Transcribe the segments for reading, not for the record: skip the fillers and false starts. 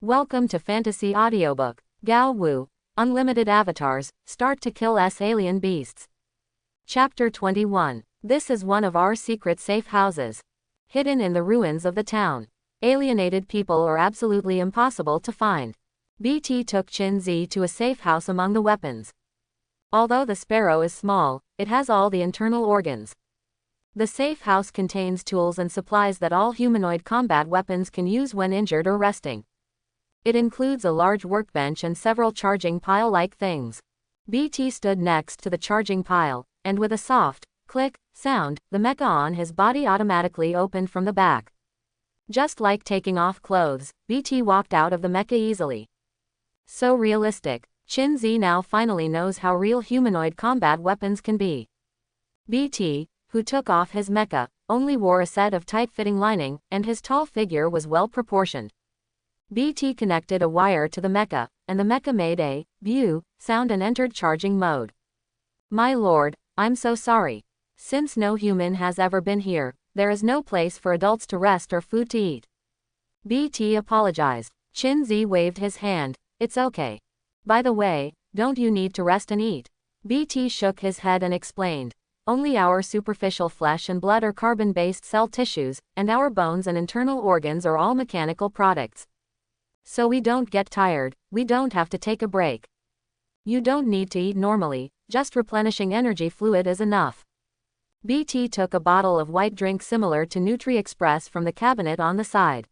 Welcome to Fantasy Audiobook. Gao Wu, Unlimited Avatars, Start to Kill S Alien Beasts. Chapter 21. This is one of our secret safe houses. Hidden in the ruins of the town. Alienated people are absolutely impossible to find. BT took Chin Zi to a safe house among the weapons. Although the sparrow is small, it has all the internal organs. The safe house contains tools and supplies that all humanoid combat weapons can use when injured or resting. It includes a large workbench and several charging pile-like things. BT stood next to the charging pile, and with a soft, click, sound, the mecha on his body automatically opened from the back. Just like taking off clothes, BT walked out of the mecha easily. So realistic. Chin Zi now finally knows how real humanoid combat weapons can be. BT, who took off his mecha, only wore a set of tight-fitting lining, and his tall figure was well-proportioned. BT connected a wire to the mecha, and the mecha made a "bew" sound and entered charging mode. My lord, I'm so sorry. Since no human has ever been here, there is no place for adults to rest or food to eat. BT apologized. Chin Zi waved his hand. It's okay. By the way, don't you need to rest and eat? BT shook his head and explained. Only our superficial flesh and blood are carbon-based cell tissues, and our bones and internal organs are all mechanical products. So we don't get tired, we don't have to take a break. You don't need to eat normally, just replenishing energy fluid is enough. BT took a bottle of white drink similar to Nutri Express from the cabinet on the side.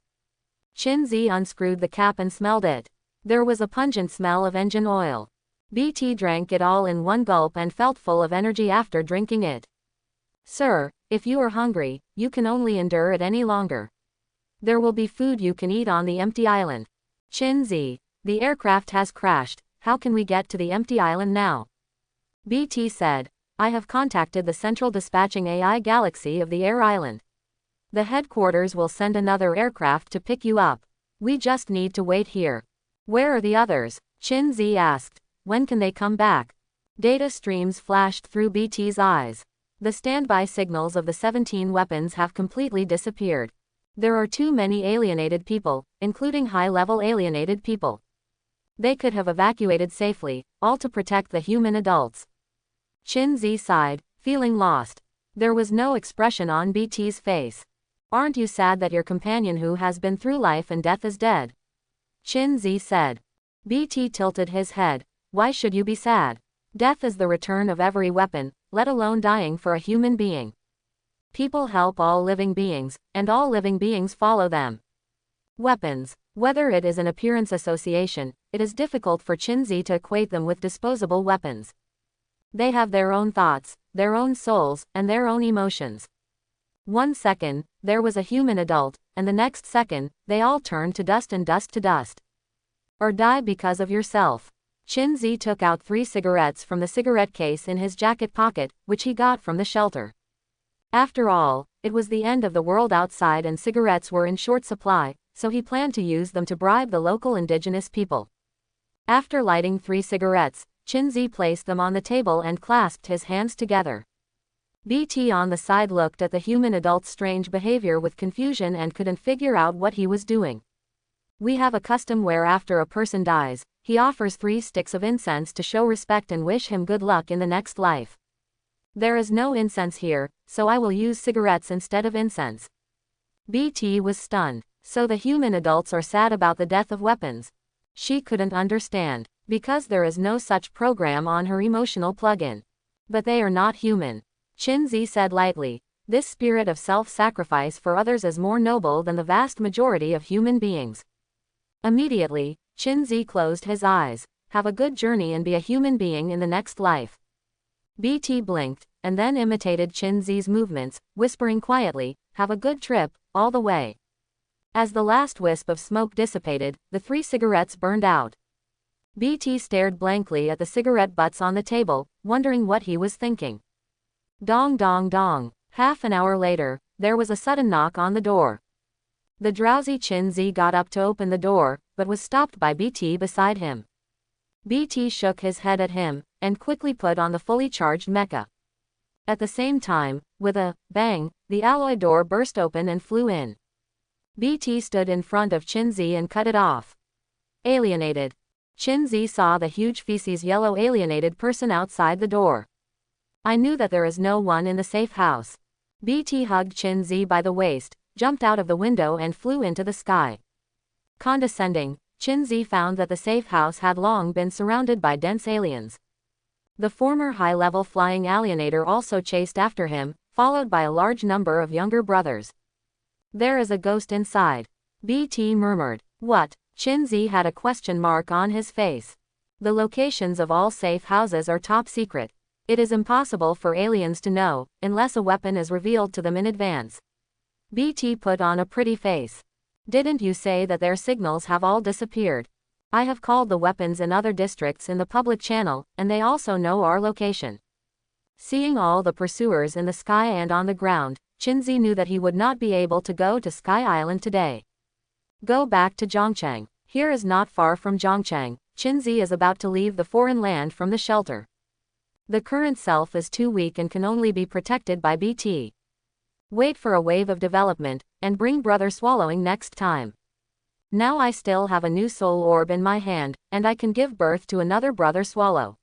Chin Zi unscrewed the cap and smelled it. There was a pungent smell of engine oil. BT drank it all in one gulp and felt full of energy after drinking it. Sir, if you are hungry, you can only endure it any longer. There will be food you can eat on the empty island. Chin Zi, the aircraft has crashed, how can we get to the empty island now? BT said, I have contacted the Central Dispatching AI Galaxy of the Air Island. The headquarters will send another aircraft to pick you up. We just need to wait here. Where are the others? Chin Zi asked. When can they come back? Data streams flashed through BT's eyes. The standby signals of the 17 weapons have completely disappeared. There are too many alienated people, including high-level alienated people. They could have evacuated safely, all to protect the human adults. Chin Zi sighed, feeling lost. There was no expression on BT's face. Aren't you sad that your companion who has been through life and death is dead? Chin Zi said. BT tilted his head. Why should you be sad? Death is the return of every weapon, let alone dying for a human being. People help all living beings, and all living beings follow them. Weapons. Whether it is an appearance association, it is difficult for Chin Zi to equate them with disposable weapons. They have their own thoughts, their own souls, and their own emotions. 1 second, there was a human adult, and the next second, they all turned to dust and dust to dust. Or die because of yourself. Chin Zi took out 3 cigarettes from the cigarette case in his jacket pocket, which he got from the shelter. After all, it was the end of the world outside and cigarettes were in short supply, so he planned to use them to bribe the local indigenous people. After lighting 3 cigarettes, Chin Zi placed them on the table and clasped his hands together. BT on the side looked at the human adult's strange behavior with confusion and couldn't figure out what he was doing. We have a custom where after a person dies, he offers 3 sticks of incense to show respect and wish him good luck in the next life. There is no incense here, so I will use cigarettes instead of incense. BT was stunned. So the human adults are sad about the death of weapons. She couldn't understand, because there is no such program on her emotional plugin. But they are not human. Chin Zi said lightly, this spirit of self-sacrifice for others is more noble than the vast majority of human beings. Immediately, Chin Zi closed his eyes. Have a good journey and be a human being in the next life. BT blinked, and then imitated Chin Zi's movements, whispering quietly, have a good trip, all the way. As the last wisp of smoke dissipated, the 3 cigarettes burned out. BT stared blankly at the cigarette butts on the table, wondering what he was thinking. Dong dong dong. Half an hour later, there was a sudden knock on the door. The drowsy Chin Zi got up to open the door, but was stopped by BT beside him. BT shook his head at him, and quickly put on the fully charged mecha. At the same time, with a bang, the alloy door burst open and flew in. BT stood in front of Chin Zi and cut it off. Alienated. Chinzi saw the huge feces yellow alienated person outside the door. I knew that there is no one in the safe house. BT hugged Chinzi by the waist, jumped out of the window and flew into the sky. Condescending, Chinzi found that the safe house had long been surrounded by dense aliens. The former high-level flying alienator also chased after him, followed by a large number of younger brothers. There is a ghost inside. BT murmured. What? Chinzi had a question mark on his face. The locations of all safe houses are top secret. It is impossible for aliens to know, unless a weapon is revealed to them in advance. BT put on a pretty face. Didn't you say that their signals have all disappeared? I have called the weapons in other districts in the public channel, and they also know our location. Seeing all the pursuers in the sky and on the ground, Chinzi knew that he would not be able to go to Sky Island today. Go back to Zhongchang. Here is not far from Zhongchang. Chinzi is about to leave the foreign land from the shelter. The current self is too weak and can only be protected by BT. Wait for a wave of development, and bring Brother Swallowing next time. Now I still have a new soul orb in my hand, and I can give birth to another Brother Swallow.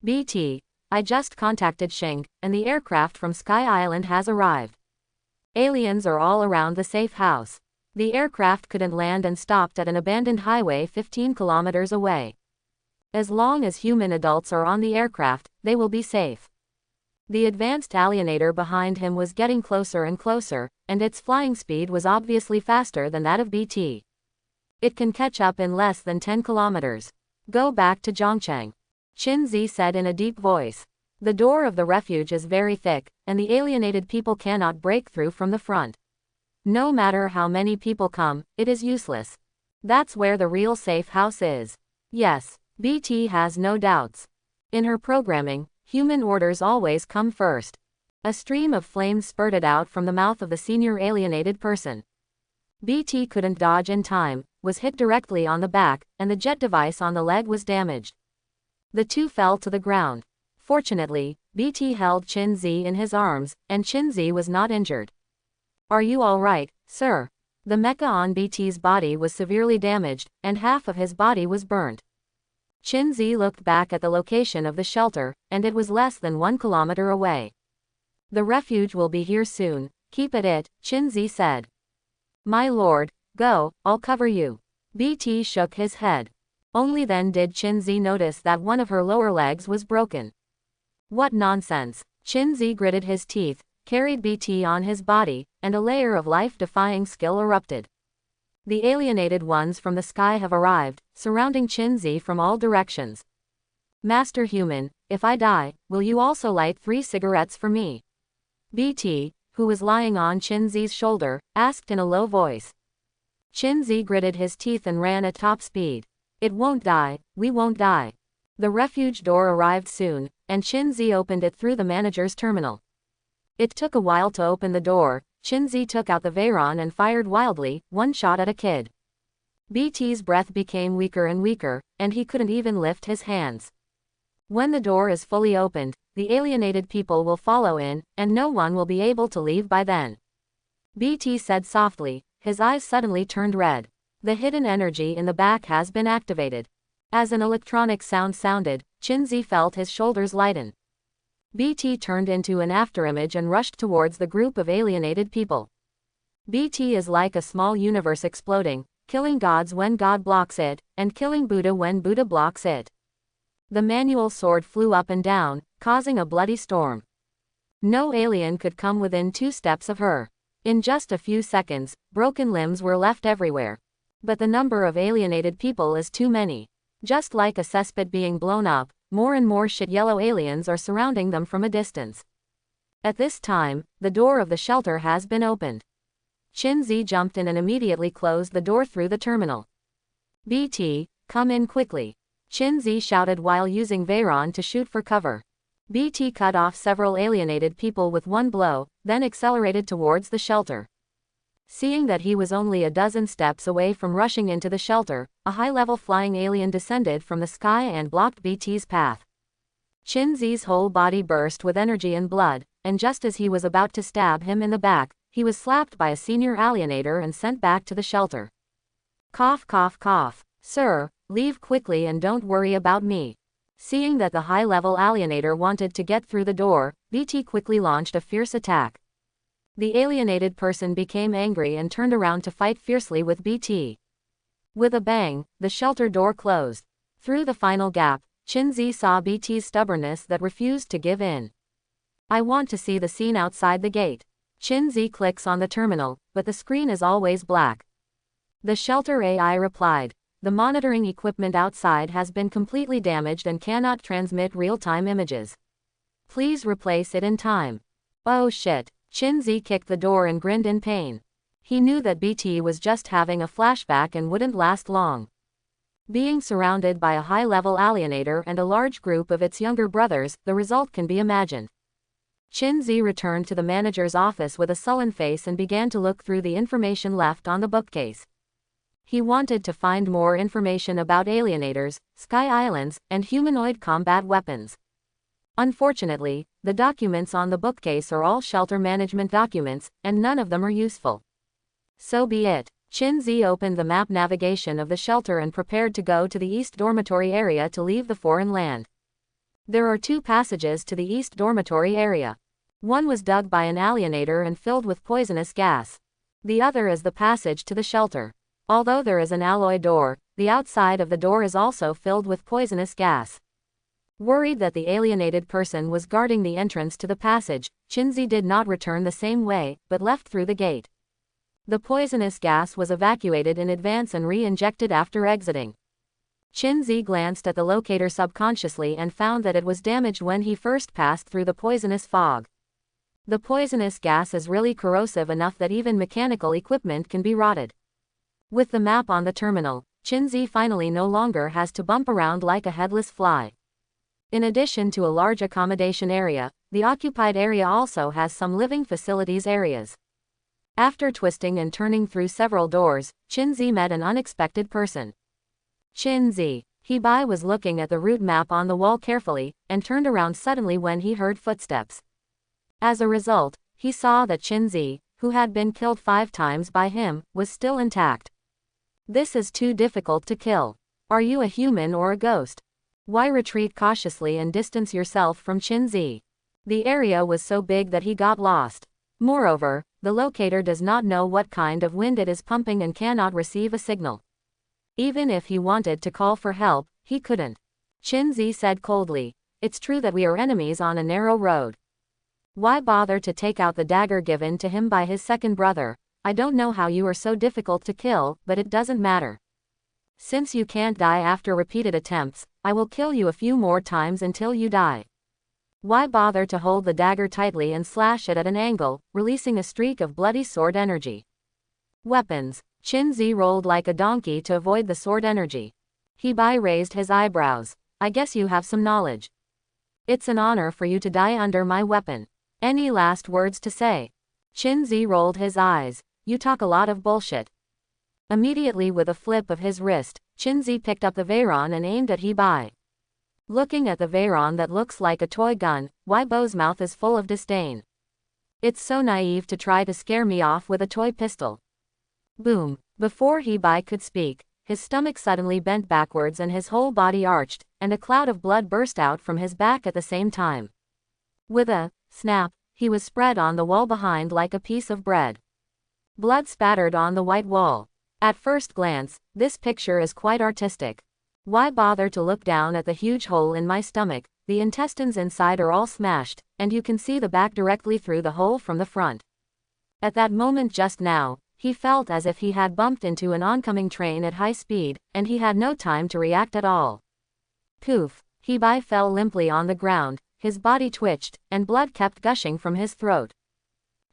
BT, I just contacted Xing, and the aircraft from Sky Island has arrived. Aliens are all around the safe house. The aircraft couldn't land and stopped at an abandoned highway 15 kilometers away. As long as human adults are on the aircraft, they will be safe. The advanced alienator behind him was getting closer and closer, and its flying speed was obviously faster than that of BT. It can catch up in less than 10 kilometers. Go back to Zhongchang. Chinzi said in a deep voice. The door of the refuge is very thick, and the alienated people cannot break through from the front. No matter how many people come, it is useless. That's where the real safe house is. Yes, BT has no doubts. In her programming, human orders always come first. A stream of flames spurted out from the mouth of the senior alienated person. BT couldn't dodge in time, was hit directly on the back, and the jet device on the leg was damaged. The two fell to the ground. Fortunately, BT held Chinzi in his arms, and Chinzi was not injured. Are you all right, sir? The mecha on BT's body was severely damaged, and half of his body was burnt. Chinzi looked back at the location of the shelter, and it was less than 1 kilometer away. The refuge will be here soon, keep at it, Chinzi said. My lord, go, I'll cover you. BT shook his head. Only then did Chinzi notice that one of her lower legs was broken. What nonsense. Chinzi gritted his teeth, carried BT on his body, and a layer of life-defying skill erupted. The alienated ones from the sky have arrived, surrounding Chinzi from all directions. Master Human, if I die, will you also light 3 cigarettes for me? BT, who was lying on Chinzi's shoulder, asked in a low voice. Chinzi gritted his teeth and ran at top speed. It won't die, we won't die. The refuge door arrived soon, and Chinzi opened it through the manager's terminal. It took a while to open the door. Chinzi took out the Veyron and fired wildly, one shot at a kid. BT's breath became weaker and weaker, and he couldn't even lift his hands. When the door is fully opened, the alienated people will follow in, and no one will be able to leave by then. BT said softly, his eyes suddenly turned red. The hidden energy in the back has been activated. As an electronic sound sounded, Chinzi felt his shoulders lighten. BT turned into an afterimage and rushed towards the group of alienated people. BT is like a small universe exploding, killing gods when God blocks it, and killing Buddha when Buddha blocks it. The manual sword flew up and down, causing a bloody storm. No alien could come within 2 steps of her. In just a few seconds, broken limbs were left everywhere. But the number of alienated people is too many. Just like a cesspit being blown up, more and more shit yellow aliens are surrounding them from a distance. At this time, the door of the shelter has been opened. Chinzi jumped in and immediately closed the door through the terminal. BT, come in quickly. Chinzi shouted while using Veyron to shoot for cover. BT cut off several alienated people with one blow, then accelerated towards the shelter. Seeing that he was only a dozen steps away from rushing into the shelter, a high-level flying alien descended from the sky and blocked BT's path. Chinzi's whole body burst with energy and blood, and just as he was about to stab him in the back, he was slapped by a senior alienator and sent back to the shelter. Cough cough cough. Sir, leave quickly and don't worry about me. Seeing that the high-level alienator wanted to get through the door, BT quickly launched a fierce attack. The alienated person became angry and turned around to fight fiercely with BT. With a bang, the shelter door closed. Through the final gap, Chinzi saw BT's stubbornness that refused to give in. I want to see the scene outside the gate. Chinzi clicks on the terminal, but the screen is always black. The shelter AI replied. The monitoring equipment outside has been completely damaged and cannot transmit real-time images. Please replace it in time. Oh shit. Chinzi kicked the door and grinned in pain. He knew that BT was just having a flashback and wouldn't last long. Being surrounded by a high-level alienator and a large group of its younger brothers, the result can be imagined. Chinzi returned to the manager's office with a sullen face and began to look through the information left on the bookcase. He wanted to find more information about alienators, sky islands, and humanoid combat weapons. Unfortunately, the documents on the bookcase are all shelter management documents, and none of them are useful. So be it. Chinzi opened the map navigation of the shelter and prepared to go to the East Dormitory area to leave the foreign land. There are 2 passages to the East Dormitory area. One was dug by an alienator and filled with poisonous gas. The other is the passage to the shelter. Although there is an alloy door, the outside of the door is also filled with poisonous gas. Worried that the alienated person was guarding the entrance to the passage, Chinzi did not return the same way, but left through the gate. The poisonous gas was evacuated in advance and re-injected after exiting. Chinzi glanced at the locator subconsciously and found that it was damaged when he first passed through the poisonous fog. The poisonous gas is really corrosive enough that even mechanical equipment can be rotted. With the map on the terminal, Chinzi finally no longer has to bump around like a headless fly. In addition to a large accommodation area, the occupied area also has some living facilities areas. After twisting and turning through several doors, Chinzi met an unexpected person. Chinzi. Hibai was looking at the route map on the wall carefully, and turned around suddenly when he heard footsteps. As a result, he saw that Chinzi, who had been killed 5 times by him, was still intact. This is too difficult to kill. Are you a human or a ghost? Why retreat cautiously and distance yourself from Chinzi? The area was so big that he got lost. Moreover, the locator does not know what kind of wind it is pumping and cannot receive a signal. Even if he wanted to call for help, he couldn't. Chinzi said coldly, "It's true that we are enemies on a narrow road. Why bother to take out the dagger given to him by his second brother? I don't know how you are so difficult to kill, but it doesn't matter. Since you can't die after repeated attempts, I will kill you a few more times until you die. Why bother to hold the dagger tightly and slash it at an angle, releasing a streak of bloody sword energy?" Weapons. Chinzi rolled like a donkey to avoid the sword energy. Hibai raised his eyebrows. "I guess you have some knowledge. It's an honor for you to die under my weapon. Any last words to say?" Chinzi rolled his eyes. "You talk a lot of bullshit." Immediately with a flip of his wrist, Chinzi picked up the Veyron and aimed at Hibai. Looking at the Veyron that looks like a toy gun, Weibo's mouth is full of disdain. "It's so naive to try to scare me off with a toy pistol." Boom. Before Hibai could speak, his stomach suddenly bent backwards and his whole body arched, and a cloud of blood burst out from his back at the same time. With a snap, he was spread on the wall behind like a piece of bread. Blood spattered on the white wall. At first glance, this picture is quite artistic. Why bother to look down at the huge hole in my stomach? The intestines inside are all smashed, and you can see the back directly through the hole from the front. At that moment just now, he felt as if he had bumped into an oncoming train at high speed, and he had no time to react at all. Poof! Hibai fell limply on the ground, his body twitched, and blood kept gushing from his throat.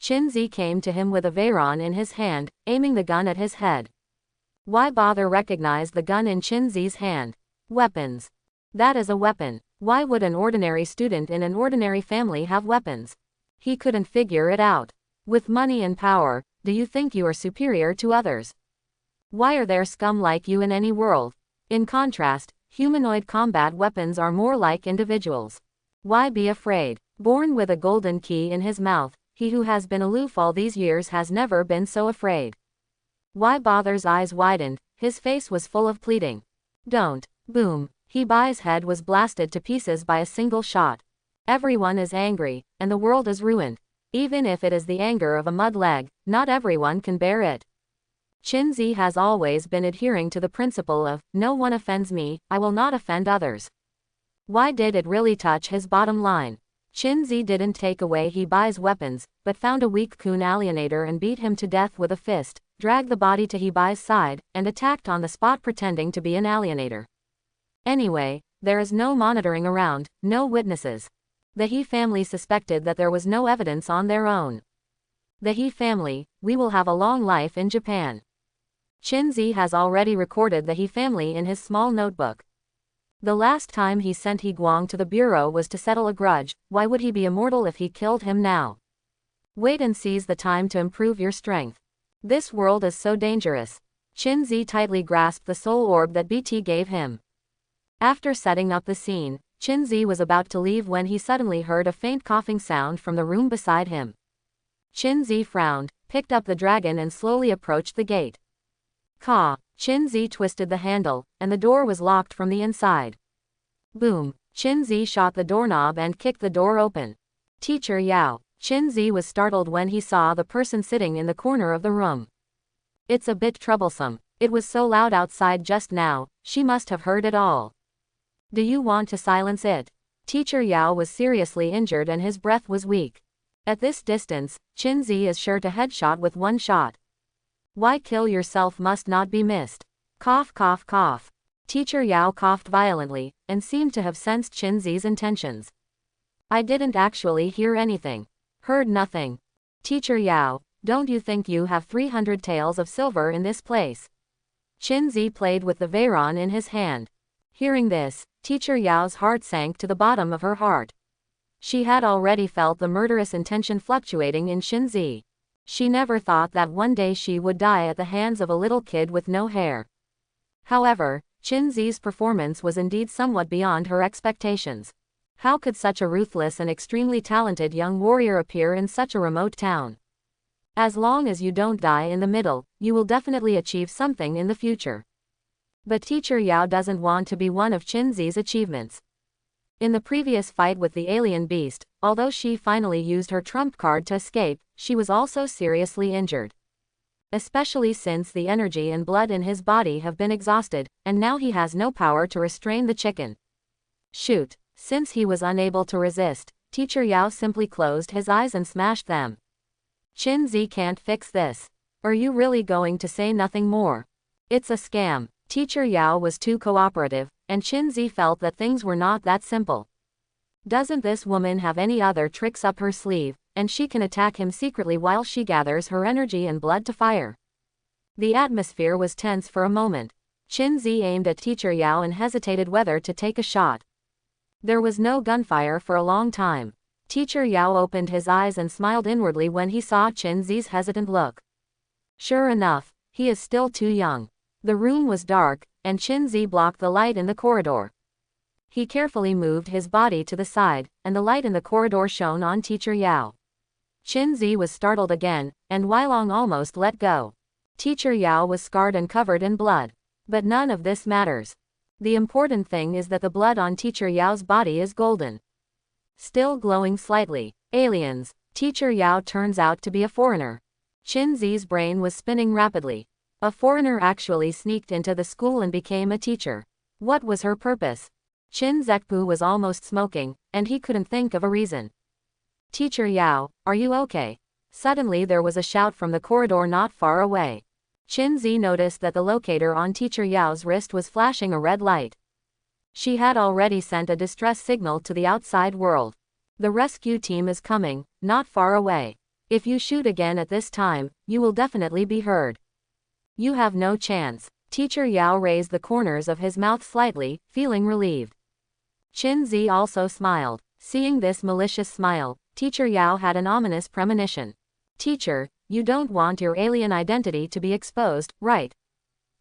Chinzi came to him with a Veyron in his hand, aiming the gun at his head. Why bother recognize the gun in Chinzi's hand? Weapons. That is a weapon. Why would an ordinary student in an ordinary family have weapons? He couldn't figure it out. With money and power, do you think you are superior to others? Why are there scum like you in any world? In contrast, humanoid combat weapons are more like individuals. Why be afraid? Born with a golden key in his mouth, he who has been aloof all these years has never been so afraid. Why bother's eyes widened, His face was full of pleading. Don't. Boom. Hebai's head was blasted to pieces by a single shot. Everyone is angry, and the world is ruined. Even if it is the anger of a mud leg, not everyone can bear it. Qinzi has always been adhering to the principle of, no one offends me, I will not offend others. Why did it really touch his bottom line? Qinzi didn't take away Hebai's weapons, but found a weak Kun alienator and beat him to death with a fist, dragged the body to Hebai's side, and attacked on the spot pretending to be an alienator. Anyway, there is no monitoring around, no witnesses. The He family suspected that there was no evidence on their own. The He family, we will have a long life in Japan. Qinzi has already recorded the He family in his small notebook. The last time he sent He Guang to the bureau was to settle a grudge. Why would he be immortal if he killed him now? Wait and seize the time to improve your strength. This world is so dangerous. Qinzi tightly grasped the soul orb that BT gave him. After setting up the scene, Qinzi was about to leave when he suddenly heard a faint coughing sound from the room beside him. Qinzi frowned, picked up the dragon and slowly approached the gate. Caw. Qinzi twisted the handle, and the door was locked from the inside. Boom. Qinzi shot the doorknob and kicked the door open. Teacher Yao. Qinzi was startled when he saw the person sitting in the corner of the room. It's a bit troublesome. It was so loud outside just now, she must have heard it all. Do you want to silence it? Teacher Yao was seriously injured and his breath was weak. At this distance, Qinzi is sure to headshot with one shot. Why kill yourself must not be missed. Cough cough cough. Teacher Yao coughed violently, and seemed to have sensed Qinzi's intentions. I didn't actually hear anything. Heard nothing. Teacher Yao, don't you think you have 300 taels of silver in this place? Qinzi played with the Veyron in his hand. Hearing this, Teacher Yao's heart sank to the bottom of her heart. She had already felt the murderous intention fluctuating in Qinzi. She never thought that one day she would die at the hands of a little kid with no hair. However, Qinzi's performance was indeed somewhat beyond her expectations. How could such a ruthless and extremely talented young warrior appear in such a remote town? As long as you don't die in the middle, you will definitely achieve something in the future. But Teacher Yao doesn't want to be one of Qinzi's achievements. In the previous fight with the alien beast, although she finally used her trump card to escape, she was also seriously injured. Especially since the energy and blood in his body have been exhausted, and now he has no power to restrain the chicken. Shoot. Since he was unable to resist, Teacher Yao simply closed his eyes and smashed them. Qinzi can't fix this. Are you really going to say nothing more? It's a scam. Teacher Yao was too cooperative, and Qinzi felt that things were not that simple. Doesn't this woman have any other tricks up her sleeve, and she can attack him secretly while she gathers her energy and blood to fire? The atmosphere was tense for a moment. Qinzi aimed at Teacher Yao and hesitated whether to take a shot. There was no gunfire for a long time. Teacher Yao opened his eyes and smiled inwardly when he saw Qinzi's hesitant look. Sure enough, he is still too young. The room was dark, and Qinzi blocked the light in the corridor. He carefully moved his body to the side, and the light in the corridor shone on Teacher Yao. Qinzi was startled again, and Weilong almost let go. Teacher Yao was scarred and covered in blood. But none of this matters. The important thing is that the blood on Teacher Yao's body is golden. Still glowing slightly. Aliens. Teacher Yao turns out to be a foreigner. Qinzi's brain was spinning rapidly. A foreigner actually sneaked into the school and became a teacher. What was her purpose? Qin Zekpu was almost smoking, and he couldn't think of a reason. Teacher Yao, are you okay? Suddenly there was a shout from the corridor not far away. Qinzi noticed that the locator on Teacher Yao's wrist was flashing a red light. She had already sent a distress signal to the outside world. The rescue team is coming, not far away. If you shoot again at this time, you will definitely be heard. You have no chance. Teacher Yao raised the corners of his mouth slightly, feeling relieved. Qinzi also smiled. Seeing this malicious smile, Teacher Yao had an ominous premonition. Teacher, you don't want your alien identity to be exposed, right?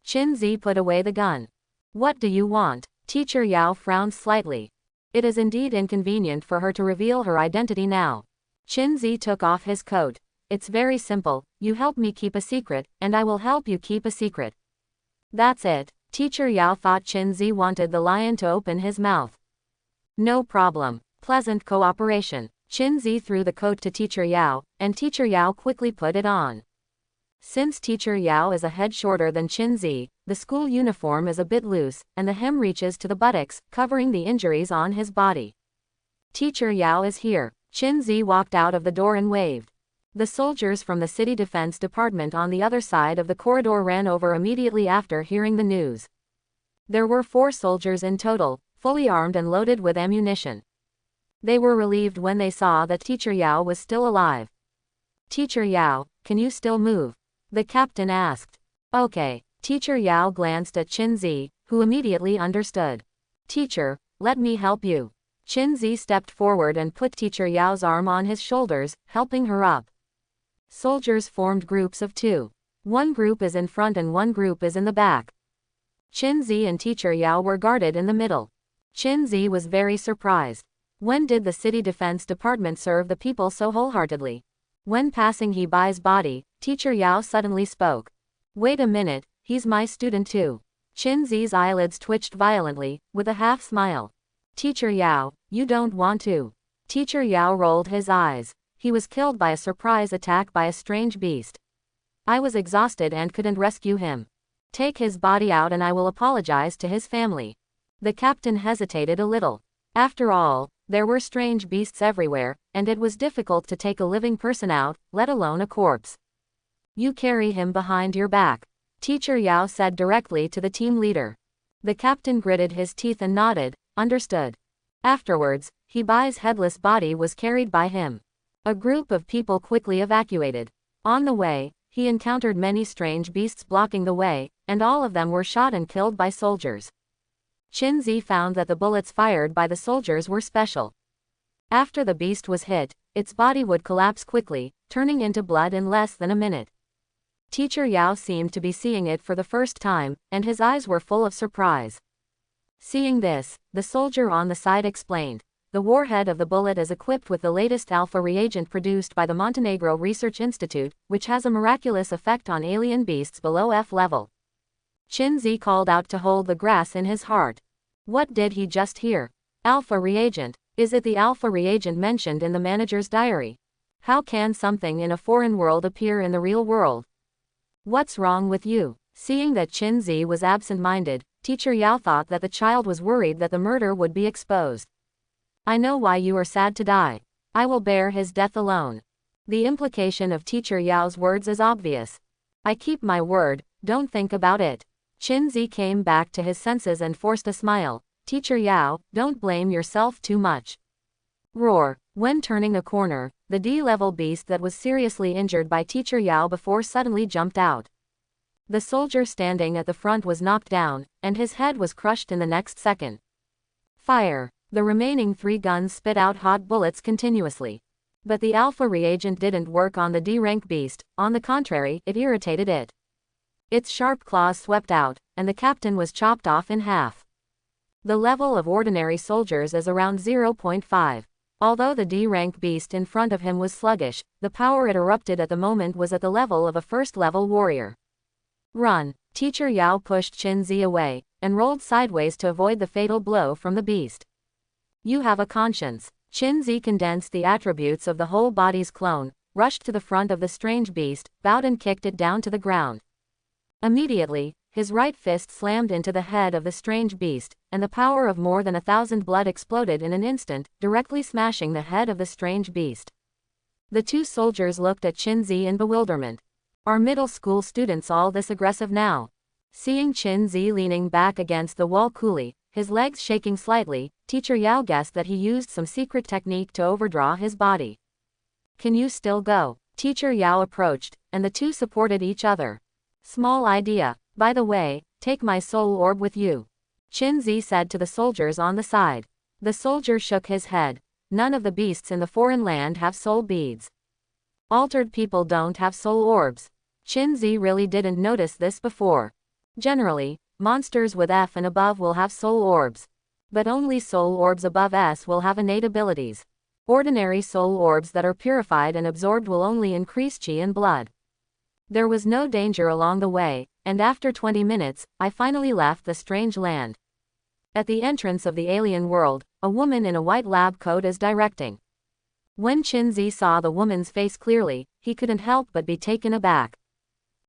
Qinzi put away the gun. What do you want? Teacher Yao frowned slightly. It is indeed inconvenient for her to reveal her identity now. Qinzi took off his coat. It's very simple, you help me keep a secret, and I will help you keep a secret. That's it. Teacher Yao thought Qinzi wanted the lion to open his mouth. No problem. Pleasant cooperation. Qinzi threw the coat to Teacher Yao, and Teacher Yao quickly put it on. Since Teacher Yao is a head shorter than Qinzi, the school uniform is a bit loose, and the hem reaches to the buttocks, covering the injuries on his body. Teacher Yao is here. Qinzi walked out of the door and waved. The soldiers from the City Defense Department on the other side of the corridor ran over immediately after hearing the news. There were 4 soldiers in total, fully armed and loaded with ammunition. They were relieved when they saw that Teacher Yao was still alive. Teacher Yao, can you still move? The captain asked. Okay. Teacher Yao glanced at Qinzi, who immediately understood. Teacher, let me help you. Qinzi stepped forward and put Teacher Yao's arm on his shoulders, helping her up. Soldiers formed groups of 2. One group is in front and one group is in the back. Qinzi and Teacher Yao were guarded in the middle. Qinzi was very surprised. When did the City Defense Department serve the people so wholeheartedly? When passing He Bai's body, Teacher Yao suddenly spoke. Wait a minute, he's my student too. Qinzi's eyelids twitched violently, with a half smile. Teacher Yao, you don't want to. Teacher Yao rolled his eyes. He was killed by a surprise attack by a strange beast. I was exhausted and couldn't rescue him. Take his body out and I will apologize to his family. The captain hesitated a little. After all, there were strange beasts everywhere, and it was difficult to take a living person out, let alone a corpse. You carry him behind your back. Teacher Yao said directly to the team leader. The captain gritted his teeth and nodded, understood. Afterwards, He Bai's headless body was carried by him. A group of people quickly evacuated. On the way, he encountered many strange beasts blocking the way, and all of them were shot and killed by soldiers. Qinzi found that the bullets fired by the soldiers were special. After the beast was hit, its body would collapse quickly, turning into blood in less than a minute. Teacher Yao seemed to be seeing it for the first time, and his eyes were full of surprise. Seeing this, the soldier on the side explained. The warhead of the bullet is equipped with the latest alpha reagent produced by the Montenegro Research Institute, which has a miraculous effect on alien beasts below F level. Qinzi called out to hold the grass in his heart. What did he just hear? Alpha reagent. Is it the alpha reagent mentioned in the manager's diary? How can something in a foreign world appear in the real world? What's wrong with you? Seeing that Qinzi was absent-minded, Teacher Yao thought that the child was worried that the murder would be exposed. I know why you are sad to die. I will bear his death alone. The implication of Teacher Yao's words is obvious. I keep my word, don't think about it. Qinzi came back to his senses and forced a smile. Teacher Yao, don't blame yourself too much. Roar. When turning a corner, the D-level beast that was seriously injured by Teacher Yao before suddenly jumped out. The soldier standing at the front was knocked down, and his head was crushed in the next second. Fire. The remaining 3 guns spit out hot bullets continuously. But the alpha reagent didn't work on the D-rank beast, on the contrary, it irritated it. Its sharp claws swept out, and the captain was chopped off in half. The level of ordinary soldiers is around 0.5. Although the D-rank beast in front of him was sluggish, the power it erupted at the moment was at the level of a first-level warrior. Run. Teacher Yao pushed Qinzi away, and rolled sideways to avoid the fatal blow from the beast. You have a conscience. Qinzi condensed the attributes of the whole body's clone, rushed to the front of the strange beast, bowed and kicked it down to the ground. Immediately, his right fist slammed into the head of the strange beast, and the power of more than 1,000 blood exploded in an instant, directly smashing the head of the strange beast. The 2 soldiers looked at Qinzi in bewilderment. Are middle school students all this aggressive now? Seeing Qinzi leaning back against the wall coolly, his legs shaking slightly, Teacher Yao guessed that he used some secret technique to overdraw his body. Can you still go? Teacher Yao approached, and the 2 supported each other. Small idea. By the way, take my soul orb with you. Qinzi said to the soldiers on the side. The soldier shook his head. None of the beasts in the foreign land have soul beads. Altered people don't have soul orbs. Qinzi really didn't notice this before. Generally, monsters with F and above will have soul orbs. But only soul orbs above S will have innate abilities. Ordinary soul orbs that are purified and absorbed will only increase chi and blood. There was no danger along the way, and after 20 minutes, I finally left the strange land. At the entrance of the alien world, a woman in a white lab coat is directing. When Qinzi saw the woman's face clearly, he couldn't help but be taken aback.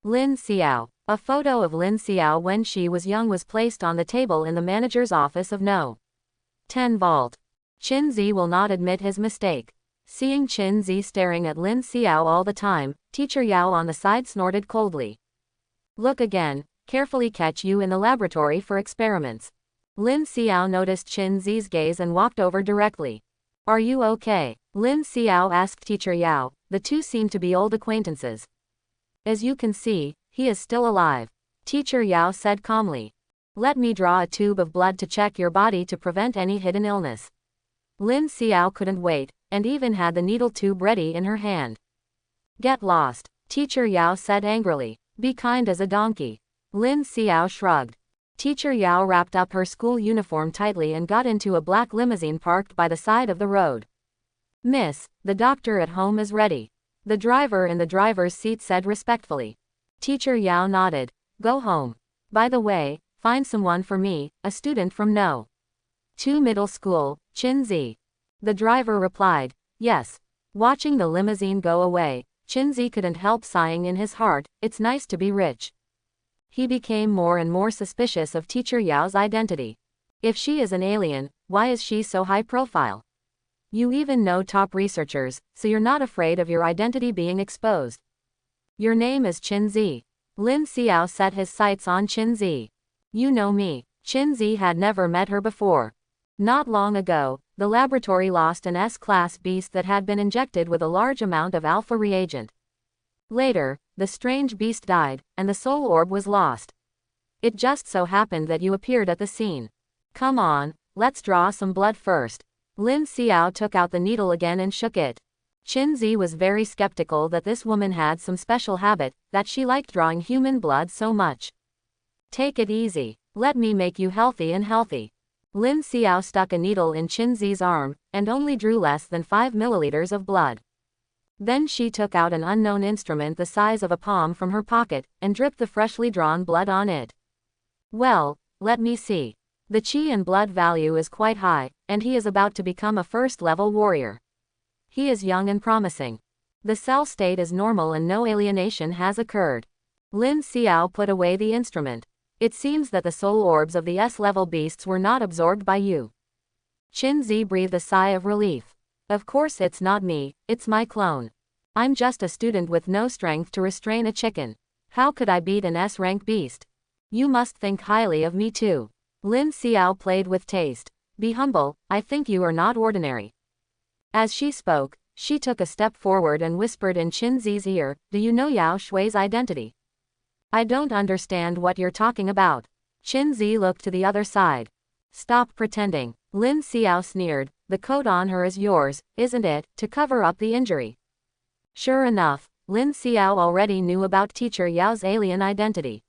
Lin Xiao. A photo of Lin Xiao when she was young was placed on the table in the manager's office of No. 10 Vault. Qinzi will not admit his mistake. Seeing Qinzi staring at Lin Xiao all the time, Teacher Yao on the side snorted coldly. Look again, carefully catch you in the laboratory for experiments. Lin Xiao noticed Qinzi's gaze and walked over directly. Are you okay? Lin Xiao asked Teacher Yao. The two seemed to be old acquaintances. As you can see, he is still alive. Teacher Yao said calmly. Let me draw a tube of blood to check your body to prevent any hidden illness. Lin Xiao couldn't wait, and even had the needle tube ready in her hand. Get lost, Teacher Yao said angrily. Be kind as a donkey. Lin Xiao shrugged. Teacher Yao wrapped up her school uniform tightly and got into a black limousine parked by the side of the road. Miss, the doctor at home is ready. The driver in the driver's seat said respectfully. Teacher Yao nodded. Go home. By the way, find someone for me, a student from No. 2 Middle School, Qinzi. The driver replied. Yes. Watching the limousine go away, Qinzi couldn't help sighing in his heart. It's nice to be rich. He became more and more suspicious of Teacher Yao's identity. If she is an alien, why is she so high profile? You even know top researchers, so you're not afraid of your identity being exposed. Your name is Qinzi. Lin Xiao set his sights on Qinzi. You know me. Qinzi had never met her before. Not long ago, the laboratory lost an S-class beast that had been injected with a large amount of alpha reagent. Later, the strange beast died, and the soul orb was lost. It just so happened that you appeared at the scene. Come on, let's draw some blood first. Lin Xiao took out the needle again and shook it. Qinzi was very skeptical that this woman had some special habit, that she liked drawing human blood so much. Take it easy. Let me make you healthy and healthy. Lin Xiao stuck a needle in Qinzi's arm, and only drew less than 5 milliliters of blood. Then she took out an unknown instrument the size of a palm from her pocket, and dripped the freshly drawn blood on it. Well, let me see. The qi and blood value is quite high, and he is about to become a first-level warrior. He is young and promising. The cell state is normal and no alienation has occurred. Lin Xiao put away the instrument. It seems that the soul orbs of the S-level beasts were not absorbed by you. Qinzi breathed a sigh of relief. Of course it's not me, it's my clone. I'm just a student with no strength to restrain a chicken. How could I beat an S-rank beast? You must think highly of me too. Lin Xiao played with taste. Be humble, I think you are not ordinary. As she spoke, she took a step forward and whispered in Qinzi's ear, do you know Yao Shui's identity? I don't understand what you're talking about. Qinzi looked to the other side. Stop pretending. Lin Xiao sneered, the coat on her is yours, isn't it, to cover up the injury? Sure enough, Lin Xiao already knew about Teacher Yao's alien identity.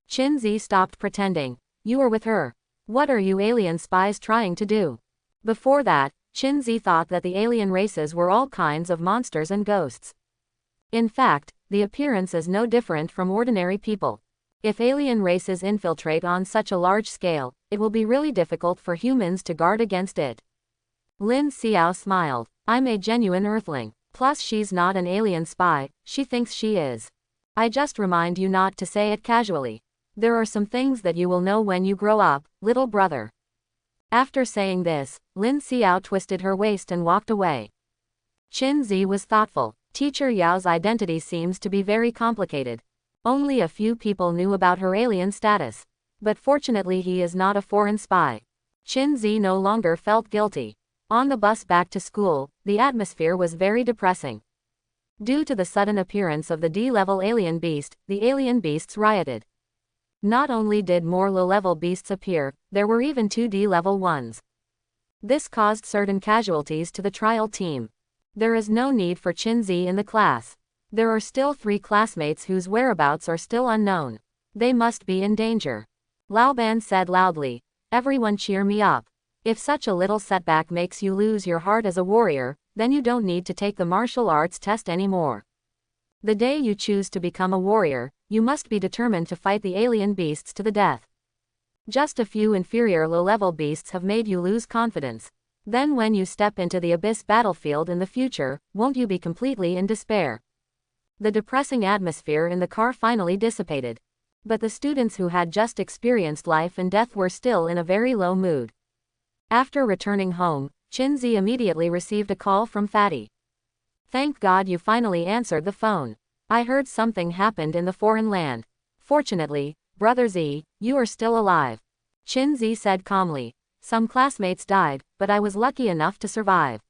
Qinzi stopped pretending. You were with her. What are you alien spies trying to do? Before that, Qinzi thought that the alien races were all kinds of monsters and ghosts. In fact, the appearance is no different from ordinary people. If alien races infiltrate on such a large scale, it will be really difficult for humans to guard against it. Lin Xiao smiled. I'm a genuine Earthling. Plus she's not an alien spy, she thinks she is. I just remind you not to say it casually. There are some things that you will know when you grow up, little brother. After saying this, Lin Xiao twisted her waist and walked away. Qinzi was thoughtful. Teacher Yao's identity seems to be very complicated. Only a few people knew about her alien status. But fortunately he is not a foreign spy. Qinzi no longer felt guilty. On the bus back to school, the atmosphere was very depressing. Due to the sudden appearance of the D-level alien beast, the alien beasts rioted. Not only did more low-level beasts appear, there were even 2 D-level ones. This caused certain casualties to the trial team. There is no need for Qinzi in the class. There are still 3 classmates whose whereabouts are still unknown. They must be in danger. Laoban said loudly. Everyone cheer me up. If such a little setback makes you lose your heart as a warrior, then you don't need to take the martial arts test anymore. The day you choose to become a warrior, you must be determined to fight the alien beasts to the death. Just a few inferior low-level beasts have made you lose confidence. Then when you step into the abyss battlefield in the future, won't you be completely in despair? The depressing atmosphere in the car finally dissipated. But the students who had just experienced life and death were still in a very low mood. After returning home, Chinzi immediately received a call from Fatty. Thank God you finally answered the phone. I heard something happened in the foreign land. Fortunately, Brother Z, you are still alive. Chinzi said calmly. Some classmates died, but I was lucky enough to survive.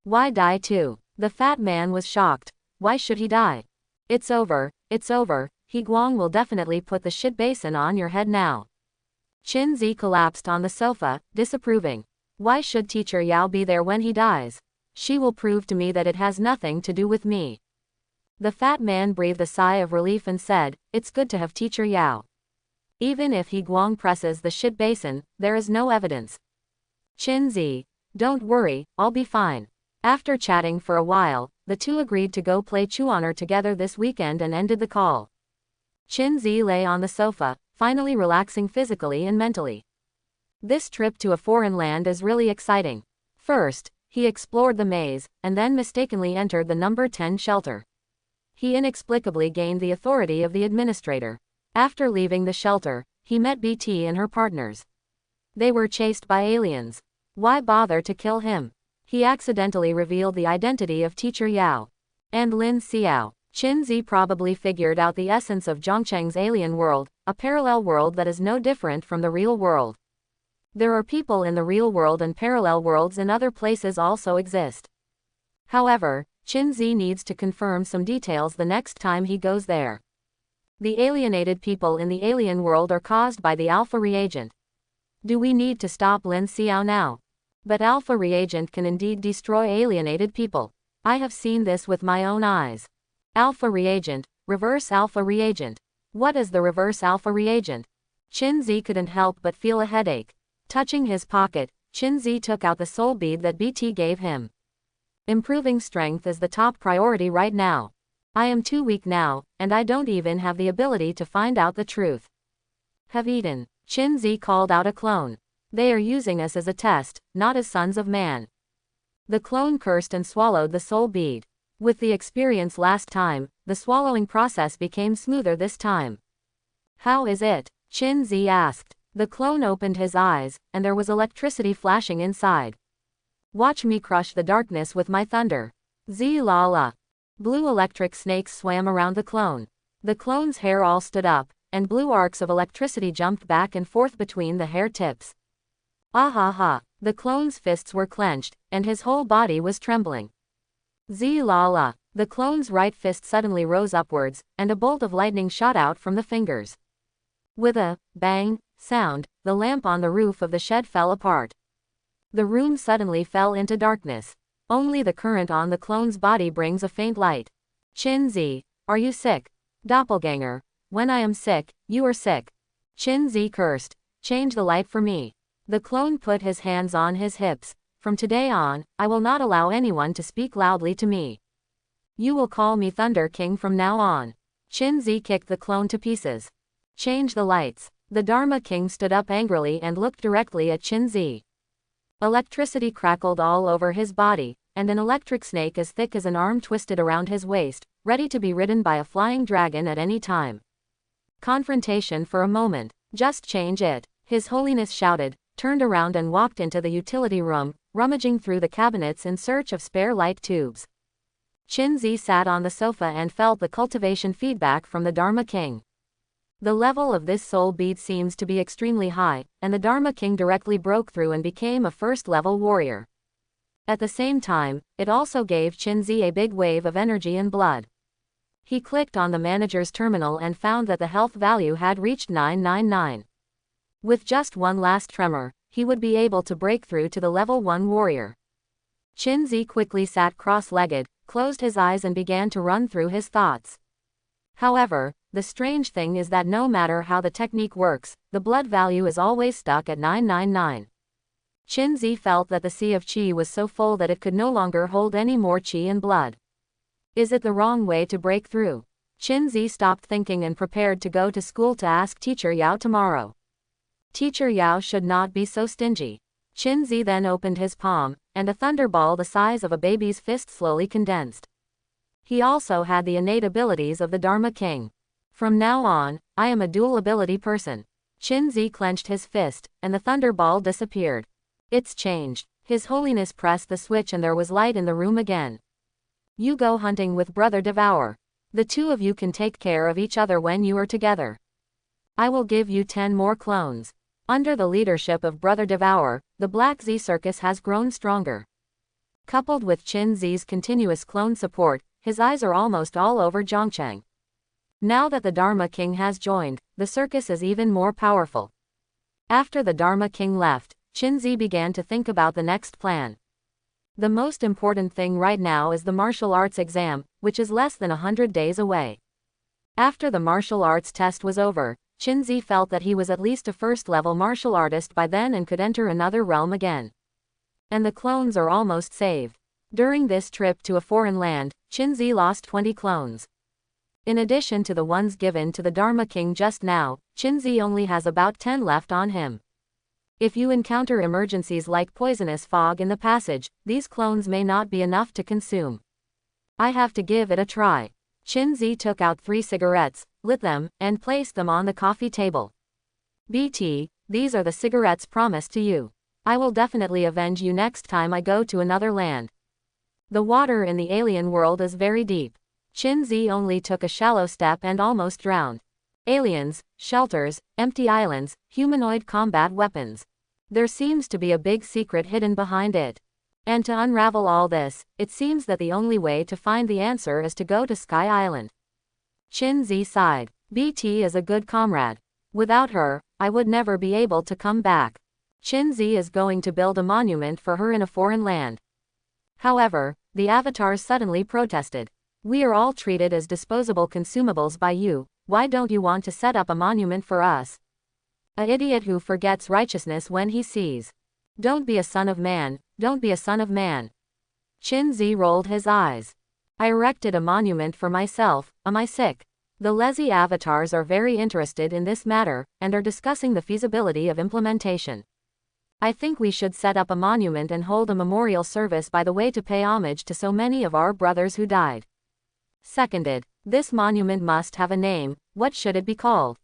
Why die too? The fat man was shocked. Why should he die? It's over, it's over. He Guang will definitely put the shit basin on your head now. Chinzi collapsed on the sofa, disapproving. Why should Teacher Yao be there when he dies? She will prove to me that it has nothing to do with me. The fat man breathed a sigh of relief and said, it's good to have Teacher Yao. Even if He Guang presses the shit basin, there is no evidence. Chinzi, don't worry, I'll be fine. After chatting for a while, the two agreed to go play Chuaner together this weekend and ended the call. Chinzi lay on the sofa, finally relaxing physically and mentally. This trip to a foreign land is really exciting. First, he explored the maze, and then mistakenly entered the number 10 shelter. He inexplicably gained the authority of the administrator. After leaving the shelter, he met BT and her partners. They were chased by aliens. Why bother to kill him? He accidentally revealed the identity of Teacher Yao and Lin Xiao. Chinzi probably figured out the essence of Zhongcheng's alien world, a parallel world that is no different from the real world. There are people in the real world and parallel worlds in other places also exist. However, Chinzi needs to confirm some details the next time he goes there. The alienated people in the alien world are caused by the alpha reagent. Do we need to stop Lin Xiao now? But alpha reagent can indeed destroy alienated people. I have seen this with my own eyes. Alpha reagent, reverse alpha reagent. What is the reverse alpha reagent? Chinzi couldn't help but feel a headache. Touching his pocket, Chinzi took out the soul bead that BT gave him. Improving strength is the top priority right now. I am too weak now, and I don't even have the ability to find out the truth. Have eaten. Chinzi called out a clone. They are using us as a test, not as sons of man. The clone cursed and swallowed the soul bead. With the experience last time, the swallowing process became smoother this time. How is it? Chinzi asked. The clone opened his eyes, and there was electricity flashing inside. Watch me crush the darkness with my thunder. Z-la-la. Blue electric snakes swam around the clone. The clone's hair all stood up, and blue arcs of electricity jumped back and forth between the hair tips. Ah ha ha. The clone's fists were clenched, and his whole body was trembling. Z-la-la. The clone's right fist suddenly rose upwards, and a bolt of lightning shot out from the fingers. With a bang sound, the lamp on the roof of the shed fell apart. The room suddenly fell into darkness. Only the current on the clone's body brings a faint light. Chinzi, are you sick? Doppelganger, when I am sick, you are sick. Chinzi cursed. Change the light for me. The clone put his hands on his hips. From today on, I will not allow anyone to speak loudly to me. You will call me Thunder King from now on. Chinzi kicked the clone to pieces. Change the lights. The Dharma King stood up angrily and looked directly at Chinzi. Electricity crackled all over his body, and an electric snake as thick as an arm twisted around his waist, ready to be ridden by a flying dragon at any time. Confrontation for a moment. Just change it. His Holiness shouted, turned around and walked into the utility room, rummaging through the cabinets in search of spare light tubes. Chinzi sat on the sofa and felt the cultivation feedback from the Dharma King. The level of this soul bead seems to be extremely high, and the Dharma King directly broke through and became a first-level warrior. At the same time, it also gave Chinzi a big wave of energy and blood. He clicked on the manager's terminal and found that the health value had reached 999. With just one last tremor, he would be able to break through to the level 1 warrior. Chinzi quickly sat cross-legged, closed his eyes and began to run through his thoughts. However, the strange thing is that no matter how the technique works, the blood value is always stuck at 999. Chinzi felt that the sea of qi was so full that it could no longer hold any more qi and blood. Is it the wrong way to break through? Qinzi stopped thinking and prepared to go to school to ask Teacher Yao tomorrow. Teacher Yao should not be so stingy. Qinzi then opened his palm, and a thunderball the size of a baby's fist slowly condensed. He also had the innate abilities of the Dharma King. From now on, I am a dual ability person. Qinzi clenched his fist, and the thunderball disappeared. It's changed. His Holiness pressed the switch and there was light in the room again. You go hunting with Brother Devour. The two of you can take care of each other when you are together. I will give you 10 more clones. Under the leadership of Brother Devour, the Black Z Circus has grown stronger. Coupled with Qinzi's continuous clone support, his eyes are almost all over Zhongcheng. Now that the Dharma King has joined, the circus is even more powerful. After the Dharma King left, Qinzi began to think about the next plan. The most important thing right now is the martial arts exam, which is less than 100 days away. After the martial arts test was over, Qinzi felt that he was at least a first-level martial artist by then and could enter another realm again. And the clones are almost saved. During this trip to a foreign land, Qinzi lost 20 clones. In addition to the ones given to the Dharma King just now, Qinzi only has about 10 left on him. If you encounter emergencies like poisonous fog in the passage, these clones may not be enough to consume. I have to give it a try. Qinzi took out 3 cigarettes, lit them, and placed them on the coffee table. BT, these are the cigarettes promised to you. I will definitely avenge you next time I go to another land. The water in the alien world is very deep. Qinzi only took a shallow step and almost drowned. Aliens, shelters, empty islands, humanoid combat weapons. There seems to be a big secret hidden behind it. And to unravel all this, it seems that the only way to find the answer is to go to Sky Island. Qinzi sighed. BT is a good comrade. Without her, I would never be able to come back. Qinzi is going to build a monument for her in a foreign land. However, the avatars suddenly protested. We are all treated as disposable consumables by you. Why don't you want to set up a monument for us? A idiot who forgets righteousness when he sees. Don't be a son of man, don't be a son of man. Qinzi rolled his eyes. I erected a monument for myself, am I sick? The lazy avatars are very interested in this matter, and are discussing the feasibility of implementation. I think we should set up a monument and hold a memorial service by the way to pay homage to so many of our brothers who died. Seconded. This monument must have a name. What should it be called?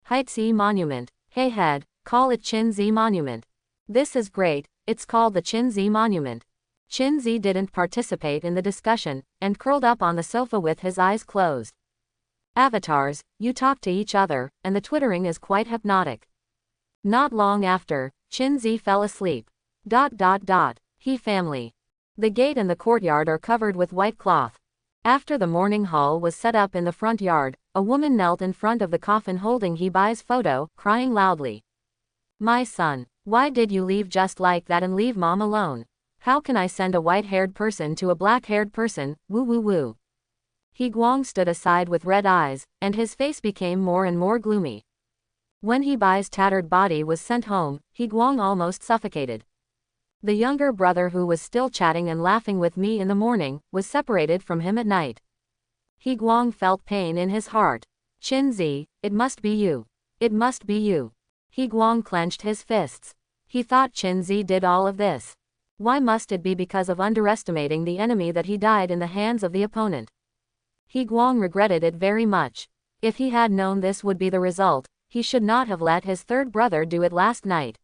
Heitzi Monument. Hey head, call it Qinzi Monument. This is great, it's called the Qinzi Monument. Qinzi didn't participate in the discussion, and curled up on the sofa with his eyes closed. Avatars, you talk to each other, and the twittering is quite hypnotic. Not long after, Qinzi fell asleep. He family. The gate and the courtyard are covered with white cloth. After the morning hall was set up in the front yard, a woman knelt in front of the coffin holding He Bai's photo, crying loudly. My son, why did you leave just like that and leave mom alone? How can I send a white-haired person to a black-haired person, woo woo woo. He Guang stood aside with red eyes, and his face became more and more gloomy. When He Bai's tattered body was sent home, He Guang almost suffocated. The younger brother who was still chatting and laughing with me in the morning, was separated from him at night. He Guang felt pain in his heart. Qinzi, it must be you. It must be you. He Guang clenched his fists. He thought Qinzi did all of this. Why must it be because of underestimating the enemy that he died in the hands of the opponent? He Guang regretted it very much. If he had known this would be the result, he should not have let his third brother do it last night.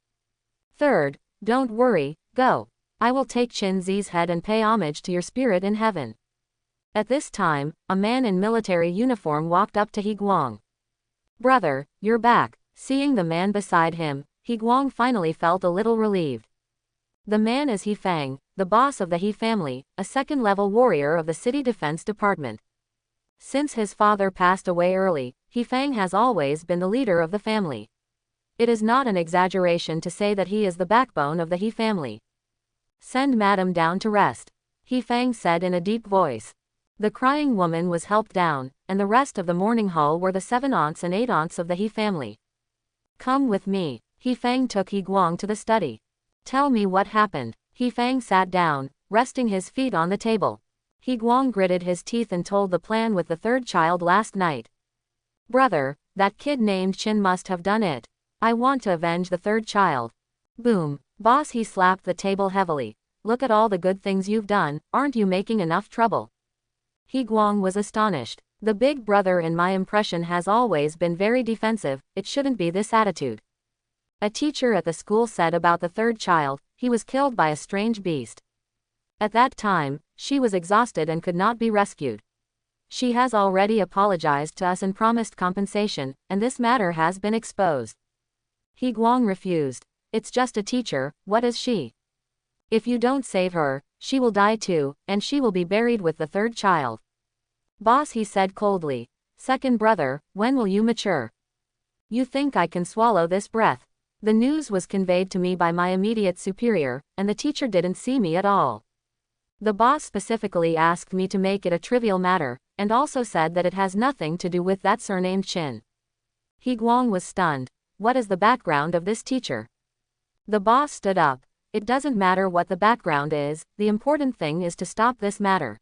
Third, don't worry, go. I will take Qinzi's head and pay homage to your spirit in heaven. At this time, a man in military uniform walked up to He Guang. Brother, you're back. Seeing the man beside him, He Guang finally felt a little relieved. The man is He Fang, the boss of the He family, a second-level warrior of the city defense department. Since his father passed away early, He Fang has always been the leader of the family. It is not an exaggeration to say that he is the backbone of the He family. Send madam down to rest, He Fang said in a deep voice. The crying woman was helped down, and the rest of the morning hall were the 7 aunts and 8 aunts of the He family. Come with me. He Fang took He Guang to the study. Tell me what happened. He Fang sat down, resting his feet on the table. He Guang gritted his teeth and told the plan with the third child last night. Brother, that kid named Chin must have done it. I want to avenge the third child. Boom. Boss, he slapped the table heavily. Look at all the good things you've done, aren't you making enough trouble? He Guang was astonished. The big brother in my impression has always been very defensive, it shouldn't be this attitude. A teacher at the school said about the third child, he was killed by a strange beast. At that time, she was exhausted and could not be rescued. She has already apologized to us and promised compensation, and this matter has been exposed. He Guang refused. It's just a teacher, what is she? If you don't save her, she will die too, and she will be buried with the third child. Boss, he said coldly. Second brother, when will you mature? You think I can swallow this breath? The news was conveyed to me by my immediate superior, and the teacher didn't see me at all. The boss specifically asked me to make it a trivial matter, and also said that it has nothing to do with that surnamed Chin. He Guang was stunned. What is the background of this teacher? The boss stood up. It doesn't matter what the background is, the important thing is to stop this matter.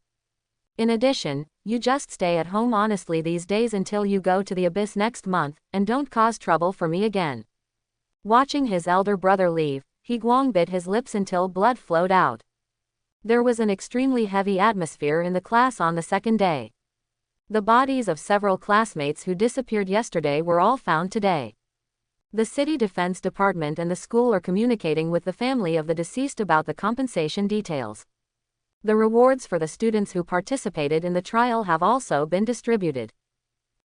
In addition, you just stay at home honestly these days until you go to the abyss next month, and don't cause trouble for me again. Watching his elder brother leave, He Guang bit his lips until blood flowed out. There was an extremely heavy atmosphere in the class on the second day. The bodies of several classmates who disappeared yesterday were all found today. The City Defense Department and the school are communicating with the family of the deceased about the compensation details. The rewards for the students who participated in the trial have also been distributed.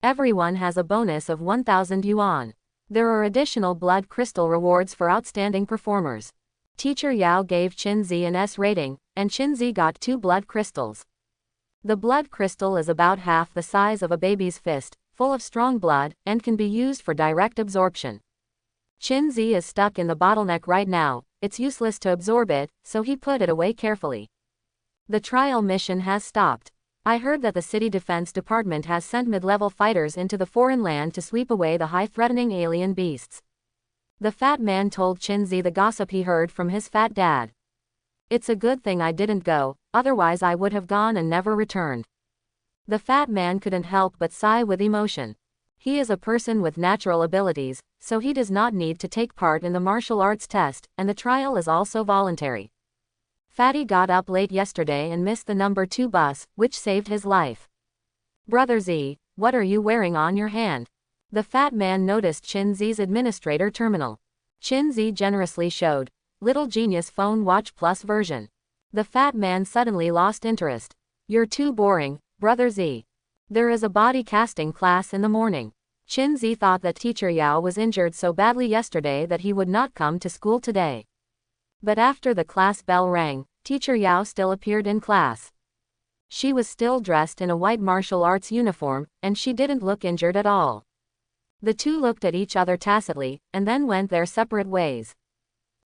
Everyone has a bonus of 1,000 yuan. There are additional blood crystal rewards for outstanding performers. Teacher Yao gave Qinzi an S rating, and Qinzi got 2 blood crystals. The blood crystal is about half the size of a baby's fist, full of strong blood, and can be used for direct absorption. Qinzi is stuck in the bottleneck right now, it's useless to absorb it, so he put it away carefully. The trial mission has stopped. I heard that the City Defense Department has sent mid-level fighters into the foreign land to sweep away the high-threatening alien beasts. The fat man told Qinzi the gossip he heard from his fat dad. It's a good thing I didn't go, otherwise I would have gone and never returned. The fat man couldn't help but sigh with emotion. He is a person with natural abilities, so he does not need to take part in the martial arts test, and the trial is also voluntary. Fatty got up late yesterday and missed the number 2 bus, which saved his life. Brother Z, what are you wearing on your hand? The fat man noticed Qinzi's administrator terminal. Qinzi generously showed. Little Genius Phone Watch Plus version. The fat man suddenly lost interest. You're too boring, Brother Z. There is a body casting class in the morning. Qinzi thought that teacher Yao was injured so badly yesterday that he would not come to school today. But after the class bell rang, teacher Yao still appeared in class. She was still dressed in a white martial arts uniform, and she didn't look injured at all. The two looked at each other tacitly, and then went their separate ways.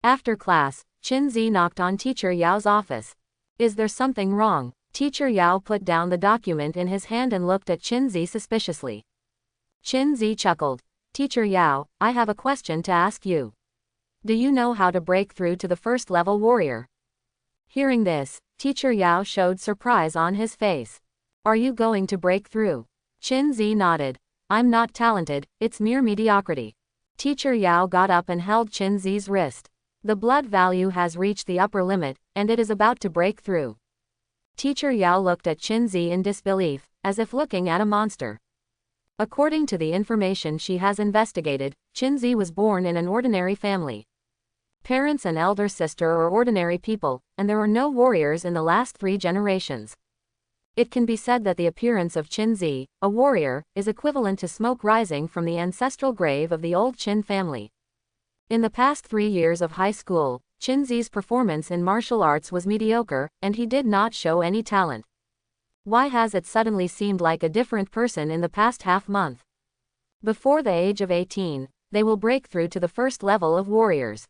After class, Qinzi knocked on teacher Yao's office. Is there something wrong? Teacher Yao put down the document in his hand and looked at Qinzi suspiciously. Qinzi chuckled. Teacher Yao, I have a question to ask you. Do you know how to break through to the first level warrior? Hearing this, teacher Yao showed surprise on his face. Are you going to break through? Qinzi nodded. I'm not talented, it's mere mediocrity. Teacher Yao got up and held Qinzi's wrist. The blood value has reached the upper limit, and it is about to break through. Teacher Yao looked at Qinzi in disbelief, as if looking at a monster. According to the information she has investigated, Qinzi was born in an ordinary family. Parents and elder sister are ordinary people, and there are no warriors in the last 3 generations. It can be said that the appearance of Qinzi, a warrior, is equivalent to smoke rising from the ancestral grave of the old Qin family. In the past 3 years of high school, Qinzi's performance in martial arts was mediocre, and he did not show any talent. Why has it suddenly seemed like a different person in the past half-month? Before the age of 18, they will break through to the first level of warriors.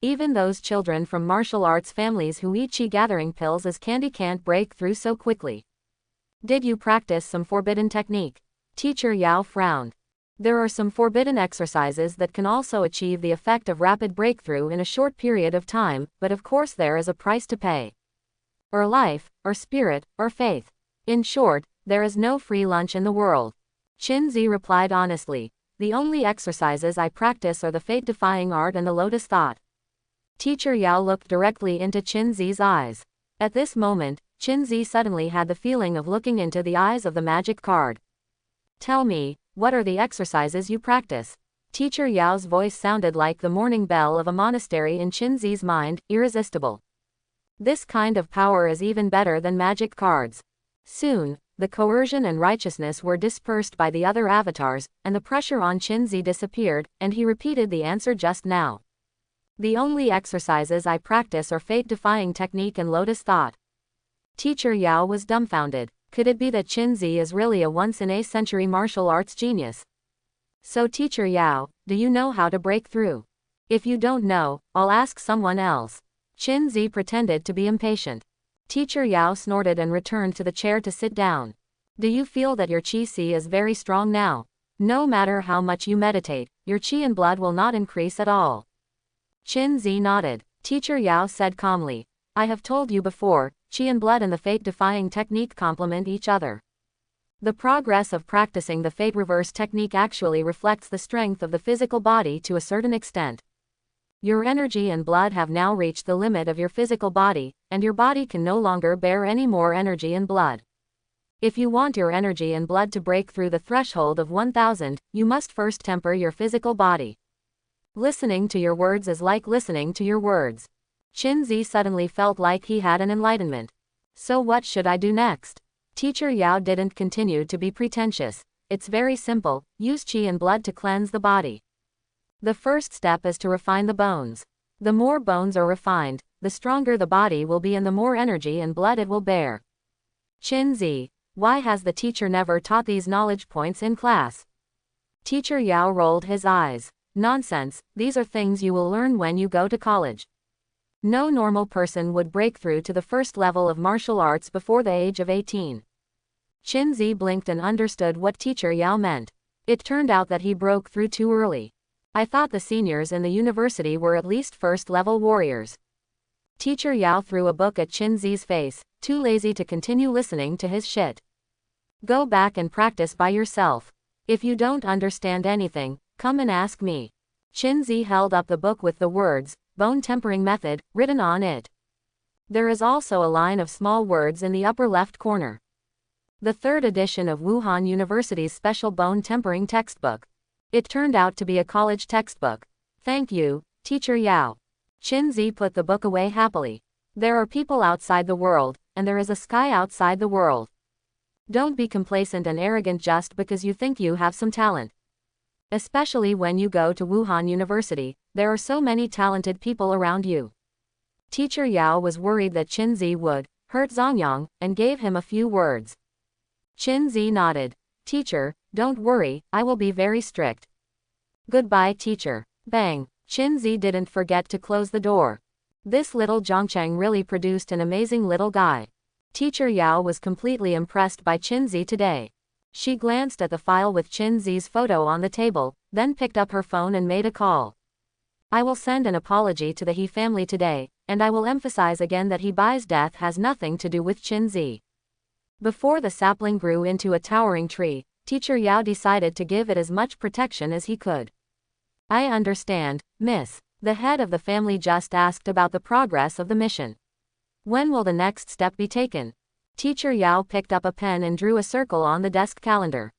Even those children from martial arts families who eat chi gathering pills as candy can't break through so quickly. Did you practice some forbidden technique? Teacher Yao frowned. There are some forbidden exercises that can also achieve the effect of rapid breakthrough in a short period of time, but of course there is a price to pay. or life, or spirit, or faith. In short, there is no free lunch in the world. Qinzi replied honestly. The only exercises I practice are the fate-defying art and the lotus thought. Teacher Yao looked directly into Qinzi's eyes. At this moment, Qinzi suddenly had the feeling of looking into the eyes of the magic card. Tell me, what are the exercises you practice? Teacher Yao's voice sounded like the morning bell of a monastery in Qinzi's mind, irresistible. This kind of power is even better than magic cards. Soon, the coercion and righteousness were dispersed by the other avatars, and the pressure on Qinzi disappeared, and he repeated the answer just now. The only exercises I practice are fate-defying technique and lotus thought. Teacher Yao was dumbfounded. Could it be that Qinzi is really a once-in-a-century martial arts genius? So Teacher Yao, do you know how to break through? If you don't know, I'll ask someone else. Qinzi pretended to be impatient. Teacher Yao snorted and returned to the chair to sit down. Do you feel that your qi is very strong now? No matter how much you meditate, your qi and blood will not increase at all. Qinzi nodded. Teacher Yao said calmly, I have told you before, qi and blood and the fate-defying technique complement each other. The progress of practicing the fate reverse technique actually reflects the strength of the physical body to a certain extent. Your energy and blood have now reached the limit of your physical body, and your body can no longer bear any more energy and blood. If you want your energy and blood to break through the threshold of 1000, you must first temper your physical body. Listening to your words is like listening to your words. Qinzi suddenly felt like he had an enlightenment. So what should I do next? Teacher Yao didn't continue to be pretentious. It's very simple, use qi and blood to cleanse the body. The first step is to refine the bones. The more bones are refined, the stronger the body will be and the more energy and blood it will bear. Qinzi, why has the teacher never taught these knowledge points in class? Teacher Yao rolled his eyes. Nonsense, these are things you will learn when you go to college. No normal person would break through to the first level of martial arts before the age of 18. Qinzi blinked and understood what Teacher Yao meant. It turned out that he broke through too early. I thought the seniors in the university were at least first-level warriors. Teacher Yao threw a book at Qinzi's face, too lazy to continue listening to his shit. Go back and practice by yourself. If you don't understand anything, come and ask me. Qinzi held up the book with the words, Bone Tempering Method, written on it. There is also a line of small words in the upper left corner. The third edition of Wuhan University's special bone tempering textbook. It turned out to be a college textbook. Thank you, Teacher Yao. Qinzi put the book away happily. There are people outside the world, and there is a sky outside the world. Don't be complacent and arrogant just because you think you have some talent. Especially when you go to Wuhan University, there are so many talented people around you. Teacher Yao was worried that Qinzi would hurt Zongyang, and gave him a few words. Qinzi nodded. Teacher, don't worry, I will be very strict. Goodbye teacher. Bang. Qinzi didn't forget to close the door. This little Zhongcheng really produced an amazing little guy. Teacher Yao was completely impressed by Qinzi today. She glanced at the file with Qinzi's photo on the table, then picked up her phone and made a call. I will send an apology to the He family today, and I will emphasize again that He Bai's death has nothing to do with Qinzi. Before the sapling grew into a towering tree, Teacher Yao decided to give it as much protection as he could. I understand, miss. The head of the family just asked about the progress of the mission. When will the next step be taken? Teacher Yao picked up a pen and drew a circle on the desk calendar.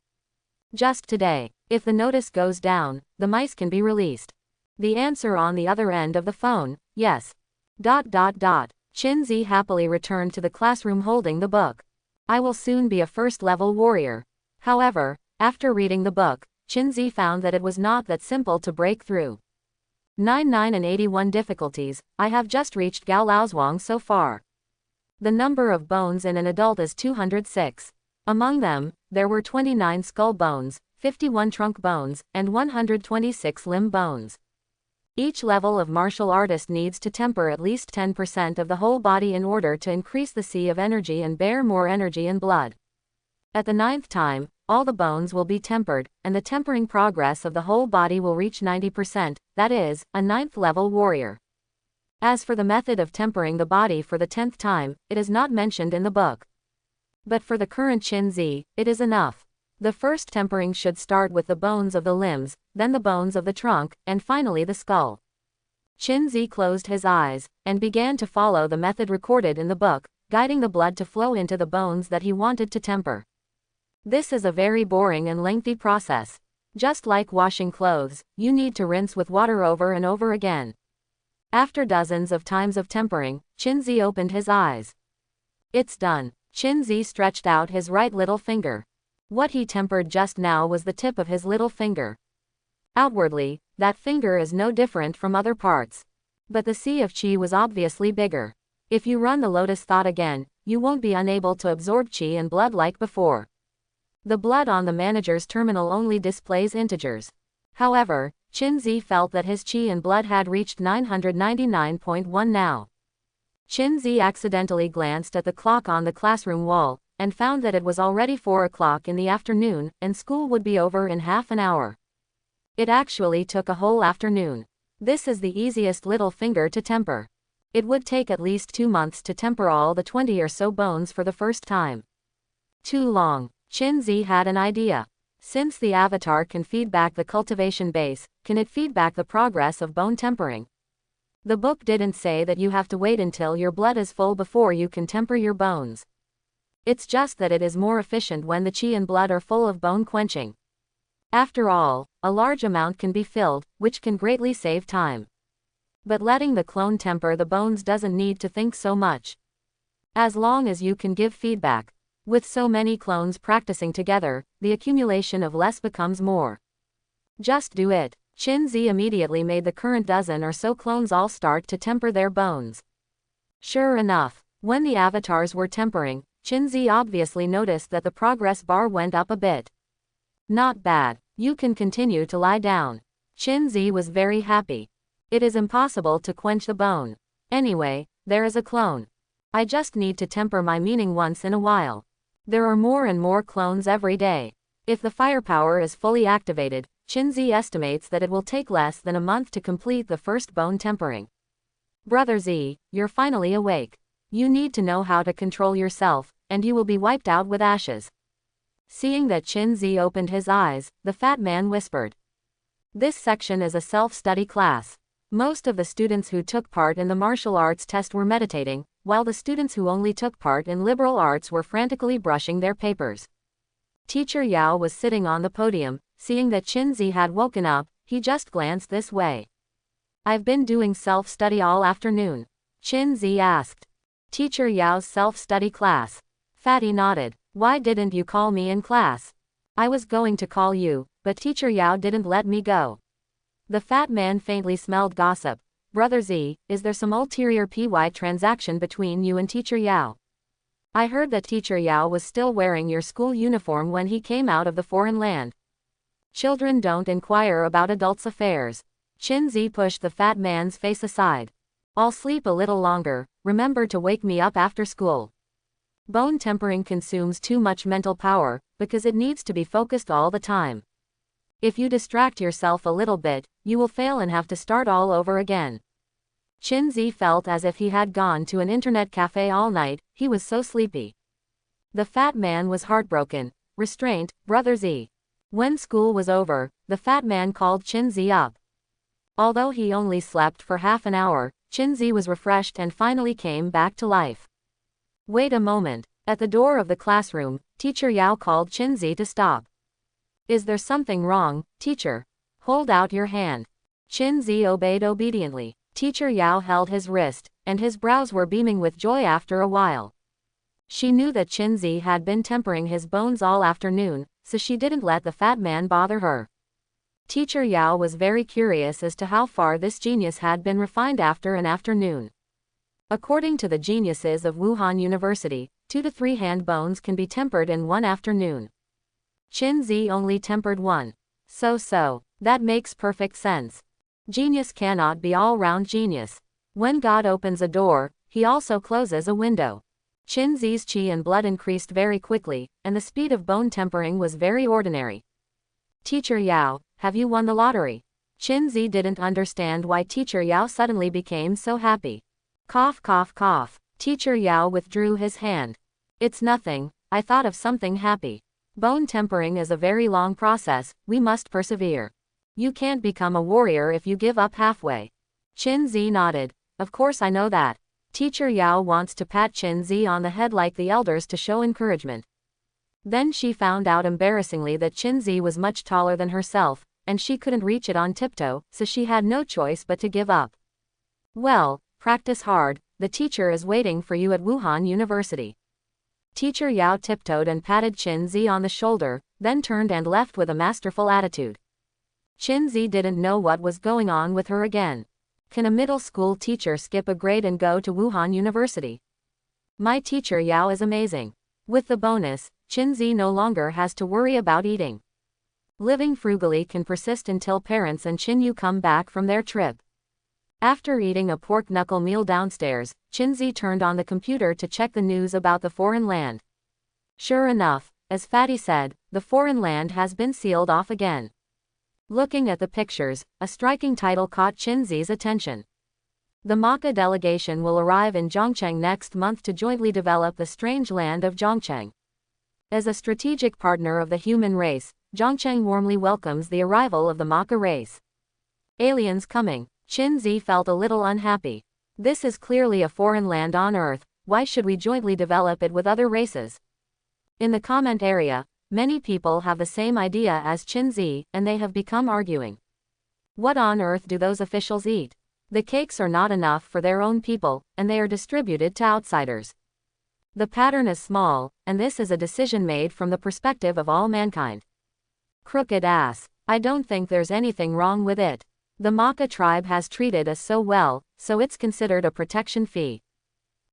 Just today. If the notice goes down, the mice can be released. The answer on the other end of the phone, yes. Qinzi happily returned to the classroom holding the book. I will soon be a first-level warrior. However, after reading the book, Qinzi found that it was not that simple to break through. 99 and 81 difficulties, I have just reached Gao Laozhuang so far. The number of bones in an adult is 206. Among them, there were 29 skull bones, 51 trunk bones, and 126 limb bones. Each level of martial artist needs to temper at least 10% of the whole body in order to increase the sea of energy and bear more energy and blood. At the 9th time, all the bones will be tempered, and the tempering progress of the whole body will reach 90%, that is, a 9th level warrior. As for the method of tempering the body for the 10th time, it is not mentioned in the book. But for the current Qinzi, it is enough. The first tempering should start with the bones of the limbs, then the bones of the trunk, and finally the skull. Qinzi closed his eyes, and began to follow the method recorded in the book, guiding the blood to flow into the bones that he wanted to temper. This is a very boring and lengthy process. Just like washing clothes, you need to rinse with water over and over again. After dozens of times of tempering, Qinzi opened his eyes. It's done. Qinzi stretched out his right little finger. What he tempered just now was the tip of his little finger. Outwardly, that finger is no different from other parts. But the sea of qi was obviously bigger. If you run the lotus thought again, you won't be unable to absorb qi and blood like before. The blood on the manager's terminal only displays integers. However, Qinzi felt that his qi and blood had reached 999.1 now. Qinzi accidentally glanced at the clock on the classroom wall, and found that it was already 4 o'clock in the afternoon, and school would be over in half an hour. It actually took a whole afternoon. This is the easiest little finger to temper. It would take at least 2 months to temper all the 20 or so bones for the first time. Too long. Qinzi had an idea. Since the avatar can feedback the cultivation base, can it feedback the progress of bone tempering? The book didn't say that you have to wait until your blood is full before you can temper your bones. It's just that it is more efficient when the qi and blood are full of bone quenching. After all, a large amount can be filled, which can greatly save time. But letting the clone temper the bones doesn't need to think so much. As long as you can give feedback. With so many clones practicing together, the accumulation of less becomes more. Just do it. Qinzi immediately made the current dozen or so clones all start to temper their bones. Sure enough, when the avatars were tempering, Qinzi obviously noticed that the progress bar went up a bit. Not bad. You can continue to lie down. Qinzi was very happy. It is impossible to quench the bone. Anyway, there is a clone. I just need to temper my meaning once in a while. There are more and more clones every day. If the firepower is fully activated, Qinzi estimates that it will take less than a month to complete the first bone tempering. Brother Z, you're finally awake. You need to know how to control yourself, and you will be wiped out with ashes. Seeing that Qinzi opened his eyes, the fat man whispered. This section is a self-study class. Most of the students who took part in the martial arts test were meditating, while the students who only took part in liberal arts were frantically brushing their papers. Teacher Yao was sitting on the podium. Seeing that Qinzi had woken up, he just glanced this way. I've been doing self-study all afternoon. Qinzi asked. Teacher Yao's self-study class. Fatty nodded. Why didn't you call me in class? I was going to call you, but Teacher Yao didn't let me go. The fat man faintly smelled gossip. Brother Z, is there some ulterior PY transaction between you and Teacher Yao? I heard that Teacher Yao was still wearing your school uniform when he came out of the foreign land. Children don't inquire about adults' affairs. Qinzi pushed the fat man's face aside. I'll sleep a little longer, remember to wake me up after school. Bone tempering consumes too much mental power, because it needs to be focused all the time. If you distract yourself a little bit, you will fail and have to start all over again. Qinzi felt as if he had gone to an internet cafe all night, he was so sleepy. The fat man was heartbroken. Restraint, Brother Z. When school was over, the fat man called Qinzi up. Although he only slept for half an hour, Qinzi was refreshed and finally came back to life. Wait a moment. At the door of the classroom, Teacher Yao called Qinzi to stop. Is there something wrong, teacher? Hold out your hand. Qinzi obeyed obediently. Teacher Yao held his wrist, and his brows were beaming with joy after a while. She knew that Qinzi had been tempering his bones all afternoon, so she didn't let the fat man bother her. Teacher Yao was very curious as to how far this genius had been refined after an afternoon. According to the geniuses of Wuhan University, 2 to 3 hand bones can be tempered in one afternoon. Qinzi only tempered one. So, that makes perfect sense. Genius cannot be all-round genius. When God opens a door, he also closes a window. Qinzi's qi and blood increased very quickly, and the speed of bone tempering was very ordinary. Teacher Yao, have you won the lottery? Chinzi didn't understand why Teacher Yao suddenly became so happy. Cough cough cough. Teacher Yao withdrew his hand. It's nothing, I thought of something happy. Bone tempering is a very long process, we must persevere. You can't become a warrior if you give up halfway. Chinzi nodded. Of course I know that. Teacher Yao wants to pat Chinzi on the head like the elders to show encouragement. Then she found out embarrassingly that Chinzi was much taller than herself, and she couldn't reach it on tiptoe, so she had no choice but to give up. Well, practice hard, the teacher is waiting for you at Wuhan University. Teacher Yao tiptoed and patted Chinzi on the shoulder, then turned and left with a masterful attitude. Chinzi didn't know what was going on with her again. Can a middle school teacher skip a grade and go to Wuhan University? My teacher Yao is amazing. With the bonus, Chinzi no longer has to worry about eating. Living frugally can persist until parents and Chinyu come back from their trip. After eating a pork knuckle meal downstairs, Chinzi turned on the computer to check the news about the foreign land. Sure enough, as Fatty said, the foreign land has been sealed off again. Looking at the pictures, a striking title caught Chinzi's attention. The Maka delegation will arrive in Zhongcheng next month to jointly develop the strange land of Zhongcheng. As a strategic partner of the human race, Zhongcheng warmly welcomes the arrival of the Maka race. Aliens coming. Chinzi felt a little unhappy. This is clearly a foreign land on Earth, why should we jointly develop it with other races? In the comment area, many people have the same idea as Chinzi, and they have become arguing. What on earth do those officials eat? The cakes are not enough for their own people, and they are distributed to outsiders. The pattern is small, and this is a decision made from the perspective of all mankind. Crooked ass. I don't think there's anything wrong with it. The Maka tribe has treated us so well, so it's considered a protection fee.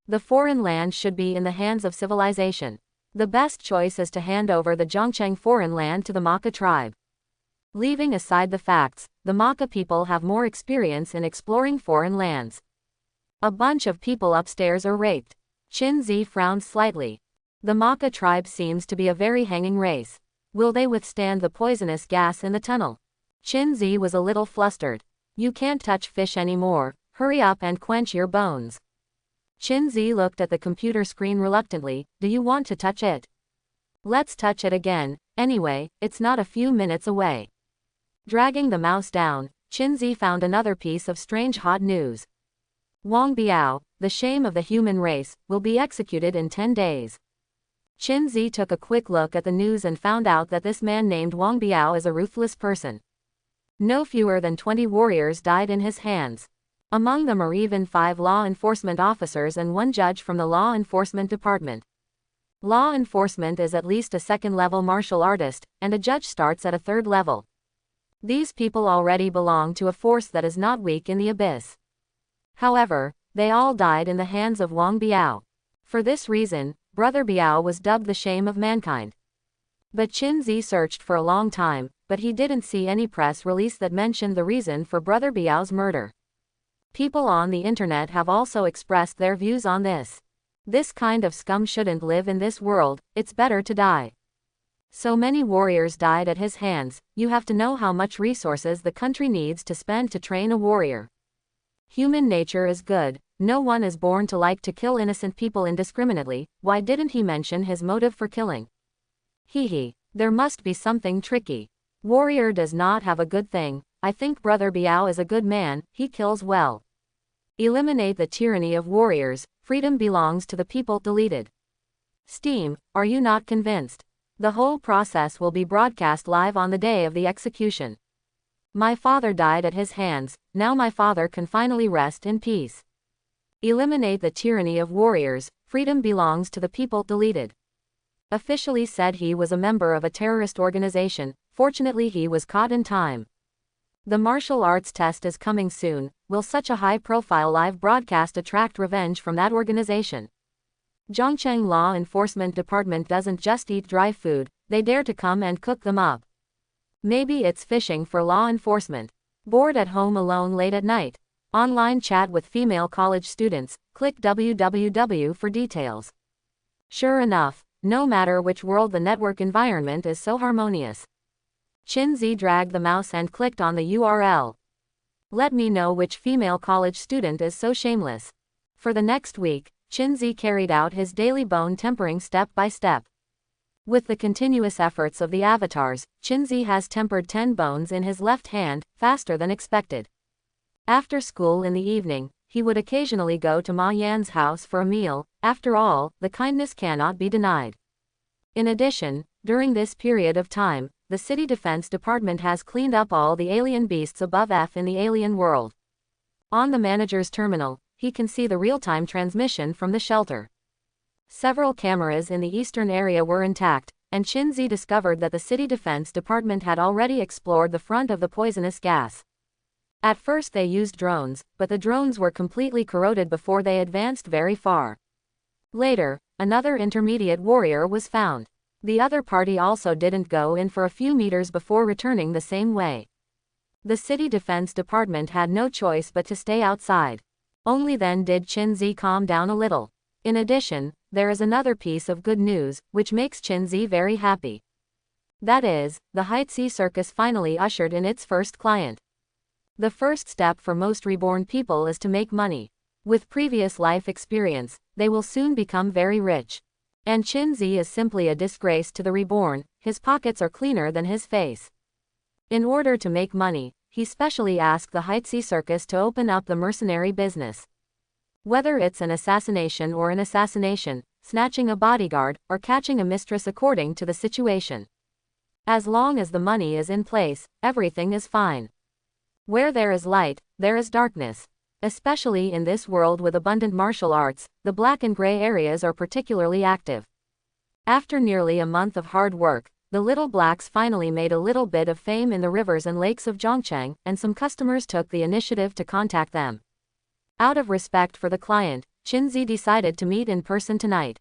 The foreign land should be in the hands of civilization. The best choice is to hand over the Zhongcheng foreign land to the Maka tribe. Leaving aside the facts, the Maka people have more experience in exploring foreign lands. A bunch of people upstairs are raped. Chinzi frowned slightly. The Maka tribe seems to be a very hanging race. Will they withstand the poisonous gas in the tunnel? Chinzi was a little flustered. You can't touch fish anymore, hurry up and quench your bones. Chinzi looked at the computer screen reluctantly. Do you want to touch it? Let's touch it again, anyway, it's not a few minutes away. Dragging the mouse down, Chinzi found another piece of strange hot news. Wang Biao, the shame of the human race, will be executed in 10 days. Chinzi took a quick look at the news and found out that this man named Wang Biao is a ruthless person. No fewer than 20 warriors died in his hands. Among them are even 5 law enforcement officers and 1 judge from the law enforcement department. Law enforcement is at least a 2nd-level martial artist, and a judge starts at a 3rd level. These people already belong to a force that is not weak in the abyss. However, they all died in the hands of Wang Biao. For this reason, Brother Biao was dubbed the shame of mankind. But Chinzi searched for a long time, but he didn't see any press release that mentioned the reason for Brother Biao's murder. People on the internet have also expressed their views on this. This kind of scum shouldn't live in this world, it's better to die. So many warriors died at his hands, you have to know how much resources the country needs to spend to train a warrior. Human nature is good, no one is born to like to kill innocent people indiscriminately, why didn't he mention his motive for killing? Hee, there must be something tricky. Warrior does not have a good thing, I think Brother Biao is a good man, he kills well. Eliminate the tyranny of warriors, freedom belongs to the people. Deleted. Steam, are you not convinced? The whole process will be broadcast live on the day of the execution. My father died at his hands, now my father can finally rest in peace. Eliminate the tyranny of warriors, freedom belongs to the people. Deleted. Officially said he was a member of a terrorist organization, fortunately he was caught in time. The martial arts test is coming soon, will such a high-profile live broadcast attract revenge from that organization? Zhongcheng Law Enforcement Department doesn't just eat dry food, they dare to come and cook them up. Maybe it's fishing for law enforcement. Bored at home alone late at night. Online chat with female college students, click www for details. Sure enough, no matter which world, the network environment is so harmonious. Qinzi dragged the mouse and clicked on the URL. Let me know which female college student is so shameless. For the next week, Qinzi carried out his daily bone tempering step by step. With the continuous efforts of the avatars, Qinzi has tempered 10 bones in his left hand, faster than expected. After school in the evening, he would occasionally go to Ma Yan's house for a meal. After all, the kindness cannot be denied. In addition, during this period of time, the City Defense Department has cleaned up all the alien beasts above F in the alien world. On the manager's terminal, he can see the real-time transmission from the shelter. Several cameras in the eastern area were intact, and Qinzi discovered that the City Defense Department had already explored the front of the poisonous gas. At first they used drones, but the drones were completely corroded before they advanced very far. Later, another intermediate warrior was found. The other party also didn't go in for a few meters before returning the same way. The City Defense Department had no choice but to stay outside. Only then did Qinzi calm down a little. In addition, there is another piece of good news, which makes Qinzi very happy. That is, the Heitzi Circus finally ushered in its first client. The first step for most reborn people is to make money. With previous life experience, they will soon become very rich. And Qinzi is simply a disgrace to the reborn. His pockets are cleaner than his face. In order to make money, he specially asked the Heitzi Circus to open up the mercenary business. Whether it's an assassination or an assassination, snatching a bodyguard, or catching a mistress according to the situation. As long as the money is in place, everything is fine. Where there is light, there is darkness. Especially in this world with abundant martial arts, the black and gray areas are particularly active. After nearly a month of hard work, the Little Blacks finally made a little bit of fame in the rivers and lakes of Zhongcheng, and some customers took the initiative to contact them. Out of respect for the client, Qinzi decided to meet in person tonight.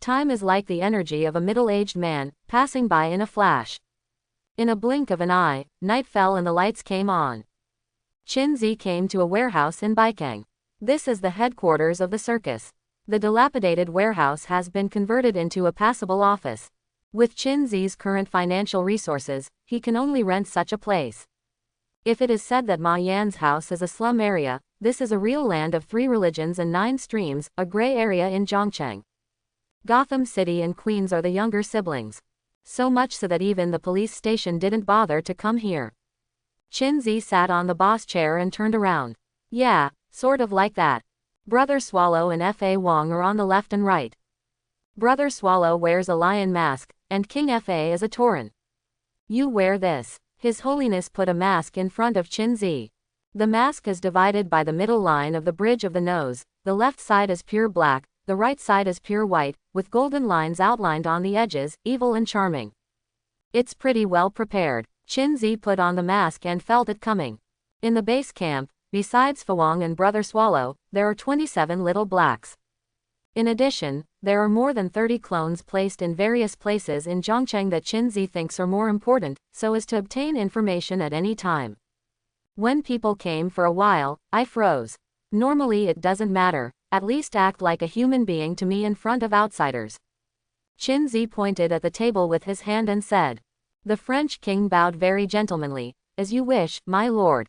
Time is like the energy of a middle-aged man, passing by in a flash. In a blink of an eye, night fell and the lights came on. Qinzi came to a warehouse in Baikang. This is the headquarters of the circus. The dilapidated warehouse has been converted into a passable office. With Qinzi's current financial resources, he can only rent such a place. If it is said that Ma Yan's house is a slum area, this is a real land of 3 religions and 9 streams, a gray area in Zhongcheng. Gotham City and Queens are the younger siblings. So much so that even the police station didn't bother to come here. Qinzi sat on the boss chair and turned around. Yeah, sort of like that. Brother Swallow and F.A. Wong are on the left and right. Brother Swallow wears a lion mask, and King F.A. is a tauren. You wear this. His Holiness put a mask in front of Qinzi. The mask is divided by the middle line of the bridge of the nose. The left side is pure black, the right side is pure white, with golden lines outlined on the edges, evil and charming. It's pretty well prepared. Qinzi put on the mask and felt it coming. In the base camp, besides Fawang and Brother Swallow, there are 27 Little Blacks. In addition, there are more than 30 clones placed in various places in Zhongcheng that Qinzi thinks are more important, so as to obtain information at any time. When people came for a while, I froze. Normally it doesn't matter, at least act like a human being to me in front of outsiders. Qinzi pointed at the table with his hand and said. The French king bowed very gentlemanly. As you wish, my lord.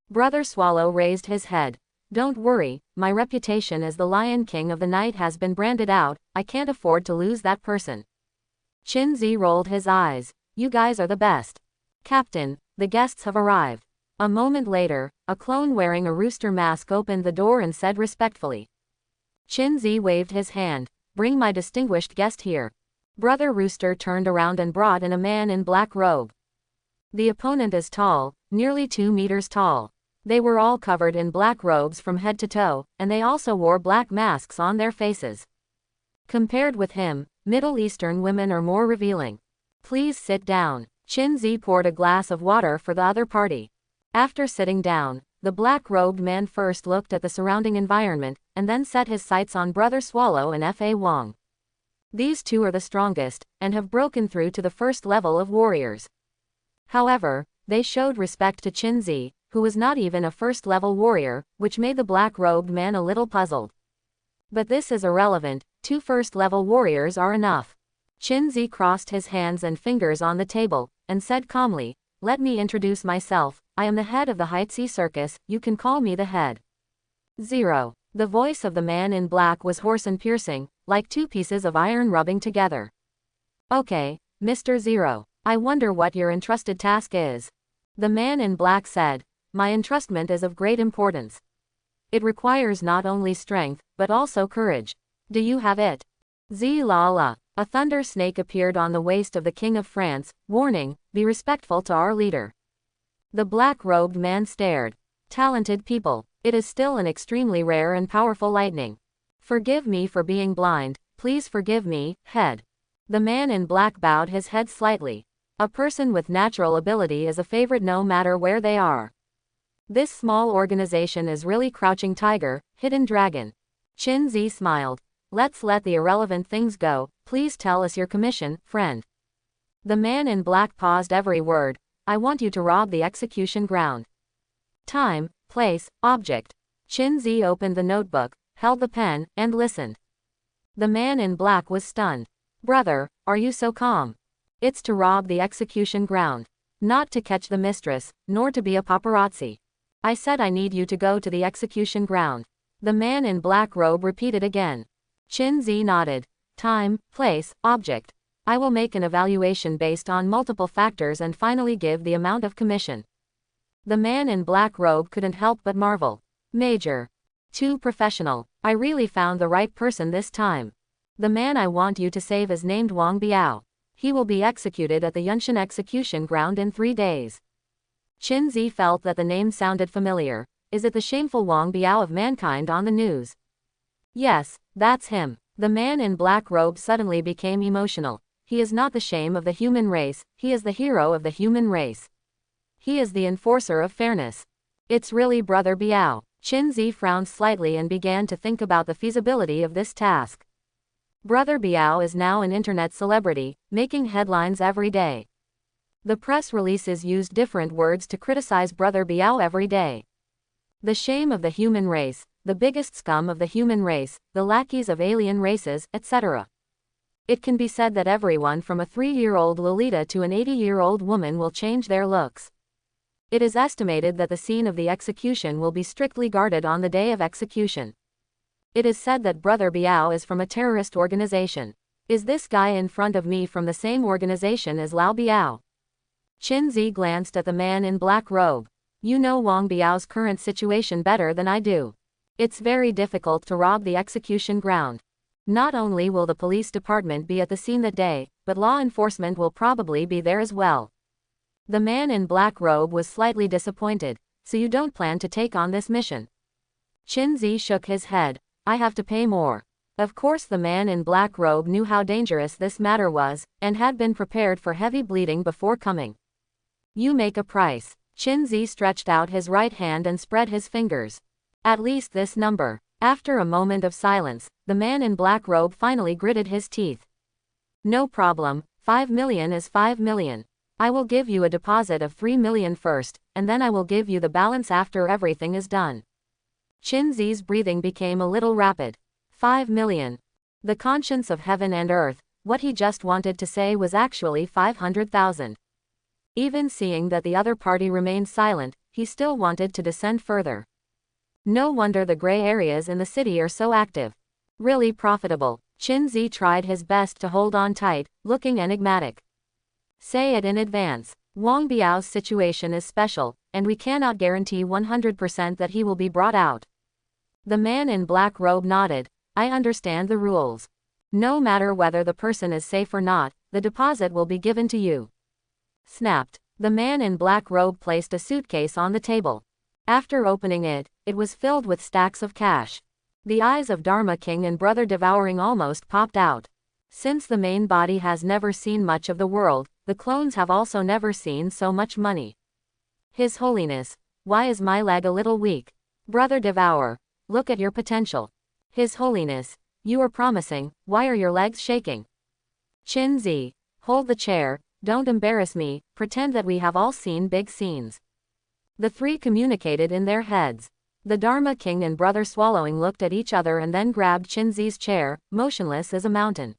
Brother Swallow raised his head. Don't worry, my reputation as the Lion King of the night has been branded out. I can't afford to lose that person. Qinzi rolled his eyes. You guys are the best. Captain, the guests have arrived. A moment later, a clone wearing a rooster mask opened the door and said respectfully. Qinzi waved his hand. Bring my distinguished guest here. Brother Rooster turned around and brought in a man in black robe. The opponent is tall, nearly 2 meters tall. They were all covered in black robes from head to toe, and they also wore black masks on their faces. Compared with him, Middle Eastern women are more revealing. Please sit down. Qinzi poured a glass of water for the other party. After sitting down, the black-robed man first looked at the surrounding environment, and then set his sights on Brother Swallow and F.A. Wong. These two are the strongest, and have broken through to the first level of warriors. However, they showed respect to Qinzi, who was not even a first-level warrior, which made the black-robed man a little puzzled. But this is irrelevant, 2 first-level warriors are enough. Qinzi crossed his hands and fingers on the table, and said calmly, "Let me introduce myself, I am the head of the Heightsea Circus, you can call me the head." 0. The voice of the man in black was hoarse and piercing, like two pieces of iron rubbing together. "Okay, Mr. Zero. I wonder what your entrusted task is." The man in black said, "My entrustment is of great importance. It requires not only strength, but also courage. Do you have it?" Zilala. A thunder snake appeared on the waist of the King of France, warning, "Be respectful to our leader." The black-robed man stared. "Talented people. It is still an extremely rare and powerful lightning. Forgive me for being blind, please forgive me, head." The man in black bowed his head slightly. A person with natural ability is a favorite no matter where they are. This small organization is really Crouching Tiger, Hidden Dragon. Qin Zi smiled. "Let's let the irrelevant things go, please tell us your commission, friend." The man in black paused every word. "I want you to rob the execution ground. Time, place, object." Qin Zi opened the notebook, held the pen, and listened. The man in black was stunned. "Brother, are you so calm? It's to rob the execution ground. Not to catch the mistress, nor to be a paparazzi. I said I need you to go to the execution ground." The man in black robe repeated again. Qin Zi nodded. "Time, place, object. I will make an evaluation based on multiple factors and finally give the amount of commission." The man in black robe couldn't help but marvel. "Major. Too professional. I really found the right person this time. The man I want you to save is named Wang Biao. He will be executed at the Yunshan execution ground in 3 days." Qin Zi felt that the name sounded familiar. Is it the shameful Wang Biao of mankind on the news? Yes, that's him. The man in black robe suddenly became emotional. He is not the shame of the human race, he is the hero of the human race. He is the enforcer of fairness. It's really Brother Biao. Qin Zi frowned slightly and began to think about the feasibility of this task. Brother Biao is now an internet celebrity, making headlines every day. The press releases used different words to criticize Brother Biao every day. The shame of the human race, the biggest scum of the human race, the lackeys of alien races, etc. It can be said that everyone from a 3-year-old Lolita to an 80-year-old woman will change their looks. It is estimated that the scene of the execution will be strictly guarded on the day of execution. It is said that Brother Biao is from a terrorist organization. Is this guy in front of me from the same organization as Lao Biao? Qin Zi glanced at the man in black robe. "You know Wang Biao's current situation better than I do. It's very difficult to rob the execution ground. Not only will the police department be at the scene that day, but law enforcement will probably be there as well." The man in black robe was slightly disappointed. "So you don't plan to take on this mission?" Qin Zi shook his head. "I have to pay more." Of course the man in black robe knew how dangerous this matter was, and had been prepared for heavy bleeding before coming. "You make a price." Qin Zi stretched out his right hand and spread his fingers. "At least this number." After a moment of silence, the man in black robe finally gritted his teeth. "No problem, 5 million is 5 million. I will give you a deposit of 3 million first, and then I will give you the balance after everything is done." Qin Zi's breathing became a little rapid. 5 million. The conscience of heaven and earth, what he just wanted to say was actually 500,000. Even seeing that the other party remained silent, he still wanted to descend further. No wonder the gray areas in the city are so active. Really profitable. Qin Zi tried his best to hold on tight, looking enigmatic. "Say it in advance. Wang Biao's situation is special, and we cannot guarantee 100% that he will be brought out." The man in black robe nodded. "I understand the rules. No matter whether the person is safe or not, the deposit will be given to you." Snapped. The man in black robe placed a suitcase on the table. After opening it, it was filled with stacks of cash. The eyes of Dharma King and Brother Devouring almost popped out. Since the main body has never seen much of the world, the clones have also never seen so much money. "His Holiness, why is my leg a little weak? Brother Devour, look at your potential. His Holiness, you are promising, why are your legs shaking?" Qin Zi, hold the chair, don't embarrass me, pretend that we have all seen big scenes. The three communicated in their heads. The Dharma King and Brother Swallowing looked at each other and then grabbed Qin Zi's chair, motionless as a mountain.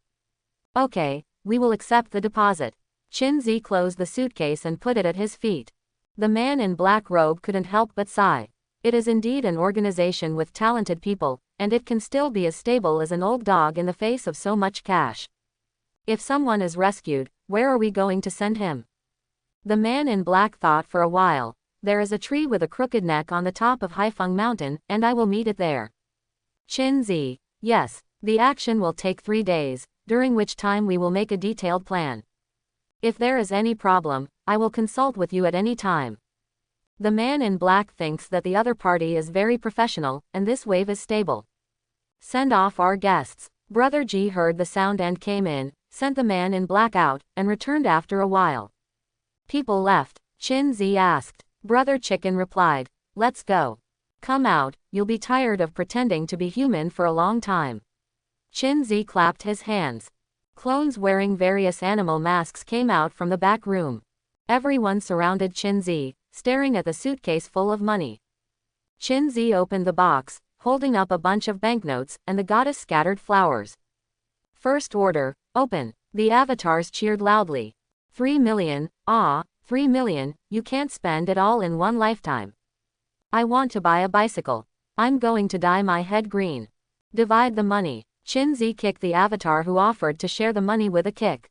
"Okay, we will accept the deposit. Qinzi closed the suitcase and put it at his feet. The man in black robe couldn't help but sigh. It is indeed an organization with talented people, and it can still be as stable as an old dog in the face of so much cash. If someone is rescued, where are we going to send him? The man in black thought for a while. There is a tree with a crooked neck on the top of Haifeng Mountain, and I will meet it there. Qinzi, yes, the action will take 3 days, during which time we will make a detailed plan. If there is any problem, I will consult with you at any time. The man in black thinks that the other party is very professional, and this wave is stable. Send off our guests. Brother Ji heard the sound and came in, sent the man in black out, and returned after a while. People left. Qinzi asked. Brother Chicken replied, let's go. Come out, you'll be tired of pretending to be human for a long time. Qinzi clapped his hands. Clones wearing various animal masks came out from the back room. Everyone surrounded Qinzi, staring at the suitcase full of money. Qinzi opened the box, holding up a bunch of banknotes, and the goddess scattered flowers. First order, open. The avatars cheered loudly. 3 million, 3 million, you can't spend it all in one lifetime. I want to buy a bicycle. I'm going to dye my head green. Divide the money. Qinzi kicked the avatar who offered to share the money with a kick.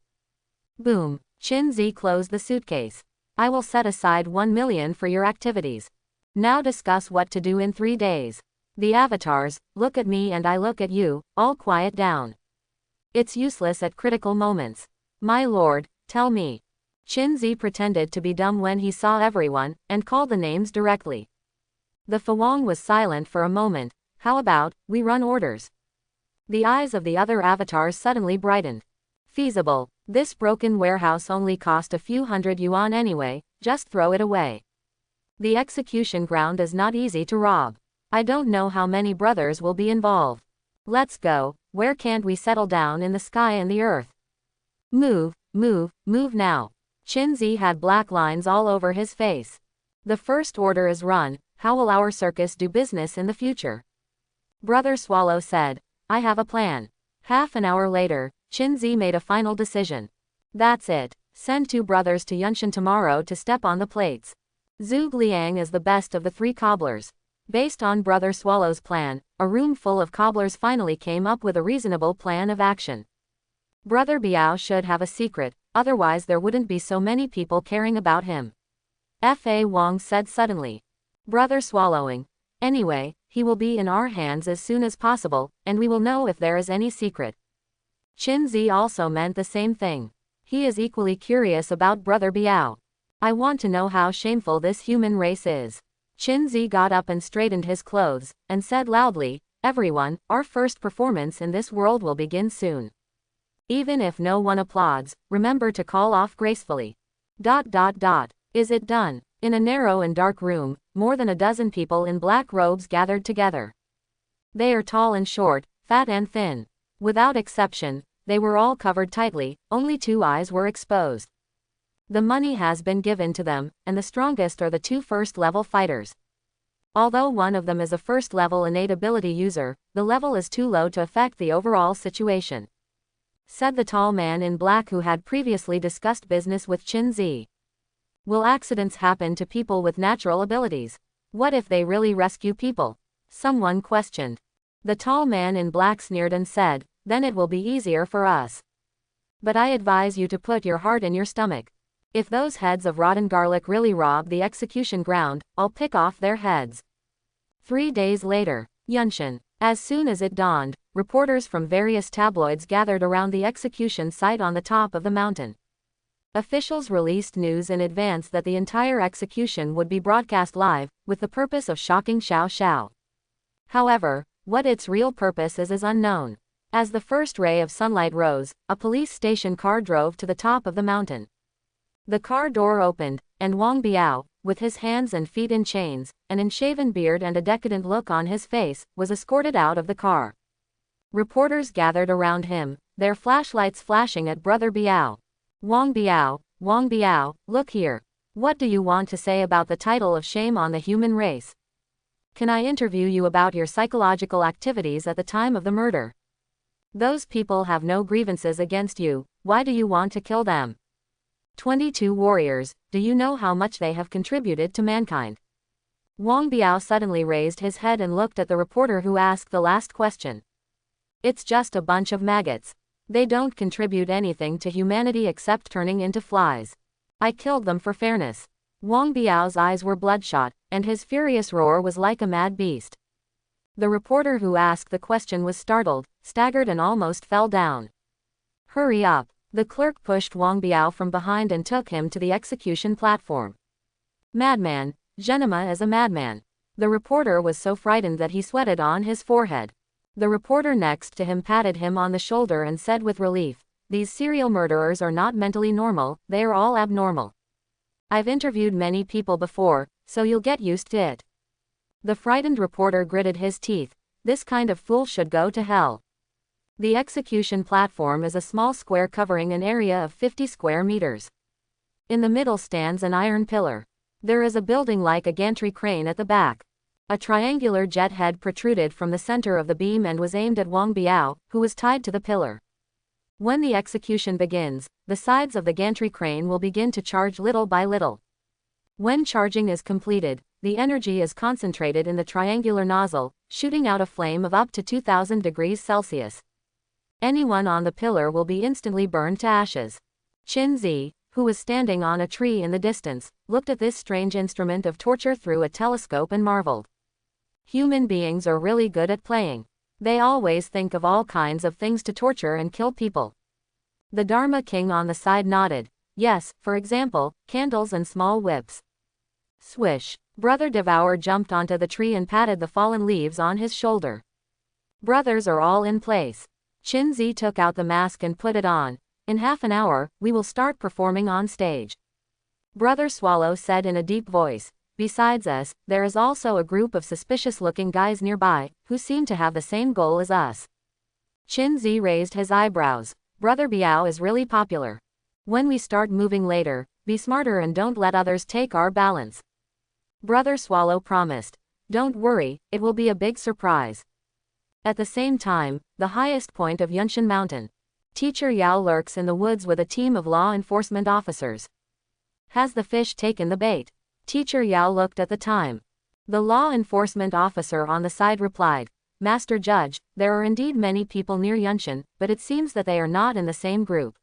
Boom. Qinzi closed the suitcase. I will set aside 1 million for your activities. Now discuss what to do in 3 days. The avatars, look at me and I look at you, all quiet down. It's useless at critical moments. My lord, tell me. Qinzi pretended to be dumb when he saw everyone, and called the names directly. The Fuang was silent for a moment. How about, we run orders? The eyes of the other avatars suddenly brightened. Feasible. This broken warehouse only cost a few hundred yuan anyway, just throw it away. The execution ground is not easy to rob. I don't know how many brothers will be involved. Let's go. Where can't we settle down in the sky and the earth? Move, move, move now. Qinzi had black lines all over his face. The first order is run. How will our circus do business in the future? Brother Swallow said, I have a plan. Half an hour later, Qinzi made a final decision. That's it. Send 2 brothers to Yunshan tomorrow to step on the plates. Zhuge Liang is the best of the 3 cobblers. Based on Brother Swallow's plan, a room full of cobblers finally came up with a reasonable plan of action. Brother Biao should have a secret, otherwise there wouldn't be so many people caring about him. Fa Wang said suddenly. Brother Swallowing. Anyway, he will be in our hands as soon as possible, and we will know if there is any secret. Qinzi also meant the same thing. He is equally curious about Brother Biao. I want to know how shameful this human race is. Qinzi got up and straightened his clothes, and said loudly, everyone, our first performance in this world will begin soon. Even if no one applauds, remember to call off gracefully. ... Is it done? In a narrow and dark room, more than a dozen people in black robes gathered together. They are tall and short, fat and thin. Without exception, they were all covered tightly, only 2 eyes were exposed. The money has been given to them, and the strongest are the 2 first-level fighters. Although one of them is a first-level innate ability user, the level is too low to affect the overall situation. Said the tall man in black who had previously discussed business with Qinzi. Will accidents happen to people with natural abilities? What if they really rescue people? Someone questioned. The tall man in black sneered and said, then it will be easier for us. But I advise you to put your heart in your stomach. If those heads of rotten garlic really rob the execution ground, I'll pick off their heads. 3 days later, Yunshan. As soon as it dawned, reporters from various tabloids gathered around the execution site on the top of the mountain. Officials released news in advance that the entire execution would be broadcast live, with the purpose of shocking Xiao Xiao. However, what its real purpose is unknown. As the first ray of sunlight rose, a police station car drove to the top of the mountain. The car door opened, and Wang Biao, with his hands and feet in chains, an unshaven beard and a decadent look on his face, was escorted out of the car. Reporters gathered around him, their flashlights flashing at Brother Biao. Wang Biao, look here. What do you want to say about the title of shame on the human race? Can I interview you about your psychological activities at the time of the murder? Those people have no grievances against you, why do you want to kill them? 22 warriors, do you know how much they have contributed to mankind? Wang Biao suddenly raised his head and looked at the reporter who asked the last question. It's just a bunch of maggots. They don't contribute anything to humanity except turning into flies. I killed them for fairness. Wang Biao's eyes were bloodshot, and his furious roar was like a mad beast. The reporter who asked the question was startled, staggered and almost fell down. Hurry up. The clerk pushed Wang Biao from behind and took him to the execution platform. Madman, Genema is a madman. The reporter was so frightened that he sweated on his forehead. The reporter next to him patted him on the shoulder and said with relief, these serial murderers are not mentally normal, they are all abnormal. I've interviewed many people before, so you'll get used to it. The frightened reporter gritted his teeth. This kind of fool should go to hell. The execution platform is a small square covering an area of 50 square meters. In the middle stands an iron pillar. There is a building like a gantry crane at the back. A triangular jet head protruded from the center of the beam and was aimed at Wang Biao, who was tied to the pillar. When the execution begins, the sides of the gantry crane will begin to charge little by little. When charging is completed, the energy is concentrated in the triangular nozzle, shooting out a flame of up to 2000 degrees Celsius. Anyone on the pillar will be instantly burned to ashes. Qin Zi, who was standing on a tree in the distance, looked at this strange instrument of torture through a telescope and marveled. Human beings are really good at playing. They always think of all kinds of things to torture and kill people. The Dharma King on the side nodded. Yes, for example, candles and small whips. Swish. Brother Devour jumped onto the tree and patted the fallen leaves on his shoulder. Brothers are all in place. Qin Zi took out the mask and put it on. In half an hour, we will start performing on stage. Brother Swallow said in a deep voice, besides us, there is also a group of suspicious-looking guys nearby, who seem to have the same goal as us. Qin Zi raised his eyebrows. Brother Biao is really popular. When we start moving later, be smarter and don't let others take our balance. Brother Swallow promised. Don't worry, it will be a big surprise. At the same time, the highest point of Yunshan Mountain. Teacher Yao lurks in the woods with a team of law enforcement officers. Has the fish taken the bait? Teacher Yao looked at the time. The law enforcement officer on the side replied, Master Judge, there are indeed many people near Yunshan, but it seems that they are not in the same group.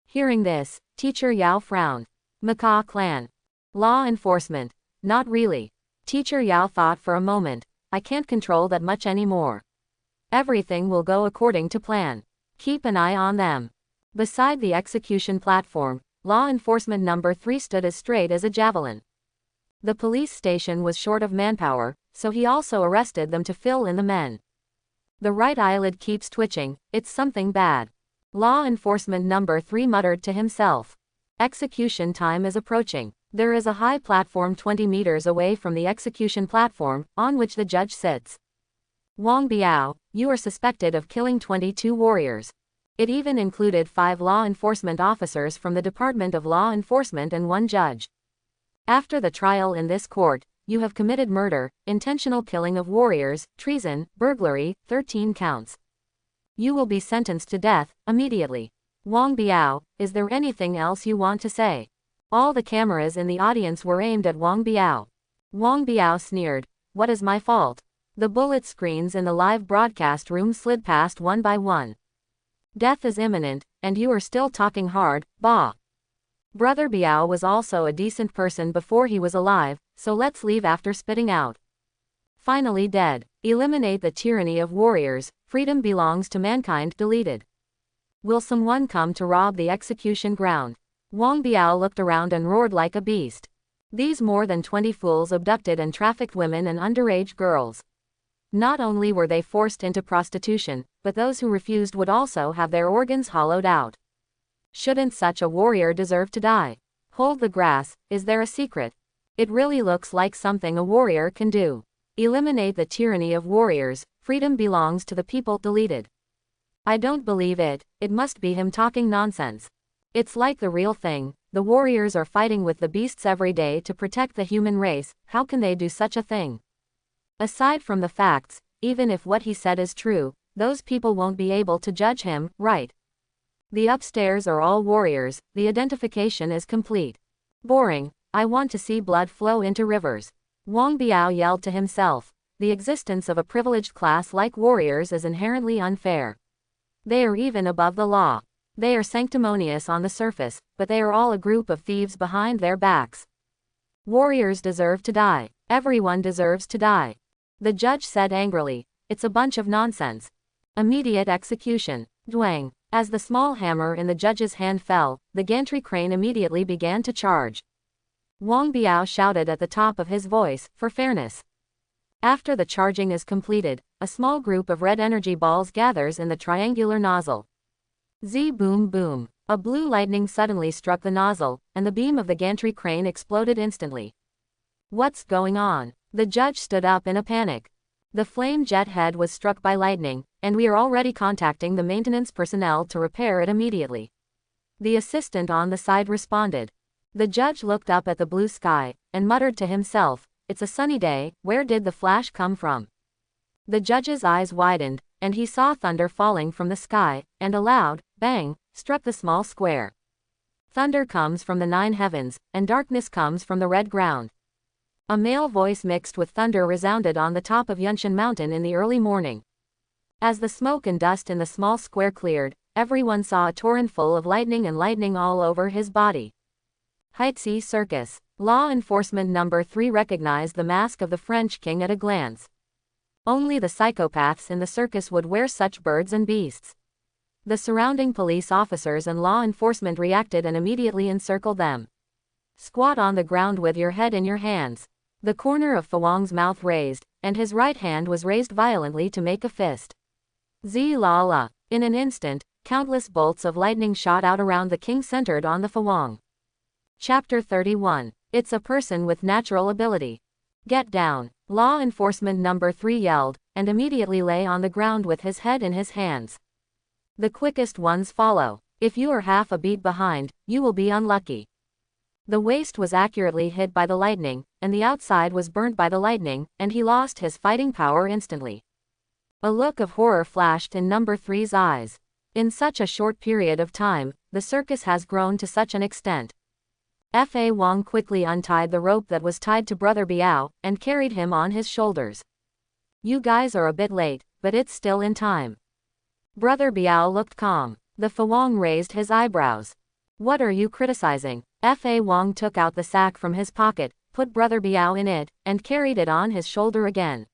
Hearing this, Teacher Yao frowned. Macaw clan. Law enforcement. Not really. Teacher Yao thought for a moment. I can't control that much anymore. Everything will go according to plan. Keep an eye on them. Beside the execution platform, law enforcement number 3 stood as straight as a javelin. The police station was short of manpower, so he also arrested them to fill in the men. The right eyelid keeps twitching, it's something bad. Law enforcement number 3 muttered to himself. Execution time is approaching. There is a high platform 20 meters away from the execution platform, on which the judge sits. Wang Biao, you are suspected of killing 22 warriors. It even included 5 law enforcement officers from the Department of Law Enforcement and 1 judge. After the trial in this court, you have committed murder, intentional killing of warriors, treason, burglary, 13 counts. You will be sentenced to death, immediately. Wang Biao, is there anything else you want to say? All the cameras in the audience were aimed at Wang Biao. Wang Biao sneered, what is my fault? The bullet screens in the live broadcast room slid past one by one. Death is imminent, and you are still talking hard, bah. Brother Biao was also a decent person before he was alive, so let's leave after spitting out. Finally dead. Eliminate the tyranny of warriors, freedom belongs to mankind deleted. Will someone come to rob the execution ground? Wang Biao looked around and roared like a beast. These more than 20 fools abducted and trafficked women and underage girls. Not only were they forced into prostitution, but those who refused would also have their organs hollowed out. Shouldn't such a warrior deserve to die? Hold the grass, is there a secret? It really looks like something a warrior can do. Eliminate the tyranny of warriors, freedom belongs to the people deleted. I don't believe it, it must be him talking nonsense. It's like the real thing, the warriors are fighting with the beasts every day to protect the human race, how can they do such a thing? Aside from the facts, even if what he said is true, those people won't be able to judge him, right? The upstairs are all warriors, the identification is complete. Boring, I want to see blood flow into rivers. Wang Biao yelled to himself. The existence of a privileged class like warriors is inherently unfair. They are even above the law. They are sanctimonious on the surface, but they are all a group of thieves behind their backs. Warriors deserve to die. Everyone deserves to die. The judge said angrily. It's a bunch of nonsense. Immediate execution. Dwang. As the small hammer in the judge's hand fell, the gantry crane immediately began to charge. Wang Biao shouted at the top of his voice, for fairness. After the charging is completed, a small group of red energy balls gathers in the triangular nozzle. Z boom boom. A blue lightning suddenly struck the nozzle, and the beam of the gantry crane exploded instantly. What's going on? The judge stood up in a panic. The flame jet head was struck by lightning, and we are already contacting the maintenance personnel to repair it immediately. The assistant on the side responded. The judge looked up at the blue sky, and muttered to himself, it's a sunny day, where did the flash come from? The judge's eyes widened, and he saw thunder falling from the sky, and a loud bang struck the small square. Thunder comes from the 9 heavens, and darkness comes from the red ground. A male voice mixed with thunder resounded on the top of Yunshan Mountain in the early morning. As the smoke and dust in the small square cleared, everyone saw a torrent full of lightning and lightning all over his body. Heitzi Circus. Law Enforcement Number 3 recognized the mask of the French king at a glance. Only the psychopaths in the circus would wear such birds and beasts. The surrounding police officers and law enforcement reacted and immediately encircled them. Squat on the ground with your head in your hands. The corner of Fawang's mouth raised, and his right hand was raised violently to make a fist. Zi la la. In an instant, countless bolts of lightning shot out around the king centered on the Fawang. Chapter 31. It's a person with natural ability. Get down. Law Enforcement Number 3 yelled, and immediately lay on the ground with his head in his hands. The quickest ones follow. If you are half a beat behind, you will be unlucky. The waist was accurately hit by the lightning, and the outside was burnt by the lightning, and he lost his fighting power instantly. A look of horror flashed in Number 3's eyes. In such a short period of time, the circus has grown to such an extent. Fa Wang quickly untied the rope that was tied to Brother Biao, and carried him on his shoulders. You guys are a bit late, but it's still in time. Brother Biao looked calm. The Fawang raised his eyebrows. What are you criticizing? Fa Wang took out the sack from his pocket, put Brother Biao in it, and carried it on his shoulder again.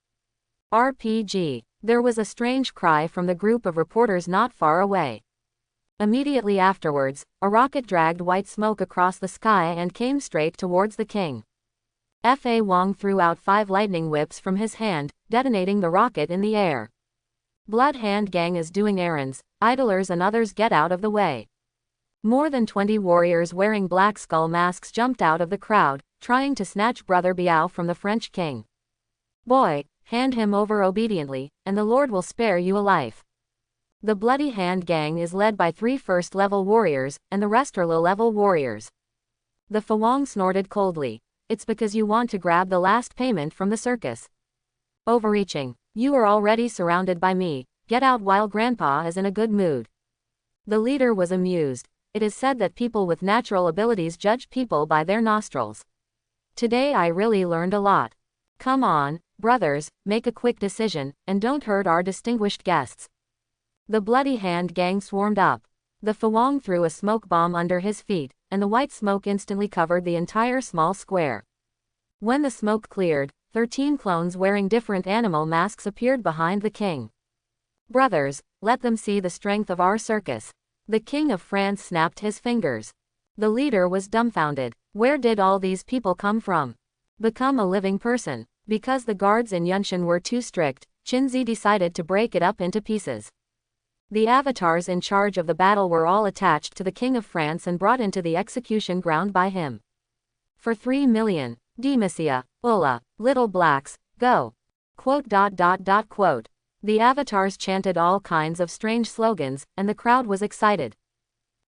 RPG. There was a strange cry from the group of reporters not far away. Immediately afterwards, a rocket dragged white smoke across the sky and came straight towards the king. Fa Wang threw out 5 lightning whips from his hand, detonating the rocket in the air. Blood Hand Gang is doing errands, idlers and others get out of the way. More than 20 warriors wearing black skull masks jumped out of the crowd, trying to snatch Brother Biao from the French king. Boy, hand him over obediently, and the Lord will spare you a life. The Bloody Hand Gang is led by 3 first-level warriors, and the rest are low-level warriors. The Fawang snorted coldly. It's because you want to grab the last payment from the circus. Overreaching. You are already surrounded by me, get out while Grandpa is in a good mood. The leader was amused. It is said that people with natural abilities judge people by their nostrils. Today I really learned a lot. Come on, brothers, make a quick decision, and don't hurt our distinguished guests. The Bloody Hand Gang swarmed up. The Fawang threw a smoke bomb under his feet, and the white smoke instantly covered the entire small square. When the smoke cleared, 13 clones wearing different animal masks appeared behind the king. Brothers, let them see the strength of our circus. The King of France snapped his fingers. The leader was dumbfounded. Where did all these people come from? Become a living person. Because the guards in Yunshan were too strict, Qinzi decided to break it up into pieces. The avatars in charge of the battle were all attached to the King of France and brought into the execution ground by him. For 3 million. Demacia, Ulla, Little Blacks, go. Quote. The avatars chanted all kinds of strange slogans, and the crowd was excited.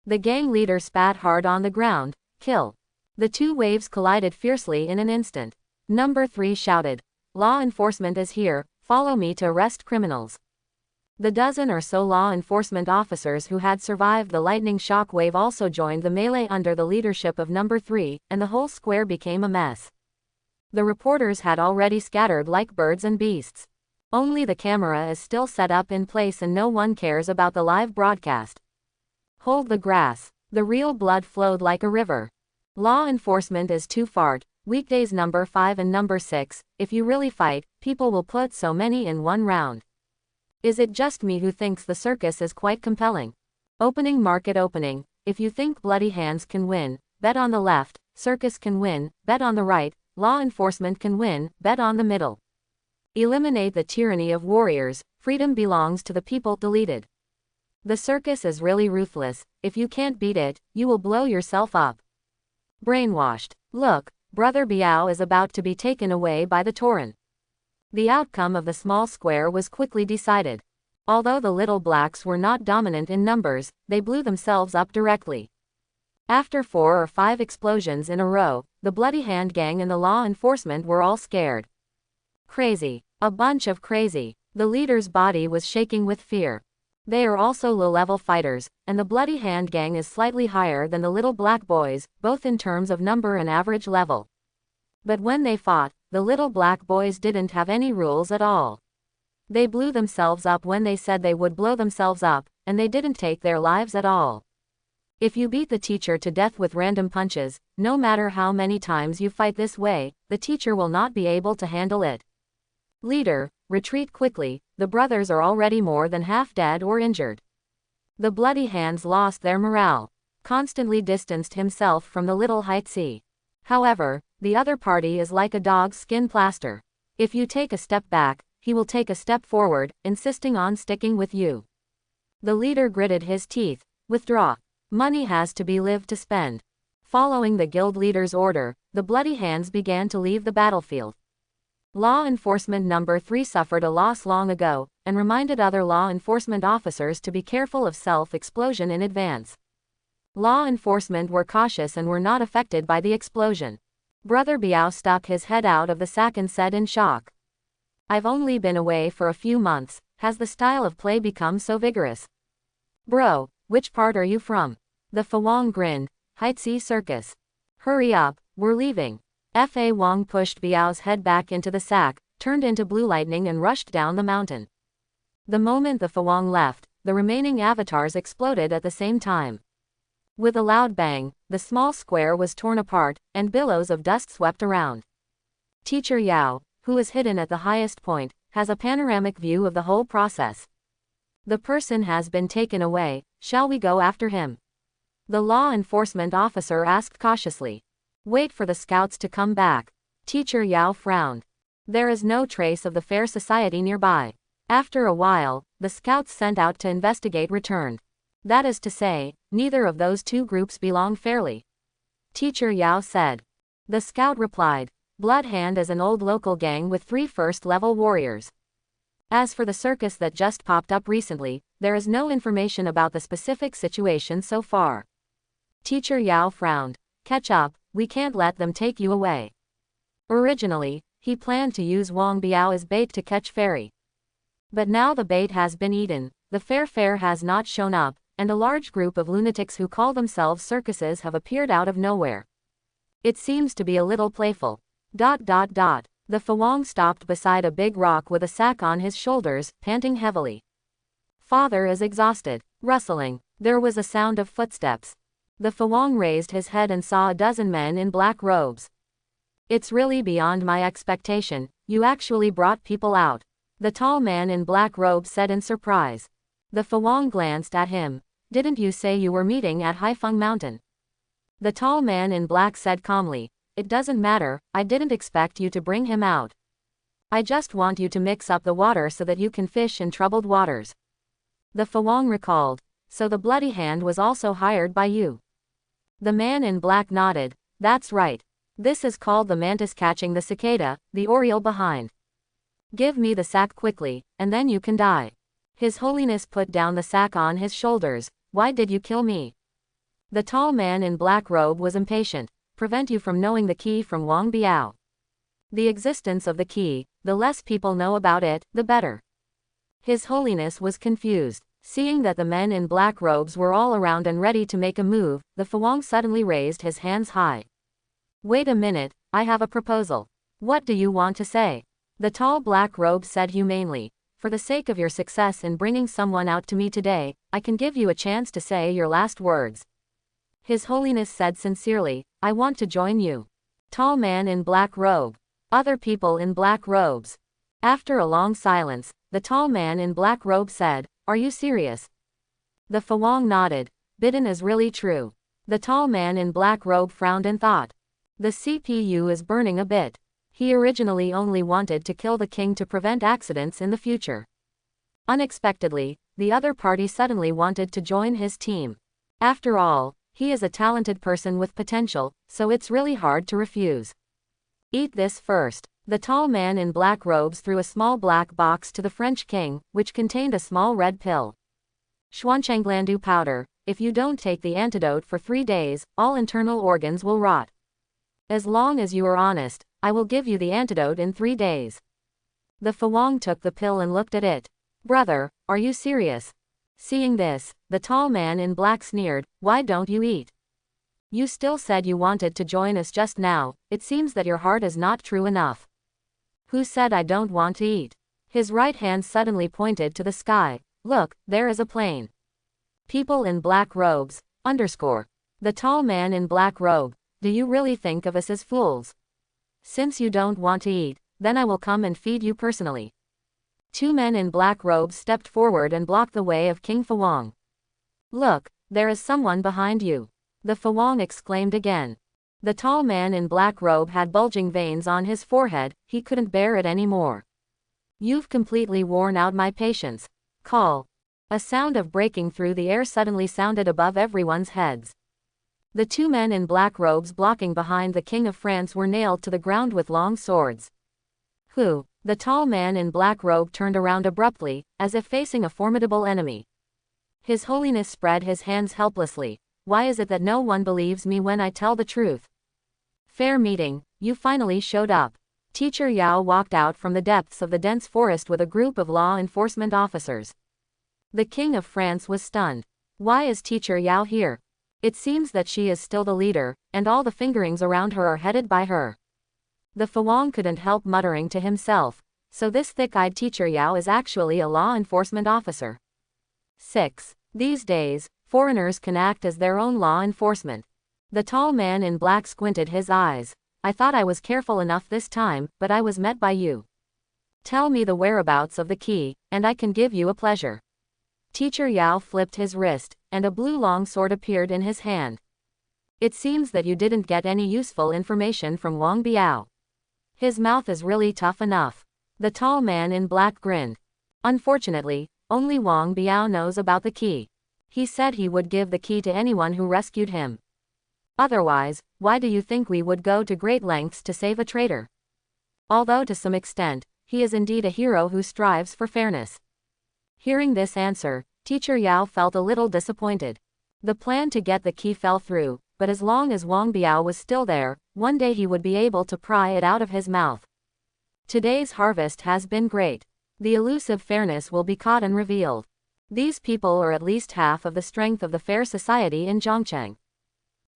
The gang leader spat hard on the ground, kill. The 2 waves collided fiercely in an instant. Number 3 shouted, law enforcement is here, follow me to arrest criminals. The dozen or so law enforcement officers who had survived the lightning shock wave also joined the melee under the leadership of Number 3, and the whole square became a mess. The reporters had already scattered like birds and beasts. Only the camera is still set up in place and no one cares about the live broadcast. Hold the grass. The real blood flowed like a river. Law enforcement is too fart. Weekdays number 5 and number 6, if you really fight, people will put so many in one round. Is it just me who thinks the circus is quite compelling? Opening market opening. If you think bloody hands can win, bet on the left. Circus can win, bet on the right. Law enforcement can win, bet on the middle. Eliminate the tyranny of warriors. Freedom belongs to the people. Deleted. The circus is really ruthless. If you can't beat it, you will blow yourself up. Brainwashed. Look, Brother Biao is about to be taken away by the Tauren. The outcome of the small square was quickly decided. Although the little blacks were not dominant in numbers, they blew themselves up directly. After 4 or 5 explosions in a row, the Bloody Hand gang and the law enforcement were all scared. Crazy. A bunch of crazy. The leader's body was shaking with fear. They are also low-level fighters, and the Bloody Hand gang is slightly higher than the little black boys, both in terms of number and average level. But when they fought, the little black boys didn't have any rules at all. They blew themselves up when they said they would blow themselves up, and they didn't take their lives at all. If you beat the teacher to death with random punches, no matter how many times you fight this way, the teacher will not be able to handle it. Leader, retreat quickly, the brothers are already more than half dead or injured. The Bloody Hands lost their morale. Constantly distanced himself from the little Haitzi. However, the other party is like a dog's skin plaster. If you take a step back, he will take a step forward, insisting on sticking with you. The leader gritted his teeth. Withdraw. Money has to be lived to spend. Following the guild leader's order, the Bloody Hands began to leave the battlefield. Law enforcement number 3 suffered a loss long ago, and reminded other law enforcement officers to be careful of self-explosion in advance. Law enforcement were cautious and were not affected by the explosion. Brother Biao stuck his head out of the sack and said in shock. I've only been away for a few months, has the style of play become so vigorous? Bro, which part are you from? The Fawang grinned. Haitzi Circus. Hurry up, we're leaving. Fa Wang pushed Biao's head back into the sack, turned into blue lightning and rushed down the mountain. The moment the Fawang left, the remaining avatars exploded at the same time. With a loud bang, the small square was torn apart, and billows of dust swept around. Teacher Yao, who is hidden at the highest point, has a panoramic view of the whole process. The person has been taken away, shall we go after him? The law enforcement officer asked cautiously. Wait for the scouts to come back. Teacher Yao frowned. There is no trace of the fair society nearby. After a while, the scouts sent out to investigate returned. That is to say, neither of those two groups belong fairly. Teacher Yao said. The scout replied. Blood Hand is an old local gang with 3 first-level warriors. As for the circus that just popped up recently, there is no information about the specific situation so far. Teacher Yao frowned. Catch up, we can't let them take you away. Originally, he planned to use Wang Biao as bait to catch Fairy. But now the bait has been eaten, the fair has not shown up, and a large group of lunatics who call themselves circuses have appeared out of nowhere. It seems to be a little playful. The Fawang stopped beside a big rock with a sack on his shoulders, panting heavily. Father is exhausted. Rustling. There was a sound of footsteps. The Fawang raised his head and saw a dozen men in black robes. It's really beyond my expectation, you actually brought people out. The tall man in black robes said in surprise. The Fawang glanced at him. Didn't you say you were meeting at Haifeng Mountain? The tall man in black said calmly. It doesn't matter, I didn't expect you to bring him out. I just want you to mix up the water so that you can fish in troubled waters. The Fawang recalled. So the Bloody Hand was also hired by you. The man in black nodded. That's right. This is called the mantis catching the cicada, the oriole behind. Give me the sack quickly, and then you can die. His Holiness put down the sack on his shoulders. Why did you kill me? The tall man in black robe was impatient. Prevent you from knowing the key from Wang Biao. The existence of the key, the less people know about it, the better. His Holiness was confused. Seeing that the men in black robes were all around and ready to make a move, the Fuang suddenly raised his hands high. Wait a minute, I have a proposal. What do you want to say? The tall black robe said humanely. For the sake of your success in bringing someone out to me today, I can give you a chance to say your last words. His Holiness said sincerely, I want to join you. Tall man in black robe. Other people in black robes. After a long silence, the tall man in black robe said, Are you serious? The Fuang nodded. Bidden is really true. The tall man in black robe frowned and thought. The CPU is burning a bit. He originally only wanted to kill the king to prevent accidents in the future. Unexpectedly, the other party suddenly wanted to join his team. After all, he is a talented person with potential, so it's really hard to refuse. Eat this first. The tall man in black robes threw a small black box to the French king, which contained a small red pill. Xuanchanglandu powder. If you don't take the antidote for 3 days, all internal organs will rot. As long as you are honest, I will give you the antidote in 3 days. The Fuang took the pill and looked at it. Brother, are you serious? Seeing this, the tall man in black sneered, Why don't you eat? You still said you wanted to join us just now, it seems that your heart is not true enough. Who said I don't want to eat? His right hand suddenly pointed to the sky. Look, there is a plane. People in black robes, underscore. The tall man in black robe, do you really think of us as fools? Since you don't want to eat, then I will come and feed you personally. 2 men in black robes stepped forward and blocked the way of King Fuang. Look, there is someone behind you. The Fuang exclaimed again. The tall man in black robe had bulging veins on his forehead, he couldn't bear it anymore. You've completely worn out my patience. Call. A sound of breaking through the air suddenly sounded above everyone's heads. The 2 men in black robes blocking behind the King of France were nailed to the ground with long swords. Who? The tall man in black robe turned around abruptly, as if facing a formidable enemy. His Holiness spread his hands helplessly. Why is it that no one believes me when I tell the truth? Fair meeting, you finally showed up. Teacher Yao walked out from the depths of the dense forest with a group of law enforcement officers. The King of France was stunned. Why is Teacher Yao here? It seems that she is still the leader, and all the fingerings around her are headed by her. The Fuang couldn't help muttering to himself, so this thick-eyed Teacher Yao is actually a law enforcement officer. 6. These days, foreigners can act as their own law enforcement. The tall man in black squinted his eyes. I thought I was careful enough this time, but I was met by you. Tell me the whereabouts of the key, and I can give you a pleasure. Teacher Yao flipped his wrist, and a blue long sword appeared in his hand. It seems that you didn't get any useful information from Wang Biao. His mouth is really tough enough. The tall man in black grinned. Unfortunately, only Wang Biao knows about the key. He said he would give the key to anyone who rescued him. Otherwise, why do you think we would go to great lengths to save a traitor? Although to some extent, he is indeed a hero who strives for fairness. Hearing this answer, Teacher Yao felt a little disappointed. The plan to get the key fell through, but as long as Wang Biao was still there, one day he would be able to pry it out of his mouth. Today's harvest has been great. The elusive fairness will be caught and revealed. These people are at least half of the strength of the fair society in Zhongcheng.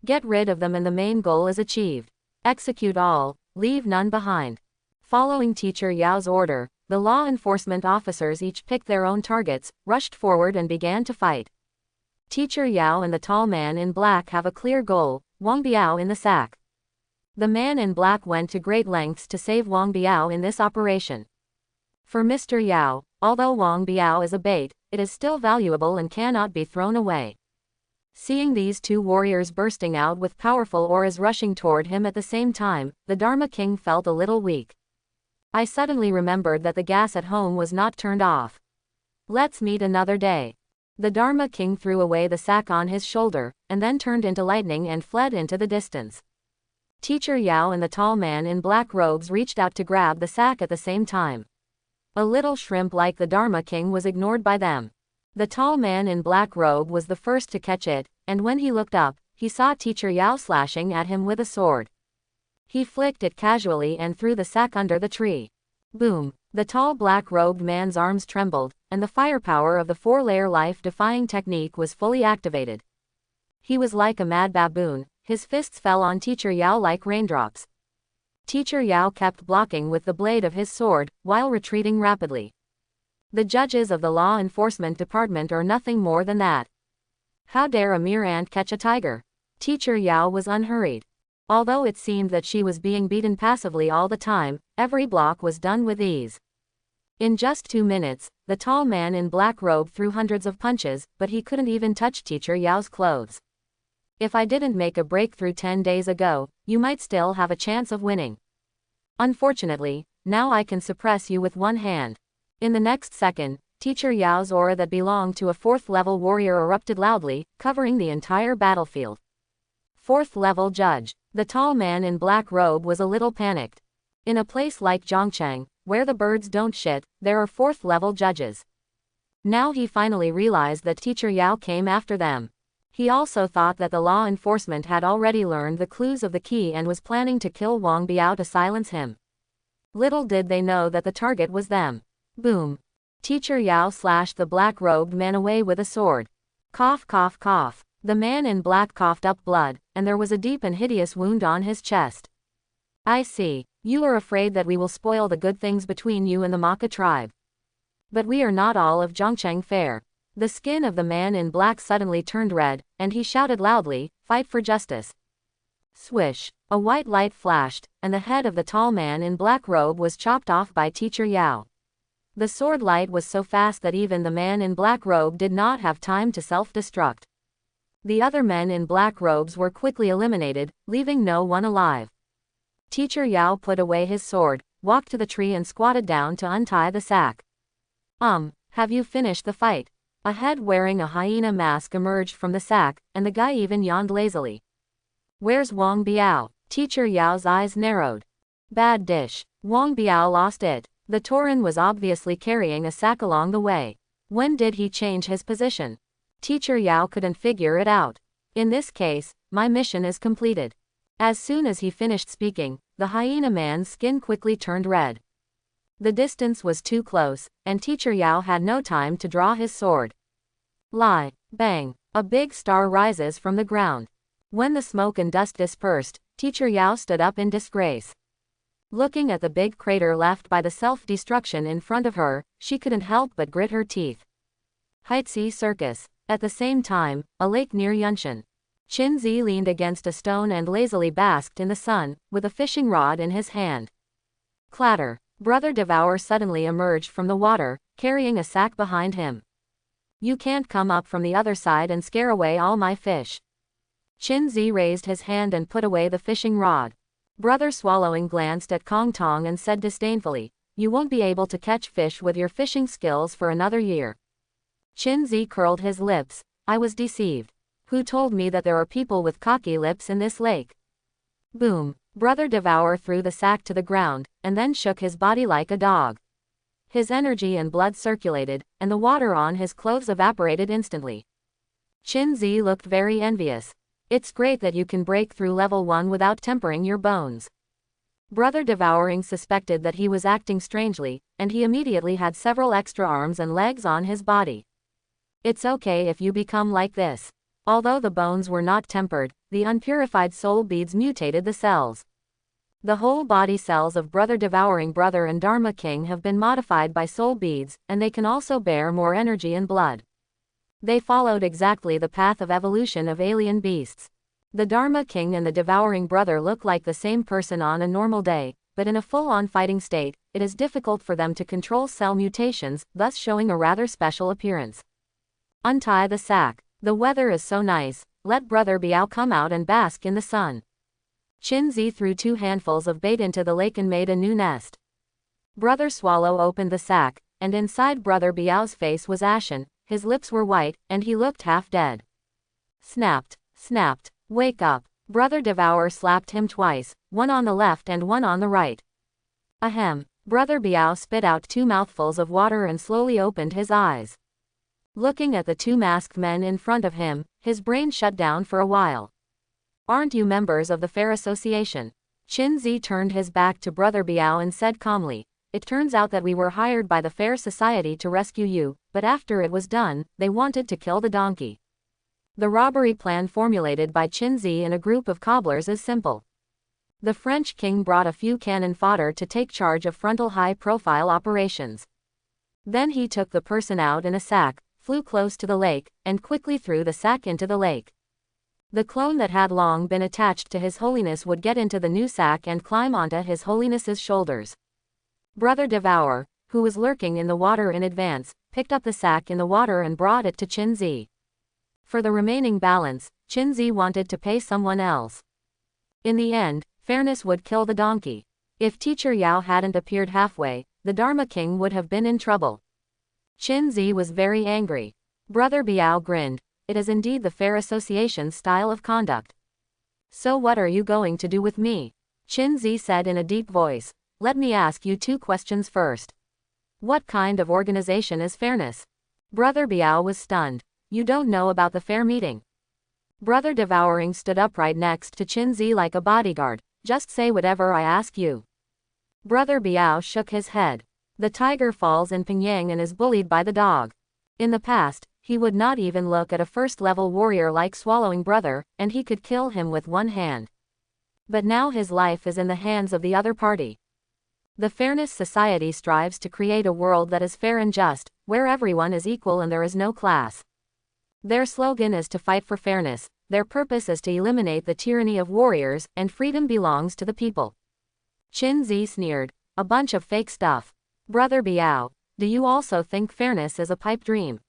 Get rid of them and the main goal is achieved. Execute all, leave none behind. Following Teacher Yao's order, the law enforcement officers each picked their own targets, rushed forward and began to fight. Teacher Yao and the tall man in black have a clear goal, Wang Biao in the sack. The man in black went to great lengths to save Wang Biao in this operation. For Mr. Yao, although Wang Biao is a bait, it is still valuable and cannot be thrown away. Seeing these 2 warriors bursting out with powerful auras rushing toward him at the same time, the Dharma King felt a little weak. I suddenly remembered that the gas at home was not turned off. Let's meet another day. The Dharma King threw away the sack on his shoulder, and then turned into lightning and fled into the distance. Teacher Yao and the tall man in black robes reached out to grab the sack at the same time. A little shrimp like the Dharma King was ignored by them. The tall man in black robe was the first to catch it, and when he looked up, he saw Teacher Yao slashing at him with a sword. He flicked it casually and threw the sack under the tree. Boom! The tall black-robed man's arms trembled, and the firepower of the four-layer life-defying technique was fully activated. He was like a mad baboon, his fists fell on Teacher Yao like raindrops. Teacher Yao kept blocking with the blade of his sword, while retreating rapidly. The judges of the law enforcement department are nothing more than that. How dare a mere ant catch a tiger? Teacher Yao was unhurried. Although it seemed that she was being beaten passively all the time, every block was done with ease. In just 2 minutes, the tall man in black robe threw hundreds of punches, but he couldn't even touch Teacher Yao's clothes. If I didn't make a breakthrough 10 days ago, you might still have a chance of winning. Unfortunately, now I can suppress you with one hand. In the next second, Teacher Yao's aura that belonged to a 4th-level warrior erupted loudly, covering the entire battlefield. 4th-level judge. The tall man in black robe was a little panicked. In a place like Zhongcheng, where the birds don't shit, there are 4th-level judges. Now he finally realized that Teacher Yao came after them. He also thought that the law enforcement had already learned the clues of the key and was planning to kill Wang Biao to silence him. Little did they know that the target was them. Boom. Teacher Yao slashed the black-robed man away with a sword. Cough, cough, cough. The man in black coughed up blood, and there was a deep and hideous wound on his chest. I see. You are afraid that we will spoil the good things between you and the Maka tribe. But we are not all of Zhongcheng fair. The skin of the man in black suddenly turned red, and he shouted loudly, "Fight for justice." Swish. A white light flashed, and the head of the tall man in black robe was chopped off by Teacher Yao. The sword light was so fast that even the man in black robe did not have time to self-destruct. The other men in black robes were quickly eliminated, leaving no one alive. Teacher Yao put away his sword, walked to the tree and squatted down to untie the sack. Have you finished the fight? A head wearing a hyena mask emerged from the sack, and the guy even yawned lazily. Where's Wang Biao? Teacher Yao's eyes narrowed. Bad dish. Wang Biao lost it. The Tauren was obviously carrying a sack along the way. When did he change his position? Teacher Yao couldn't figure it out. In this case, my mission is completed. As soon as he finished speaking, the hyena man's skin quickly turned red. The distance was too close, and Teacher Yao had no time to draw his sword. Lie. Bang. A big star rises from the ground. When the smoke and dust dispersed, Teacher Yao stood up in disgrace. Looking at the big crater left by the self-destruction in front of her, she couldn't help but grit her teeth. Heitzi Circus. At the same time, a lake near Yunshan. Qinzi leaned against a stone and lazily basked in the sun, with a fishing rod in his hand. Clatter. Brother Devour suddenly emerged from the water, carrying a sack behind him. You can't come up from the other side and scare away all my fish. Qinzi raised his hand and put away the fishing rod. Brother Swallowing glanced at Kong Tong and said disdainfully, "You won't be able to catch fish with your fishing skills for another year." Qinzi curled his lips. I was deceived. Who told me that there are people with cocky lips in this lake? Boom. Brother Devour threw the sack to the ground, and then shook his body like a dog. His energy and blood circulated, and the water on his clothes evaporated instantly. Qinzi looked very envious. It's great that you can break through level 1 without tempering your bones. Brother Devouring suspected that he was acting strangely, and he immediately had several extra arms and legs on his body. It's okay if you become like this. Although the bones were not tempered, the unpurified soul beads mutated the cells. The whole body cells of Brother Devouring Brother and Dharma King have been modified by soul beads, and they can also bear more energy and blood. They followed exactly the path of evolution of alien beasts. The Dharma King and the Devouring Brother look like the same person on a normal day, but in a full-on fighting state, it is difficult for them to control cell mutations, thus showing a rather special appearance. Untie the sack. The weather is so nice, let Brother Biao come out and bask in the sun. Qinzi threw 2 handfuls of bait into the lake and made a new nest. Brother Swallow opened the sack, and inside Brother Biao's face was ashen, his lips were white, and he looked half dead. Snapped. Snapped. Wake up. Brother Devour slapped him twice, one on the left and one on the right. Ahem. Brother Biao spit out 2 mouthfuls of water and slowly opened his eyes. Looking at the 2 masked men in front of him, his brain shut down for a while. Aren't you members of the Fair Association? Qinzi turned his back to Brother Biao and said calmly, it turns out that we were hired by the Fair Society to rescue you, but after it was done, they wanted to kill the donkey. The robbery plan formulated by Qinzi and a group of cobblers is simple. The French king brought a few cannon fodder to take charge of frontal high-profile operations. Then he took the person out in a sack, flew close to the lake, and quickly threw the sack into the lake. The clone that had long been attached to His Holiness would get into the new sack and climb onto His Holiness's shoulders. Brother Devour, who was lurking in the water in advance, picked up the sack in the water and brought it to Qinzi. For the remaining balance, Qinzi wanted to pay someone else. In the end, fairness would kill the donkey. If Teacher Yao hadn't appeared halfway, the Dharma King would have been in trouble. Qinzi was very angry. Brother Biao grinned. It is indeed the Fair Association's style of conduct. So what are you going to do with me? Qinzi said in a deep voice. Let me ask you 2 questions first. What kind of organization is fairness? Brother Biao was stunned. You don't know about the fair meeting. Brother Devouring stood upright next to Qinzi like a bodyguard. Just say whatever I ask you. Brother Biao shook his head. The tiger falls in Pingyang and is bullied by the dog. In the past, he would not even look at a first-level warrior like Swallowing Brother, and he could kill him with one hand. But now his life is in the hands of the other party. The Fairness Society strives to create a world that is fair and just, where everyone is equal and there is no class. Their slogan is to fight for fairness, their purpose is to eliminate the tyranny of warriors, and freedom belongs to the people. Qinzi sneered. A bunch of fake stuff. Brother Biao, do you also think fairness is a pipe dream?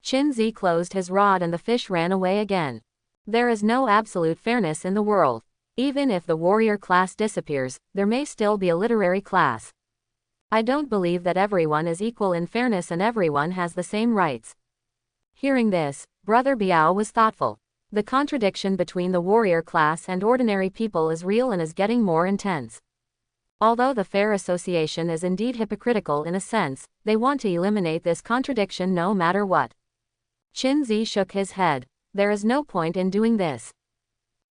Qinzi closed his rod and the fish ran away again. There is no absolute fairness in the world. Even if the warrior class disappears, there may still be a literary class. I don't believe that everyone is equal in fairness and everyone has the same rights. Hearing this, Brother Biao was thoughtful. The contradiction between the warrior class and ordinary people is real and is getting more intense. Although the Fair Association is indeed hypocritical in a sense, they want to eliminate this contradiction no matter what. Qinzi shook his head. There is no point in doing this.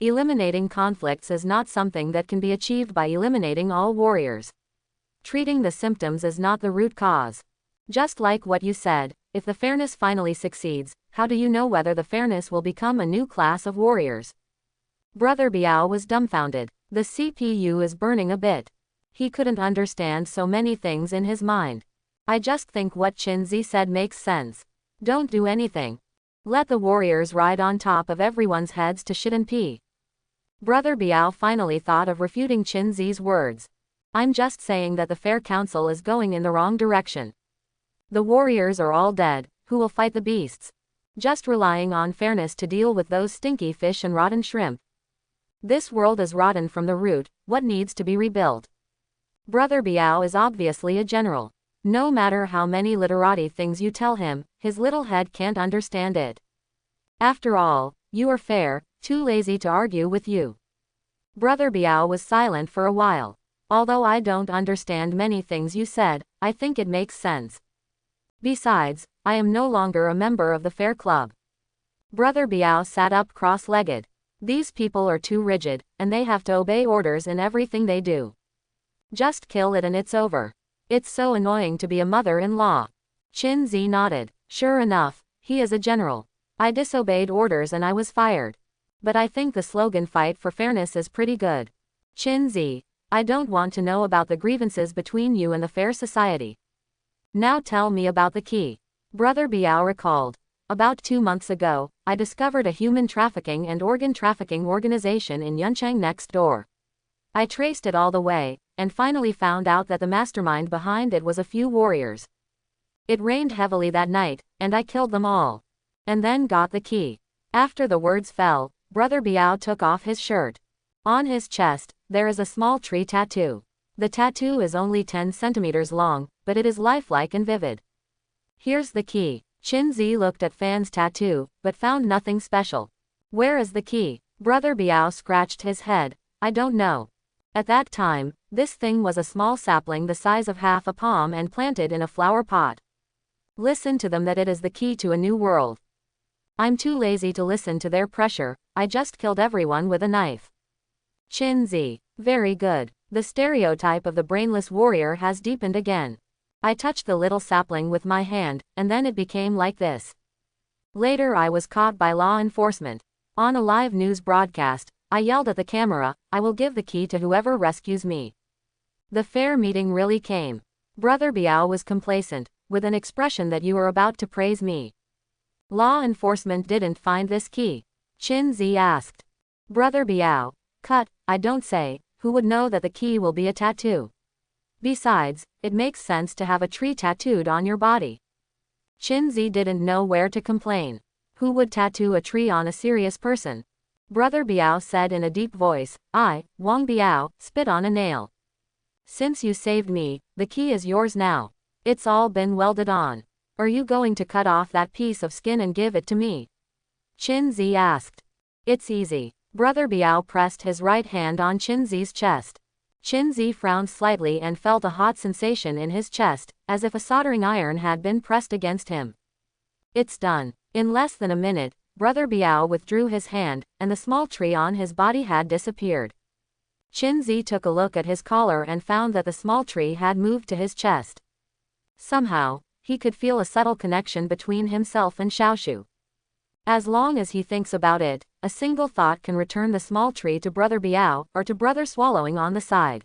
Eliminating conflicts is not something that can be achieved by eliminating all warriors. Treating the symptoms is not the root cause. Just like what you said, if the fairness finally succeeds, how do you know whether the fairness will become a new class of warriors? Brother Biao was dumbfounded. The CPU is burning a bit. He couldn't understand so many things in his mind. I just think what Qinzi said makes sense. Don't do anything. Let the warriors ride on top of everyone's heads to shit and pee. Brother Biao finally thought of refuting Qinzi's words. I'm just saying that the Fair Council is going in the wrong direction. The warriors are all dead, who will fight the beasts? Just relying on fairness to deal with those stinky fish and rotten shrimp. This world is rotten from the root, what needs to be rebuilt? Brother Biao is obviously a general. No matter how many literati things you tell him, his little head can't understand it. After all, you are fair, too lazy to argue with you. Brother Biao was silent for a while. Although I don't understand many things you said, I think it makes sense. Besides, I am no longer a member of the Fair Club. Brother Biao sat up cross-legged. These people are too rigid, and they have to obey orders in everything they do. Just kill it and it's over. It's so annoying to be a mother-in-law. Qinzi nodded. Sure enough, he is a general. I disobeyed orders and I was fired. But I think the slogan fight for fairness is pretty good. Qinzi, I don't want to know about the grievances between you and the Fair Society. Now tell me about the key. Brother Biao recalled. About 2 months ago, I discovered a human trafficking and organ trafficking organization in Yuncheng next door. I traced it all the way, and finally found out that the mastermind behind it was a few warriors. It rained heavily that night, and I killed them all. And then got the key. After the words fell, Brother Biao took off his shirt. On his chest, there is a small tree tattoo. The tattoo is only 10 centimeters long, but it is lifelike and vivid. Here's the key. Qinzi looked at Fan's tattoo, but found nothing special. Where is the key? Brother Biao scratched his head. I don't know. At that time, this thing was a small sapling the size of half a palm and planted in a flower pot. Listen to them that it is the key to a new world. I'm too lazy to listen to their pressure, I just killed everyone with a knife. Qinzi, very good. The stereotype of the brainless warrior has deepened again. I touched the little sapling with my hand, and then it became like this. Later I was caught by law enforcement. On a live news broadcast, I yelled at the camera, "I will give the key to whoever rescues me." The fair meeting really came. Brother Biao was complacent, with an expression that you were about to praise me. Law enforcement didn't find this key? Qin Zi asked. Brother Biao, cut, I don't say, who would know that the key will be a tattoo? Besides, it makes sense to have a tree tattooed on your body. Qin Zi didn't know where to complain. Who would tattoo a tree on a serious person? Brother Biao said in a deep voice, I, Wang Biao, spit on a nail. Since you saved me, the key is yours now. It's all been welded on. Are you going to cut off that piece of skin and give it to me? Qin Zi asked. It's easy. Brother Biao pressed his right hand on Qin Zi's chest. Qin Zi frowned slightly and felt a hot sensation in his chest, as if a soldering iron had been pressed against him. It's done. In less than a minute, Brother Biao withdrew his hand, and the small tree on his body had disappeared. Qin Zi took a look at his collar and found that the small tree had moved to his chest. Somehow, he could feel a subtle connection between himself and Xiaoshu. As long as he thinks about it, a single thought can return the small tree to Brother Biao, or to Brother Swallowing on the side.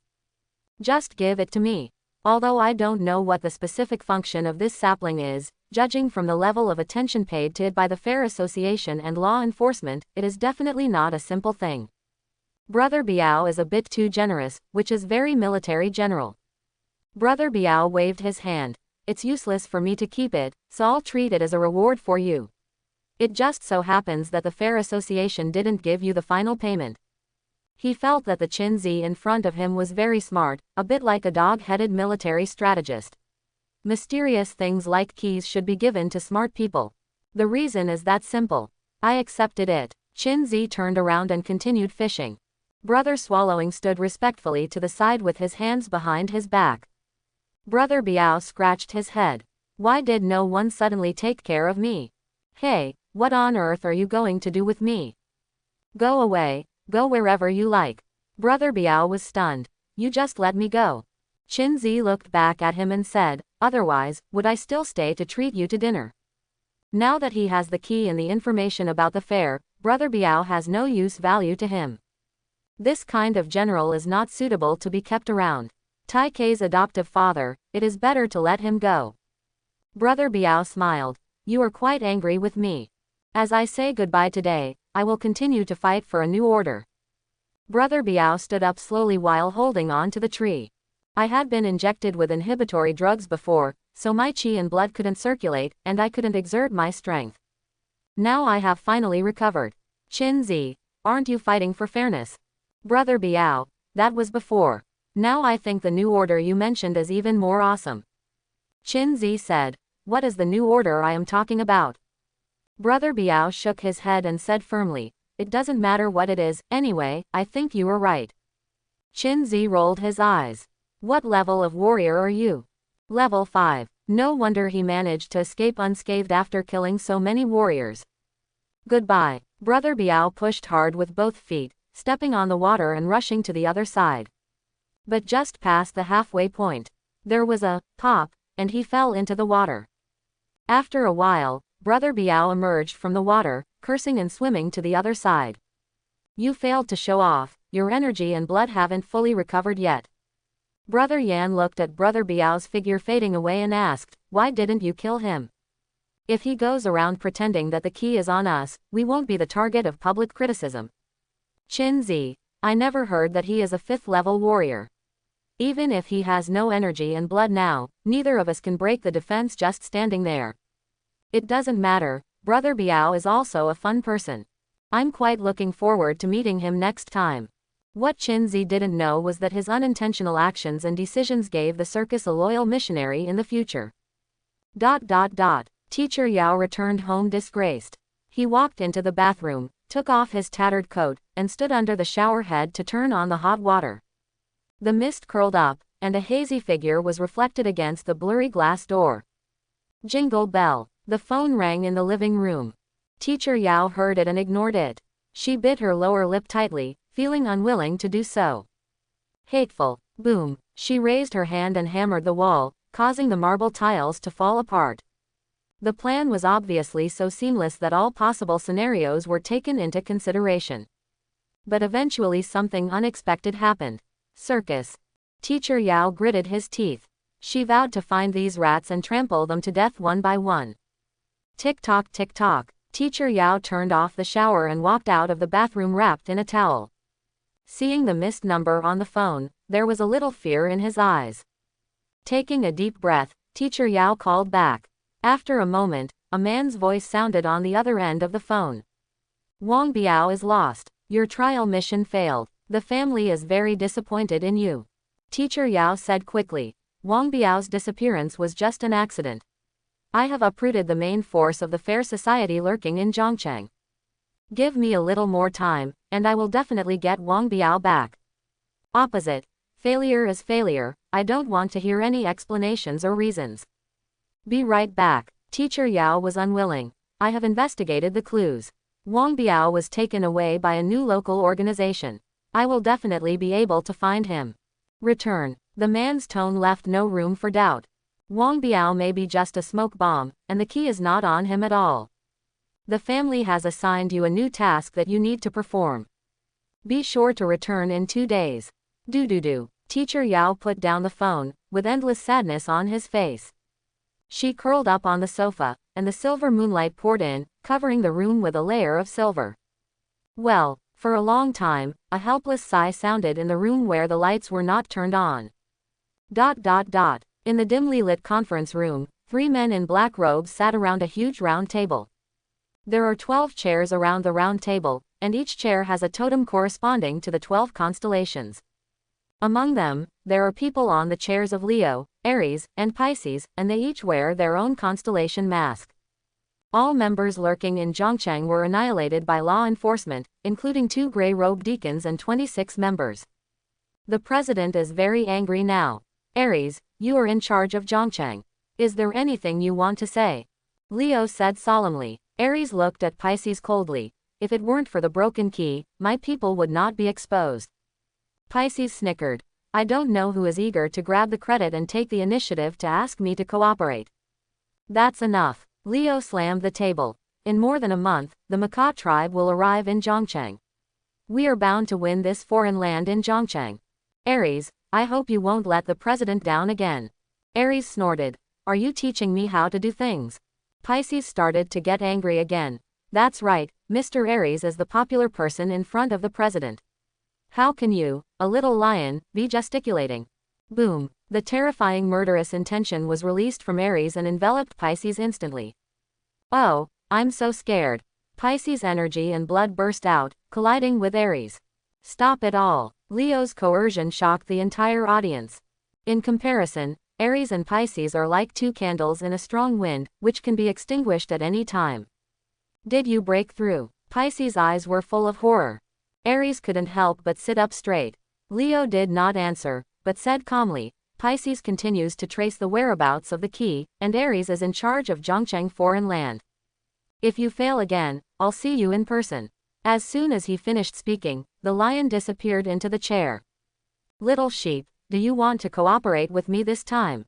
Just give it to me. Although I don't know what the specific function of this sapling is, judging from the level of attention paid to it by the Fair Association and law enforcement, it is definitely not a simple thing. Brother Biao is a bit too generous, which is very military general. Brother Biao waved his hand. It's useless for me to keep it, so I'll treat it as a reward for you. It just so happens that the Fair Association didn't give you the final payment. He felt that the Qin Zi in front of him was very smart, a bit like a dog-headed military strategist. Mysterious things like keys should be given to smart people. The reason is that simple. I accepted it. Qin Zi turned around and continued fishing. Brother Swallowing stood respectfully to the side with his hands behind his back. Brother Biao scratched his head. Why did no one suddenly take care of me? Hey, what on earth are you going to do with me? Go away, go wherever you like. Brother Biao was stunned. You just let me go. Qin Zi looked back at him and said, otherwise, would I still stay to treat you to dinner? Now that he has the key and the information about the fair, Brother Biao has no value to him. This kind of general is not suitable to be kept around. Tai Kei's adoptive father, it is better to let him go. Brother Biao smiled. You are quite angry with me. As I say goodbye today, I will continue to fight for a new order. Brother Biao stood up slowly while holding on to the tree. I had been injected with inhibitory drugs before, so my qi and blood couldn't circulate, and I couldn't exert my strength. Now I have finally recovered. Qin Zi, aren't you fighting for fairness? Brother Biao, that was before. Now I think the new order you mentioned is even more awesome. Qin Zi said, what is the new order I am talking about? Brother Biao shook his head and said firmly, it doesn't matter what it is, anyway, I think you are right. Qin Zi rolled his eyes. What level of warrior are you? Level 5. No wonder he managed to escape unscathed after killing so many warriors. Goodbye. Brother Biao pushed hard with both feet, stepping on the water and rushing to the other side. But just past the halfway point, there was a pop, and he fell into the water. After a while, Brother Biao emerged from the water, cursing and swimming to the other side. You failed to show off, your energy and blood haven't fully recovered yet. Brother Yan looked at Brother Biao's figure fading away and asked, why didn't you kill him? If he goes around pretending that the key is on us, we won't be the target of public criticism. Qin Zi, I never heard that he is a 5th level warrior. Even if he has no energy and blood now, neither of us can break the defense just standing there. It doesn't matter, Brother Biao is also a fun person. I'm quite looking forward to meeting him next time. What Qin Zi didn't know was that his unintentional actions and decisions gave the circus a loyal missionary in the future. Teacher Yao returned home disgraced. He walked into the bathroom, took off his tattered coat, and stood under the shower head to turn on the hot water. The mist curled up, and a hazy figure was reflected against the blurry glass door. Jingle bell. The phone rang in the living room. Teacher Yao heard it and ignored it. She bit her lower lip tightly, feeling unwilling to do so. Hateful. Boom. She raised her hand and hammered the wall, causing the marble tiles to fall apart. The plan was obviously so seamless that all possible scenarios were taken into consideration. But eventually something unexpected happened. Circus. Teacher Yao gritted his teeth. She vowed to find these rats and trample them to death one by one. Tick-tock, tick-tock. Teacher Yao turned off the shower and walked out of the bathroom wrapped in a towel. Seeing the missed number on the phone, there was a little fear in his eyes. Taking a deep breath, Teacher Yao called back. After a moment, a man's voice sounded on the other end of the phone. Wang Biao is lost. Your trial mission failed. The family is very disappointed in you. Teacher Yao said quickly. Wang Biao's disappearance was just an accident. I have uprooted the main force of the fair society lurking in Zhongcheng. Give me a little more time, and I will definitely get Wang Biao back. Opposite. Failure is failure. I don't want to hear any explanations or reasons. Be right back. Teacher Yao was unwilling. I have investigated the clues. Wang Biao was taken away by a new local organization. I will definitely be able to find him. Return. The man's tone left no room for doubt. Wang Biao may be just a smoke bomb, and the key is not on him at all. The family has assigned you a new task that you need to perform. Be sure to return in 2 days. Do. Teacher Yao put down the phone, with endless sadness on his face. She curled up on the sofa, and the silver moonlight poured in, covering the room with a layer of silver. Well, for a long time, a helpless sigh sounded in the room where the lights were not turned on. In the dimly lit conference room, 3 men in black robes sat around a huge round table. There are 12 chairs around the round table, and each chair has a totem corresponding to the 12 constellations. Among them, there are people on the chairs of Leo, Aries, and Pisces, and they each wear their own constellation mask. All members lurking in Zhongcheng were annihilated by law enforcement, including 2 gray-robed deacons and 26 members. The president is very angry now. Aries, you are in charge of Zhongcheng. Is there anything you want to say? Leo said solemnly. Aries looked at Pisces coldly. If it weren't for the broken key, my people would not be exposed. Pisces snickered. I don't know who is eager to grab the credit and take the initiative to ask me to cooperate. That's enough. Leo slammed the table. In more than a month, the Macaw tribe will arrive in Zhongcheng. We are bound to win this foreign land in Zhongcheng. Aries, I hope you won't let the president down again. Aries snorted. Are you teaching me how to do things? Pisces started to get angry again. That's right, Mr. Aries is the popular person in front of the president. How can you, a little lion, be gesticulating? Boom. The terrifying murderous intention was released from Aries and enveloped Pisces instantly. Oh, I'm so scared. Pisces' energy and blood burst out, colliding with Aries. Stop it all. Leo's coercion shocked the entire audience. In comparison, Aries and Pisces are like 2 candles in a strong wind, which can be extinguished at any time. Did you break through? Pisces' eyes were full of horror. Aries couldn't help but sit up straight. Leo did not answer, but said calmly, Pisces continues to trace the whereabouts of the key, and Aries is in charge of Zhongcheng foreign land. If you fail again, I'll see you in person. As soon as he finished speaking, the lion disappeared into the chair. Little sheep, do you want to cooperate with me this time?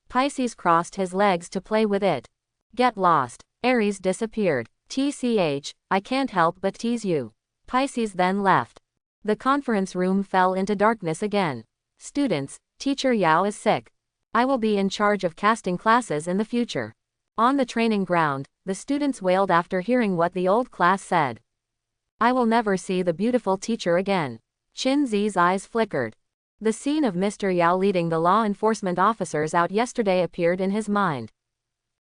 Pisces crossed his legs to play with it. Get lost. Aries disappeared. TCH, I can't help but tease you. Pisces then left. The conference room fell into darkness again. Students, Teacher Yao is sick. I will be in charge of casting classes in the future. On the training ground, the students wailed after hearing what the old class said. I will never see the beautiful teacher again. Chin Zi's eyes flickered. The scene of Mr. Yao leading the law enforcement officers out yesterday appeared in his mind.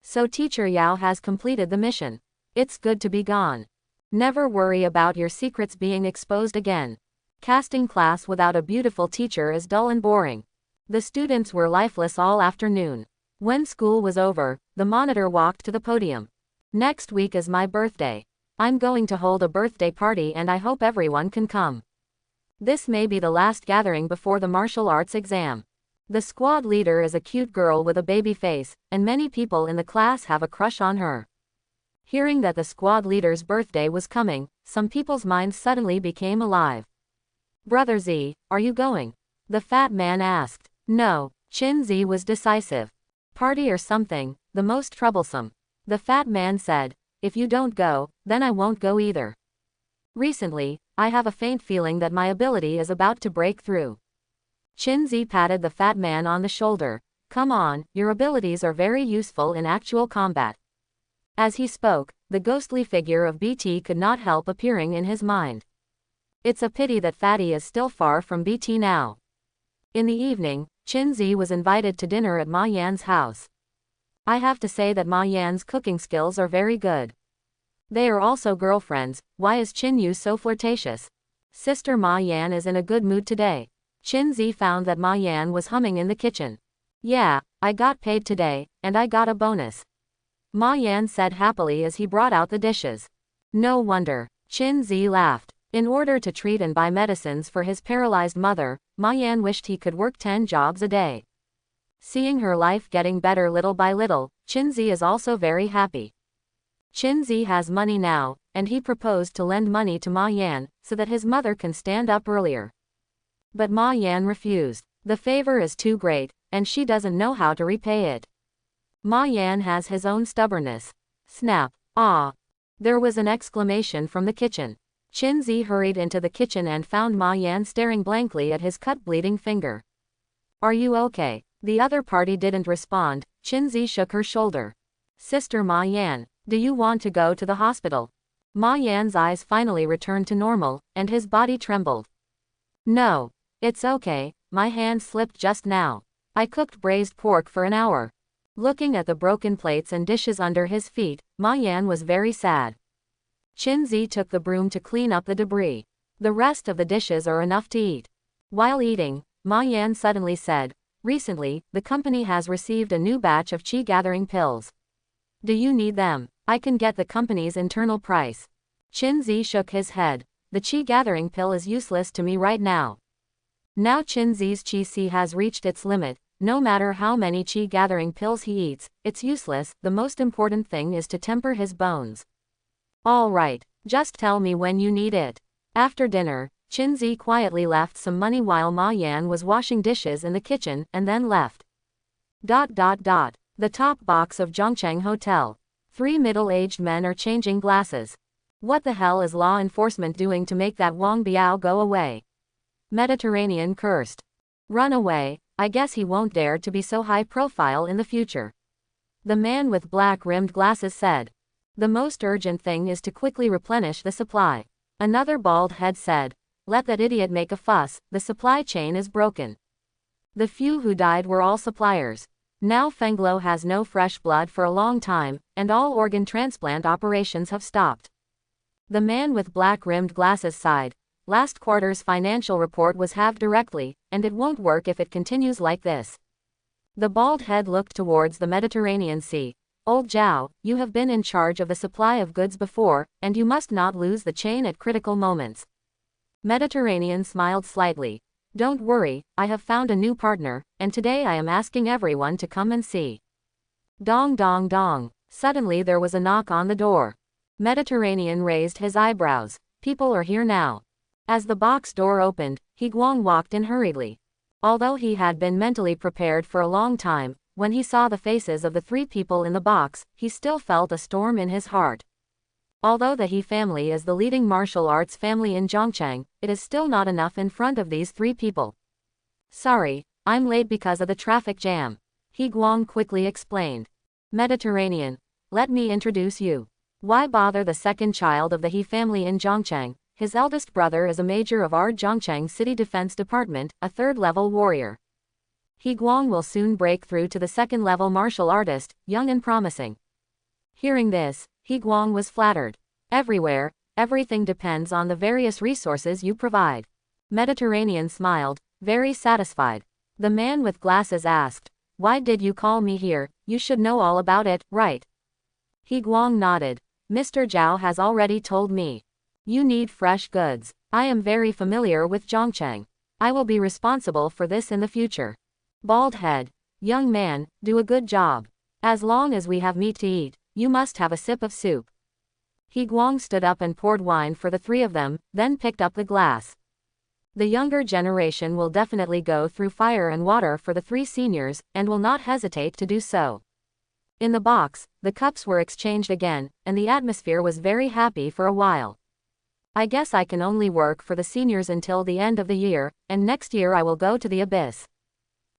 So Teacher Yao has completed the mission. It's good to be gone. Never worry about your secrets being exposed again. Casting class without a beautiful teacher is dull and boring. The students were lifeless all afternoon. When school was over, the monitor walked to the podium. Next week is my birthday. I'm going to hold a birthday party and I hope everyone can come. This may be the last gathering before the martial arts exam. The squad leader is a cute girl with a baby face, and many people in the class have a crush on her. Hearing that the squad leader's birthday was coming, some people's minds suddenly became alive. Brother Z, are you going? The fat man asked. No, Chin Zi was decisive. Party or something, the most troublesome. The fat man said, if you don't go, then I won't go either. Recently, I have a faint feeling that my ability is about to break through. Chin Zi patted the fat man on the shoulder. Come on, your abilities are very useful in actual combat. As he spoke, the ghostly figure of BT could not help appearing in his mind. It's a pity that Fatty is still far from BT now. In the evening, Chin Zi was invited to dinner at Ma Yan's house. I have to say that Ma Yan's cooking skills are very good. They are also girlfriends. Why is Chin Yu so flirtatious? Sister Ma Yan is in a good mood today. Chin Zi found that Ma Yan was humming in the kitchen. Yeah, I got paid today, and I got a bonus. Ma Yan said happily as he brought out the dishes. No wonder. Chin Zi laughed. In order to treat and buy medicines for his paralyzed mother, Ma Yan wished he could work 10 jobs a day. Seeing her life getting better little by little, Chin Zi is also very happy. Chin Zi has money now, and he proposed to lend money to Ma Yan, so that his mother can stand up earlier. But Ma Yan refused. The favor is too great, and she doesn't know how to repay it. Ma Yan has his own stubbornness. Snap. Ah! There was an exclamation from the kitchen. Chin Zi hurried into the kitchen and found Ma Yan staring blankly at his cut bleeding finger. Are you okay? The other party didn't respond. Chin Zi shook her shoulder. Sister Ma Yan, do you want to go to the hospital? Ma Yan's eyes finally returned to normal, and his body trembled. No. It's okay, my hand slipped just now. I cooked braised pork for an hour. Looking at the broken plates and dishes under his feet, Ma Yan was very sad. Chin Zi took the broom to clean up the debris. The rest of the dishes are enough to eat. While eating, Ma Yan suddenly said, recently, the company has received a new batch of qi gathering pills. Do you need them? I can get the company's internal price. Chin Zi shook his head. The qi gathering pill is useless to me right now. Now Chin Zi's qi si has reached its limit. No matter how many qi gathering pills he eats, it's useless. The most important thing is to temper his bones. All right, just tell me when you need it. After dinner, Chin Zi quietly left some money while Ma Yan was washing dishes in the kitchen and then left. The top box of Zhongcheng Hotel. 3 middle-aged men are changing glasses. What the hell is law enforcement doing to make that Wang Biao go away? Mediterranean cursed. Run away, I guess he won't dare to be so high profile in the future. The man with black-rimmed glasses said. The most urgent thing is to quickly replenish the supply. Another bald head said. Let that idiot make a fuss, the supply chain is broken. The few who died were all suppliers. Now Fenglo has no fresh blood for a long time, and all organ transplant operations have stopped. The man with black-rimmed glasses sighed. Last quarter's financial report was halved directly, and it won't work if it continues like this. The bald head looked towards the Mediterranean Sea. Old Zhao, you have been in charge of the supply of goods before, and you must not lose the chain at critical moments. Mediterranean smiled slightly. Don't worry, I have found a new partner, and today I am asking everyone to come and see. Dong dong dong. Suddenly there was a knock on the door. Mediterranean raised his eyebrows. People are here now. As the box door opened, He Guang walked in hurriedly. Although he had been mentally prepared for a long time, when he saw the faces of the 3 people in the box, he still felt a storm in his heart. Although the He family is the leading martial arts family in Zhongcheng, it is still not enough in front of these 3 people. Sorry, I'm late because of the traffic jam. He Guang quickly explained. Mediterranean. Let me introduce you. Why bother the second child of the He family in Zhongcheng? His eldest brother is a major of our Zhongcheng City Defense Department, a 3rd-level warrior. He Guang will soon break through to the 2nd-level martial artist, young and promising. Hearing this, He Guang was flattered. Everywhere, everything depends on the various resources you provide. Mediterranean smiled, very satisfied. The man with glasses asked, why did you call me here? You should know all about it, right? He Guang nodded. Mr. Zhao has already told me. You need fresh goods. I am very familiar with Zhongcheng. I will be responsible for this in the future. Bald head. Young man, do a good job. As long as we have meat to eat, you must have a sip of soup. He Guang stood up and poured wine for the 3 of them, then picked up the glass. The younger generation will definitely go through fire and water for the 3 seniors, and will not hesitate to do so. In the box, the cups were exchanged again, and the atmosphere was very happy for a while. I guess I can only work for the seniors until the end of the year, and next year I will go to the abyss.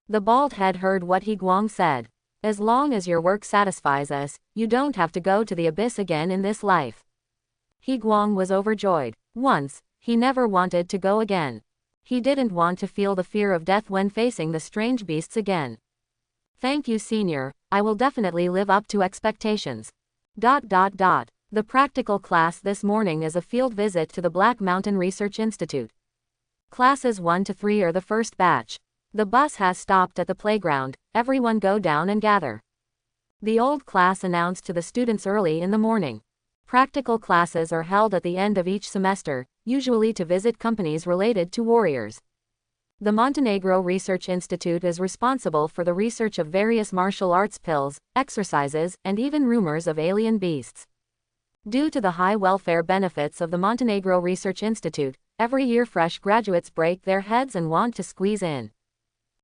The bald head heard what He Guang said. As long as your work satisfies us, you don't have to go to the abyss again in this life. He Guang was overjoyed. Once, he never wanted to go again. He didn't want to feel the fear of death when facing the strange beasts again. Thank you, senior, I will definitely live up to expectations. The practical class this morning is a field visit to the Black Mountain Research Institute. Classes 1 to 3 are the first batch. The bus has stopped at the playground, everyone go down and gather. The old class announced to the students early in the morning. Practical classes are held at the end of each semester, usually to visit companies related to warriors. The Montenegro Research Institute is responsible for the research of various martial arts pills, exercises, and even rumors of alien beasts. Due to the high welfare benefits of the Montenegro Research Institute, every year fresh graduates break their heads and want to squeeze in.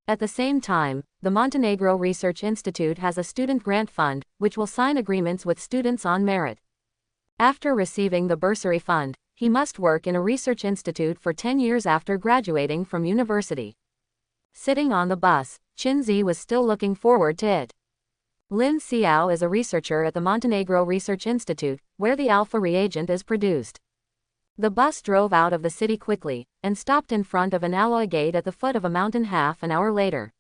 At the same time, the Montenegro Research Institute has a student grant fund, which will sign agreements with students on merit. After receiving the bursary fund, he must work in a research institute for 10 years after graduating from university. Sitting on the bus, Qinzi was still looking forward to it. Lin Xiao is a researcher at the Montenegro Research Institute, where the alpha reagent is produced. The bus drove out of the city quickly, and stopped in front of an alloy gate at the foot of a mountain half an hour later.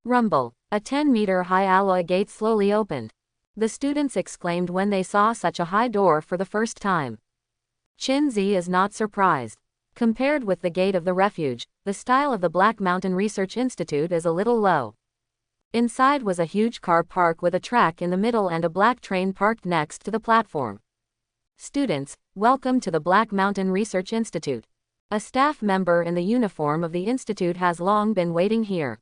Rumble, a 10-meter-high alloy gate slowly opened. The students exclaimed when they saw such a high door for the first time. Qinzi is not surprised. Compared with the gate of the refuge, the style of the Black Mountain Research Institute is a little low. Inside was a huge car park with a track in the middle and a black train parked next to the platform. Students, welcome to the Black Mountain Research Institute. A staff member in the uniform of the institute has long been waiting here.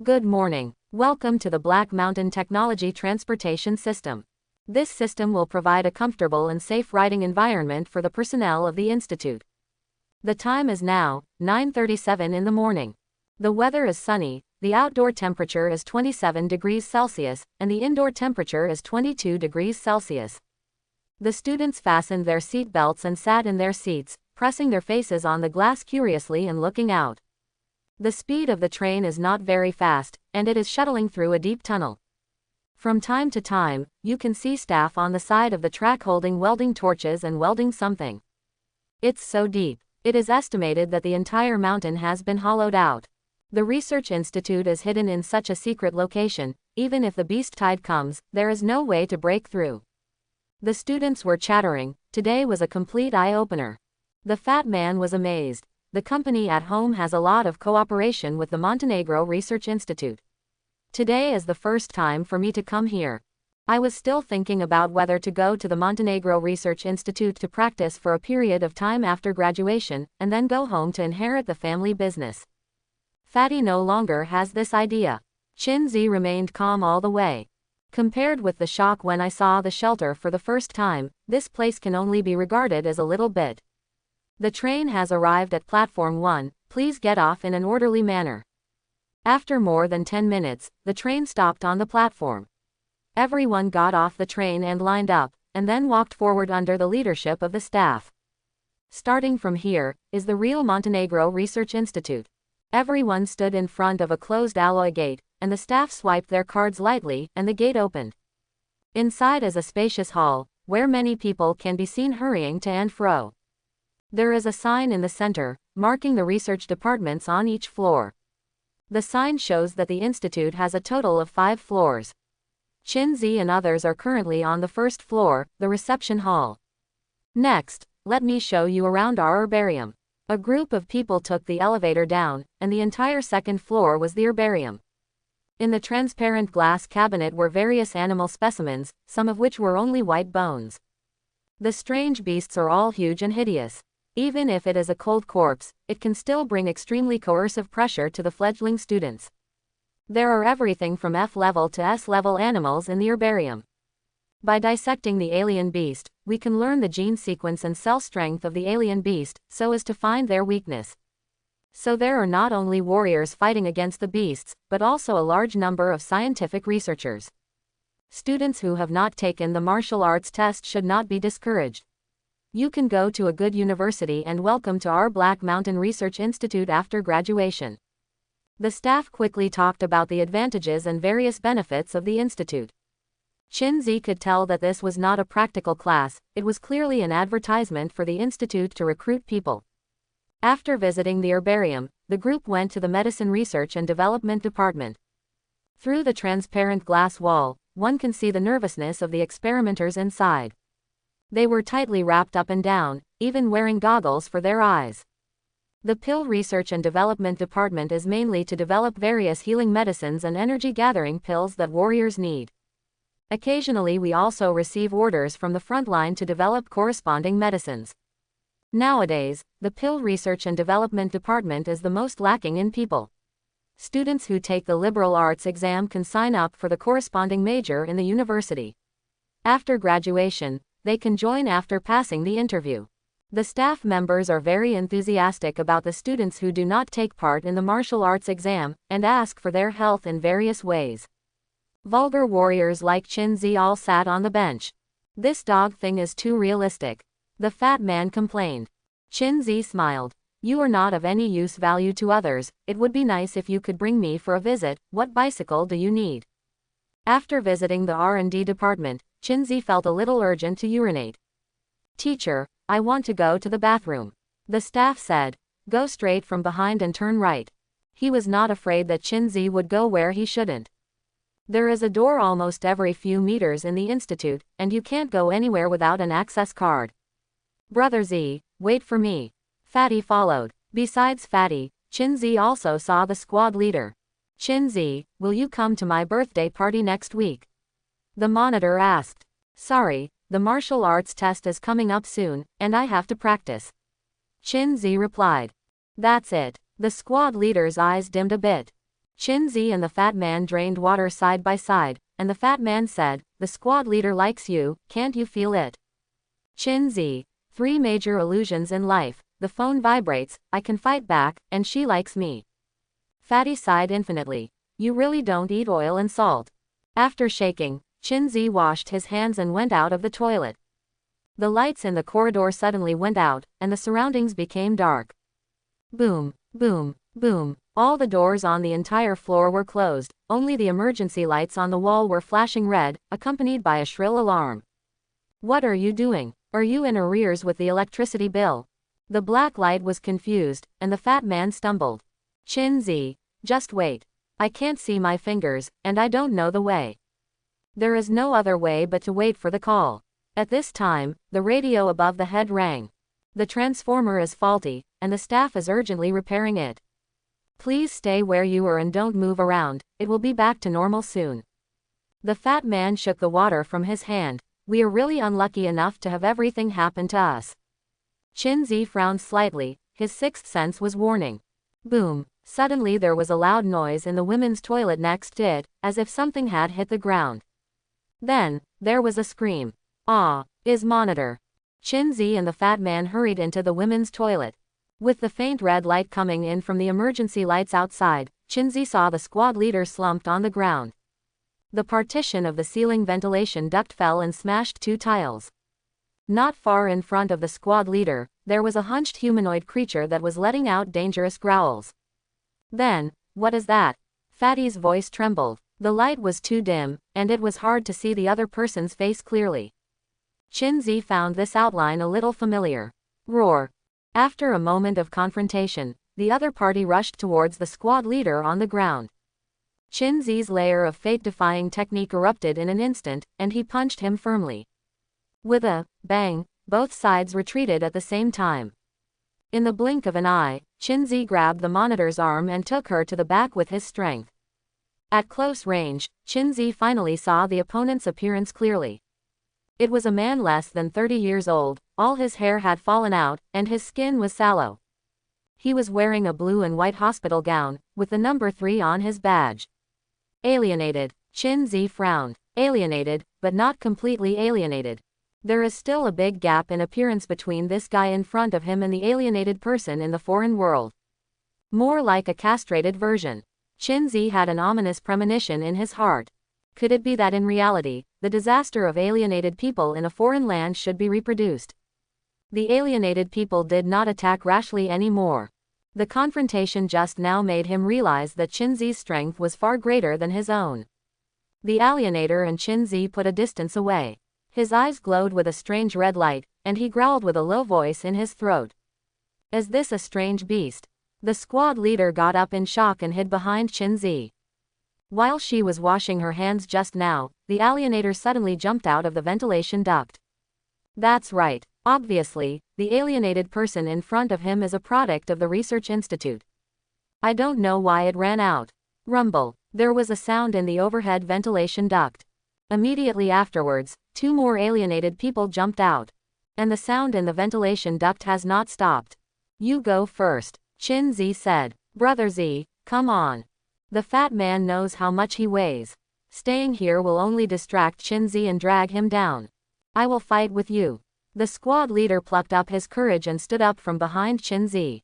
Good morning. Welcome to the Black Mountain Technology Transportation System. This system will provide a comfortable and safe riding environment for the personnel of the institute. The time is now 9:37 in the morning. The weather is sunny, the outdoor temperature is 27 degrees Celsius, and the indoor temperature is 22 degrees Celsius. The students fastened their seat belts and sat in their seats, pressing their faces on the glass curiously and looking out. The speed of the train is not very fast, and it is shuttling through a deep tunnel. From time to time, you can see staff on the side of the track holding welding torches and welding something. It's so deep. It is estimated that the entire mountain has been hollowed out. The research institute is hidden in such a secret location, even if the beast tide comes, there is no way to break through. The students were chattering. Today was a complete eye-opener. The fat man was amazed. The company at home has a lot of cooperation with the Montenegro Research Institute. Today is the first time for me to come here. I was still thinking about whether to go to the Montenegro Research Institute to practice for a period of time after graduation, and then go home to inherit the family business. Fatty no longer has this idea. Qinzi remained calm all the way. Compared with the shock when I saw the shelter for the first time, this place can only be regarded as a little bit. The train has arrived at platform 1, please get off in an orderly manner. After more than 10 minutes, the train stopped on the platform. Everyone got off the train and lined up, and then walked forward under the leadership of the staff. Starting from here, is the real Montenegro Research Institute. Everyone stood in front of a closed alloy gate, and the staff swiped their cards lightly, and the gate opened. Inside is a spacious hall, where many people can be seen hurrying to and fro. There is a sign in the center, marking the research departments on each floor. The sign shows that the institute has a total of 5 floors. Qinzi and others are currently on the first floor, the reception hall. Next, let me show you around our herbarium. A group of people took the elevator down, and the entire second floor was the herbarium. In the transparent glass cabinet were various animal specimens, some of which were only white bones. The strange beasts are all huge and hideous. Even if it is a cold corpse, it can still bring extremely coercive pressure to the fledgling students. There are everything from F-level to S-level animals in the herbarium. By dissecting the alien beast, we can learn the gene sequence and cell strength of the alien beast, so as to find their weakness. So there are not only warriors fighting against the beasts, but also a large number of scientific researchers. Students who have not taken the martial arts test should not be discouraged. You can go to a good university and welcome to our Black Mountain Research Institute after graduation. The staff quickly talked about the advantages and various benefits of the institute. Qinzi could tell that this was not a practical class, it was clearly an advertisement for the institute to recruit people. After visiting the herbarium, the group went to the Medicine Research and Development Department. Through the transparent glass wall, one can see the nervousness of the experimenters inside. They were tightly wrapped up and down, even wearing goggles for their eyes. The Pill Research and Development Department is mainly to develop various healing medicines and energy-gathering pills that warriors need. Occasionally we also receive orders from the front line to develop corresponding medicines. Nowadays, the Pill Research and Development Department is the most lacking in people. Students who take the liberal arts exam can sign up for the corresponding major in the university. After graduation, they can join after passing the interview. The staff members are very enthusiastic about the students who do not take part in the martial arts exam, and ask for their help in various ways. Vulgar warriors like Qinzi all sat on the bench. This dog thing is too realistic. The fat man complained. Qinzi smiled. You are not of any use value to others, it would be nice if you could bring me for a visit. What bicycle do you need? After visiting the R&D department, Qinzi felt a little urgent to urinate. Teacher, I want to go to the bathroom. The staff said. Go straight from behind and turn right. He was not afraid that Qinzi would go where he shouldn't. There is a door almost every few meters in the institute, and you can't go anywhere without an access card. Brother Z, wait for me. Fatty followed. Besides Fatty, Qinzi also saw the squad leader. Qinzi, will you come to my birthday party next week? The monitor asked. Sorry, the martial arts test is coming up soon, and I have to practice. Qinzi replied. That's it. The squad leader's eyes dimmed a bit. Qinzi and the fat man drained water side by side, and the fat man said, the squad leader likes you, can't you feel it? Qinzi, 3 major illusions in life, the phone vibrates, I can fight back, and she likes me. Fatty sighed infinitely. You really don't eat oil and salt. After shaking, Qinzi washed his hands and went out of the toilet. The lights in the corridor suddenly went out, and the surroundings became dark. Boom, boom, boom. All the doors on the entire floor were closed, only the emergency lights on the wall were flashing red, accompanied by a shrill alarm. What are you doing? Are you in arrears with the electricity bill? The black light was confused, and the fat man stumbled. Qinzi, just wait. I can't see my fingers, and I don't know the way. There is no other way but to wait for the call. At this time, the radio above the head rang. The transformer is faulty, and the staff is urgently repairing it. Please stay where you are and don't move around, it will be back to normal soon. The fat man shook the water from his hand. We are really unlucky enough to have everything happen to us. Qinzi frowned slightly, his sixth sense was warning. Boom. Suddenly there was a loud noise in the women's toilet next to it, as if something had hit the ground. Then, there was a scream. Ah, is monitor. Qinzi and the fat man hurried into the women's toilet. With the faint red light coming in from the emergency lights outside, Qinzi saw the squad leader slumped on the ground. The partition of the ceiling ventilation duct fell and smashed 2 tiles. Not far in front of the squad leader, there was a hunched humanoid creature that was letting out dangerous growls. Then, what is that? Fatty's voice trembled. The light was too dim, and it was hard to see the other person's face clearly. Qinzi found this outline a little familiar. Roar. After a moment of confrontation, the other party rushed towards the squad leader on the ground. Qinzi's layer of fate-defying technique erupted in an instant, and he punched him firmly. With a bang, both sides retreated at the same time. In the blink of an eye, Qinzi grabbed the monitor's arm and took her to the back with his strength. At close range, Qinzi finally saw the opponent's appearance clearly. It was a man less than 30 years old, all his hair had fallen out, and his skin was sallow. He was wearing a blue and white hospital gown, with the number 3 on his badge. Alienated. Qinzi frowned. Alienated, but not completely alienated. There is still a big gap in appearance between this guy in front of him and the alienated person in the foreign world. More like a castrated version. Qinzi had an ominous premonition in his heart. Could it be that in reality, the disaster of alienated people in a foreign land should be reproduced? The alienated people did not attack rashly anymore. The confrontation just now made him realize that Qinzi's strength was far greater than his own. The alienator and Qinzi put a distance away. His eyes glowed with a strange red light, and he growled with a low voice in his throat. Is this a strange beast? The squad leader got up in shock and hid behind Qinzi. While she was washing her hands just now, the alienator suddenly jumped out of the ventilation duct. That's right. Obviously, the alienated person in front of him is a product of the research institute. I don't know why it ran out. Rumble. There was a sound in the overhead ventilation duct. Immediately afterwards, 2 more alienated people jumped out. And the sound in the ventilation duct has not stopped. You go first, Qinzi said. Brother Z, come on. The fat man knows how much he weighs. Staying here will only distract Qinzi and drag him down. I will fight with you. The squad leader plucked up his courage and stood up from behind Qinzi.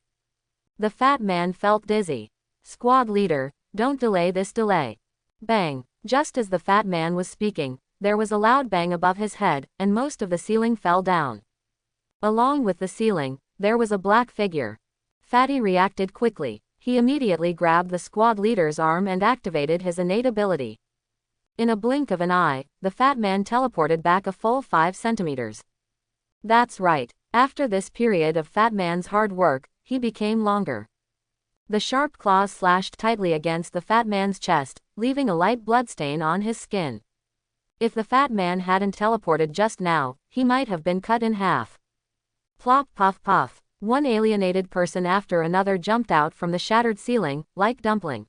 The fat man felt dizzy. Squad leader, don't delay this delay. Bang. Just as the fat man was speaking, there was a loud bang above his head, and most of the ceiling fell down. Along with the ceiling, there was a black figure. Fatty reacted quickly. He immediately grabbed the squad leader's arm and activated his innate ability. In a blink of an eye, the fat man teleported back a full 5 centimeters. That's right. After this period of fat man's hard work, he became longer. The sharp claws slashed tightly against the fat man's chest, leaving a light bloodstain on his skin. If the fat man hadn't teleported just now, he might have been cut in half. Plop puff puff. One alienated person after another jumped out from the shattered ceiling, like dumpling.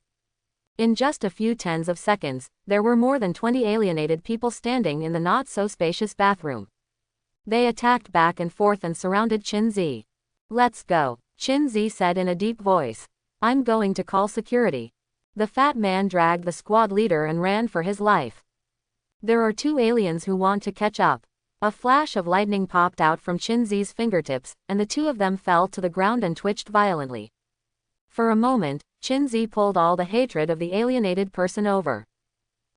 In just a few tens of seconds, there were more than 20 alienated people standing in the not-so-spacious bathroom. They attacked back and forth and surrounded Qinzi. Let's go, Qinzi said in a deep voice. I'm going to call security. The fat man dragged the squad leader and ran for his life. There are 2 aliens who want to catch up. A flash of lightning popped out from Qinzi's fingertips, and the 2 of them fell to the ground and twitched violently. For a moment, Qinzi pulled all the hatred of the alienated person over.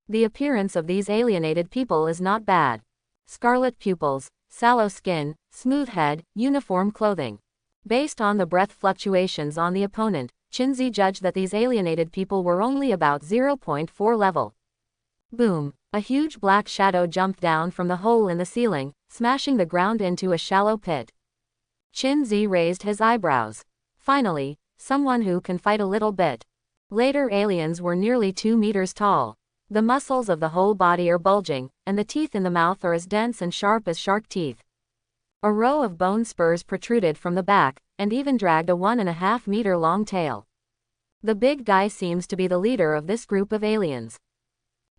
The appearance of these alienated people is not bad. Scarlet pupils, sallow skin, smooth head, uniform clothing. Based on the breath fluctuations on the opponent, Qinzi judged that these alienated people were only about 0.4 level. Boom. A huge black shadow jumped down from the hole in the ceiling, smashing the ground into a shallow pit. Qinzi raised his eyebrows. Finally, someone who can fight a little bit. Later aliens were nearly 2 meters tall. The muscles of the whole body are bulging, and the teeth in the mouth are as dense and sharp as shark teeth. A row of bone spurs protruded from the back, and even dragged a 1.5 meter long tail. The big guy seems to be the leader of this group of aliens.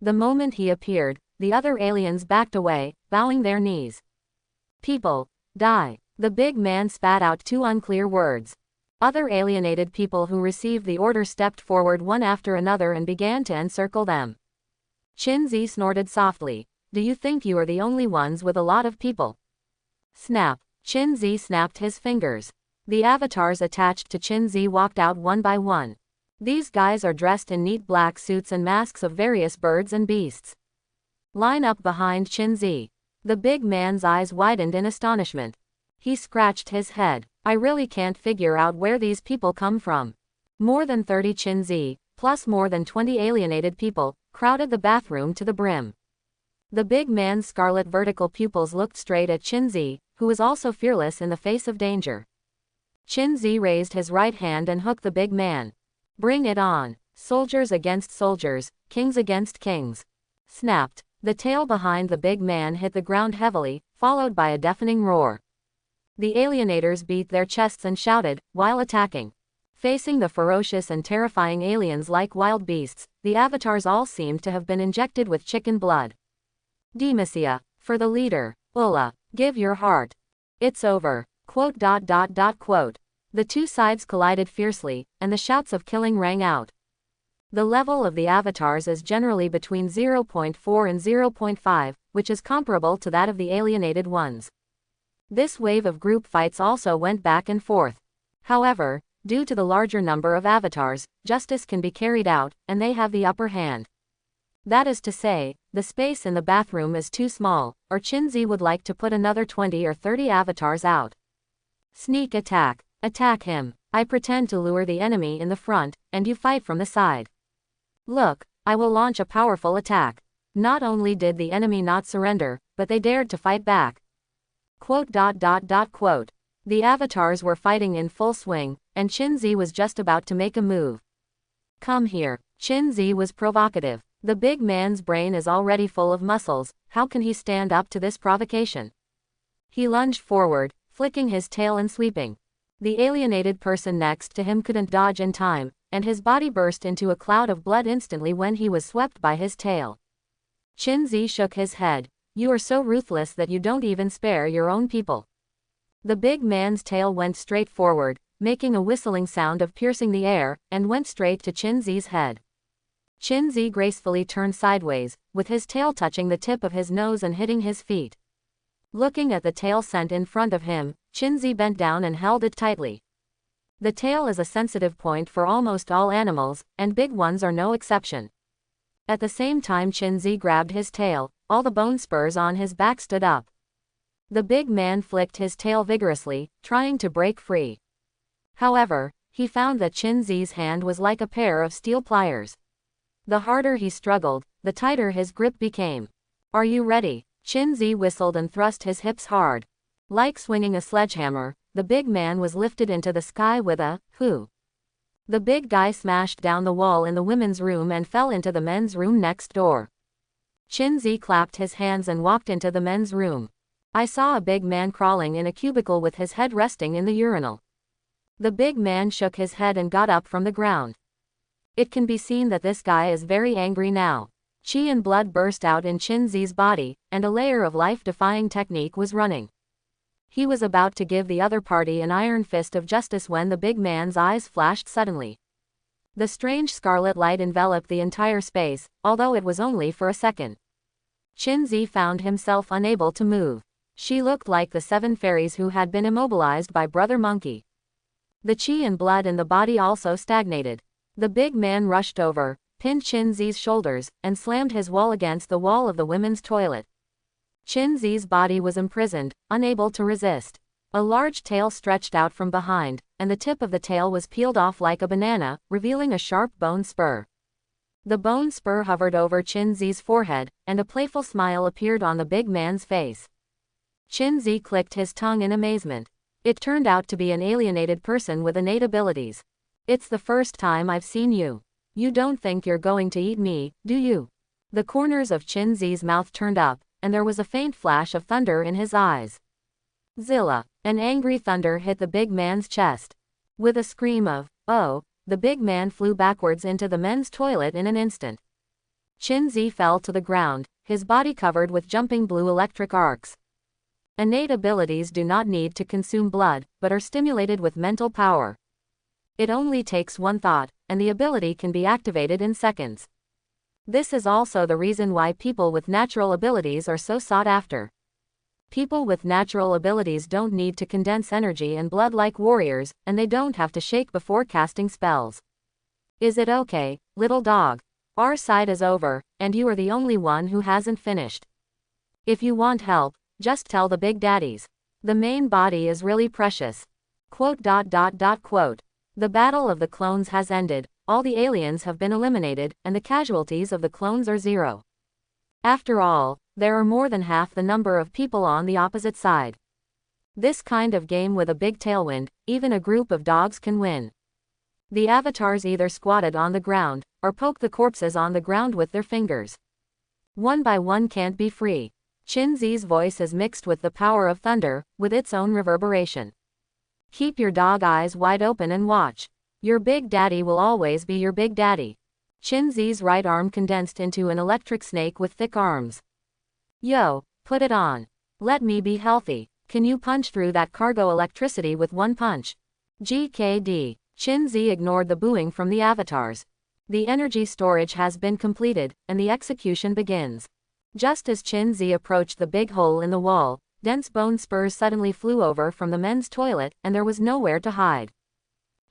The moment he appeared, the other aliens backed away, bowing their knees. People, die. The big man spat out 2 unclear words. Other alienated people who received the order stepped forward one after another and began to encircle them. Qinzi snorted softly. Do you think you are the only ones with a lot of people? Snap. Qinzi snapped his fingers. The avatars attached to Qinzi walked out one by one. These guys are dressed in neat black suits and masks of various birds and beasts. Line up behind Qinzi. The big man's eyes widened in astonishment. He scratched his head. I really can't figure out where these people come from. More than 30 Qinzi, plus more than 20 alienated people, crowded the bathroom to the brim. The big man's scarlet vertical pupils looked straight at Qinzi, who was also fearless in the face of danger. Qinzi raised his right hand and hooked the big man. Bring it on. Soldiers against soldiers, kings against kings. Snapped. The tail behind the big man hit the ground heavily, followed by a deafening roar. The alienators beat their chests and shouted, while attacking. Facing the ferocious and terrifying aliens like wild beasts, the avatars all seemed to have been injected with chicken blood. Demacia. For the leader. Ulla. Give your heart. It's over. Quote. The 2 sides collided fiercely, and the shouts of killing rang out. The level of the avatars is generally between 0.4 and 0.5, which is comparable to that of the alienated ones. This wave of group fights also went back and forth. However, Due to the larger number of avatars, justice can be carried out, and they have the upper hand. That is to say, the space in the bathroom is too small, or Chinzi would like to put another 20 or 30 avatars out. Sneak attack. Attack him. I pretend to lure the enemy in the front, and you fight from the side. Look, I will launch a powerful attack. Not only did the enemy not surrender, but they dared to fight back. Quote. The avatars were fighting in full swing, and Chinzi was just about to make a move. Come here. Chinzi was provocative. The big man's brain is already full of muscles, how can he stand up to this provocation? He lunged forward, flicking his tail and sweeping. The alienated person next to him couldn't dodge in time, and his body burst into a cloud of blood instantly when he was swept by his tail. Chinzi shook his head. You are so ruthless that you don't even spare your own people. The big man's tail went straight forward, making a whistling sound of piercing the air, and went straight to Chinzi's head. Chinzi gracefully turned sideways, with his tail touching the tip of his nose and hitting his feet. Looking at the tail sent in front of him, Chinzi bent down and held it tightly. The tail is a sensitive point for almost all animals, and big ones are no exception. At the same time Chinzi grabbed his tail, all the bone spurs on his back stood up. The big man flicked his tail vigorously, trying to break free. However, he found that Chinzi's hand was like a pair of steel pliers. The harder he struggled, the tighter his grip became. Are you ready? Chinzi whistled and thrust his hips hard. Like swinging a sledgehammer, the big man was lifted into the sky with a whoo. The big guy smashed down the wall in the women's room and fell into the men's room next door. Chinzi clapped his hands and walked into the men's room. I saw a big man crawling in a cubicle with his head resting in the urinal. The big man shook his head and got up from the ground. It can be seen that this guy is very angry now. Chi and blood burst out in Chinzi's body, and a layer of life-defying technique was running. He was about to give the other party an iron fist of justice when the big man's eyes flashed suddenly. The strange scarlet light enveloped the entire space, although it was only for a second. Chinzi found himself unable to move. She looked like the 7 fairies who had been immobilized by Brother Monkey. The chi and blood in the body also stagnated. The big man rushed over, pinned Chinzi's shoulders, and slammed his wall against the wall of the women's toilet. Chinzi's body was imprisoned, unable to resist. A large tail stretched out from behind, and the tip of the tail was peeled off like a banana, revealing a sharp bone spur. The bone spur hovered over Chinzi's forehead, and a playful smile appeared on the big man's face. Chinzi clicked his tongue in amazement. It turned out to be an alienated person with innate abilities. It's the first time I've seen you. You don't think you're going to eat me, do you? The corners of Chinzi's mouth turned up, and there was a faint flash of thunder in his eyes. Zilla! An angry thunder hit the big man's chest. With a scream of, oh, the big man flew backwards into the men's toilet in an instant. Chinzi fell to the ground, his body covered with jumping blue electric arcs. Innate abilities do not need to consume blood, but are stimulated with mental power. It only takes one thought, and the ability can be activated in seconds. This is also the reason why people with natural abilities are so sought after. People with natural abilities don't need to condense energy and blood like warriors, and they don't have to shake before casting spells. Is it okay, little dog? Our side is over, and you are the only one who hasn't finished. If you want help, just tell the big daddies. The main body is really precious. Quote. The battle of the clones has ended, all the aliens have been eliminated, and the casualties of the clones are 0. After all, there are more than half the number of people on the opposite side. This kind of game with a big tailwind, even a group of dogs can win. The avatars either squatted on the ground, or poked the corpses on the ground with their fingers. One by one can't be free. Chinzi's voice is mixed with the power of thunder, with its own reverberation. Keep your dog eyes wide open and watch. Your big daddy will always be your big daddy. Chinzi's right arm condensed into an electric snake with thick arms. Yo, put it on. Let me be healthy. Can you punch through that cargo electricity with one punch? GKD. Chinzi ignored the booing from the avatars. The energy storage has been completed, and the execution begins. Just as Chinzi approached the big hole in the wall, dense bone spurs suddenly flew over from the men's toilet, and there was nowhere to hide.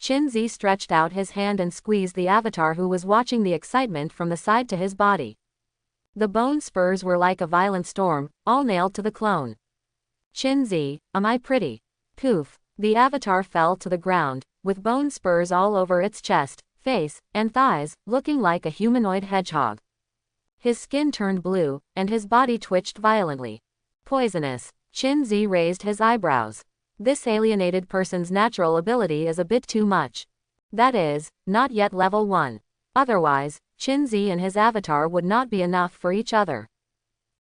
Chinzi stretched out his hand and squeezed the avatar, who was watching the excitement from the side to his body. The bone spurs were like a violent storm, all nailed to the clone. Chinzi, am I pretty? Poof. The avatar fell to the ground, with bone spurs all over its chest, face, and thighs, looking like a humanoid hedgehog. His skin turned blue, and his body twitched violently. Poisonous. Chinzi raised his eyebrows. This alienated person's natural ability is a bit too much. That is, not yet level 1. Otherwise, Chinzi and his avatar would not be enough for each other.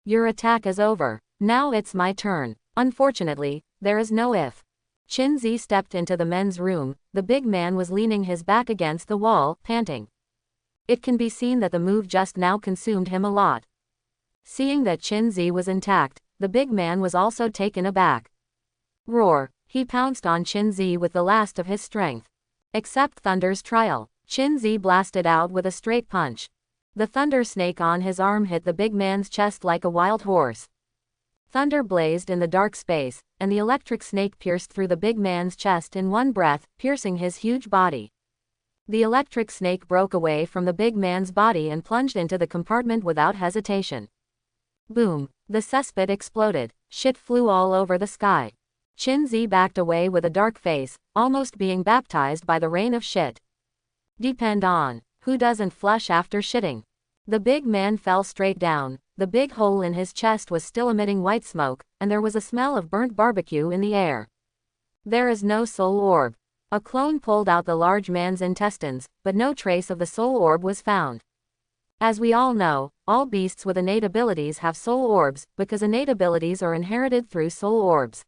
Your attack is over. Now it's my turn. Unfortunately, there is no if. Chinzi stepped into the men's room. The big man was leaning his back against the wall, panting. It can be seen that the move just now consumed him a lot. Seeing that Chinzi was intact, the big man was also taken aback. Roar! He pounced on Chinzi with the last of his strength. Except Thunder's trial. Chinzi blasted out with a straight punch. The thunder snake on his arm hit the big man's chest like a wild horse. Thunder blazed in the dark space, and the electric snake pierced through the big man's chest in one breath, piercing his huge body. The electric snake broke away from the big man's body and plunged into the compartment without hesitation. Boom! The cesspit exploded. Shit flew all over the sky. Chinzi backed away with a dark face, almost being baptized by the rain of shit. Depend on. Who doesn't flush after shitting? The big man fell straight down. The big hole in his chest was still emitting white smoke, and there was a smell of burnt barbecue in the air. There is no soul orb. A clone pulled out the large man's intestines, but no trace of the soul orb was found. As we all know, all beasts with innate abilities have soul orbs, because innate abilities are inherited through soul orbs.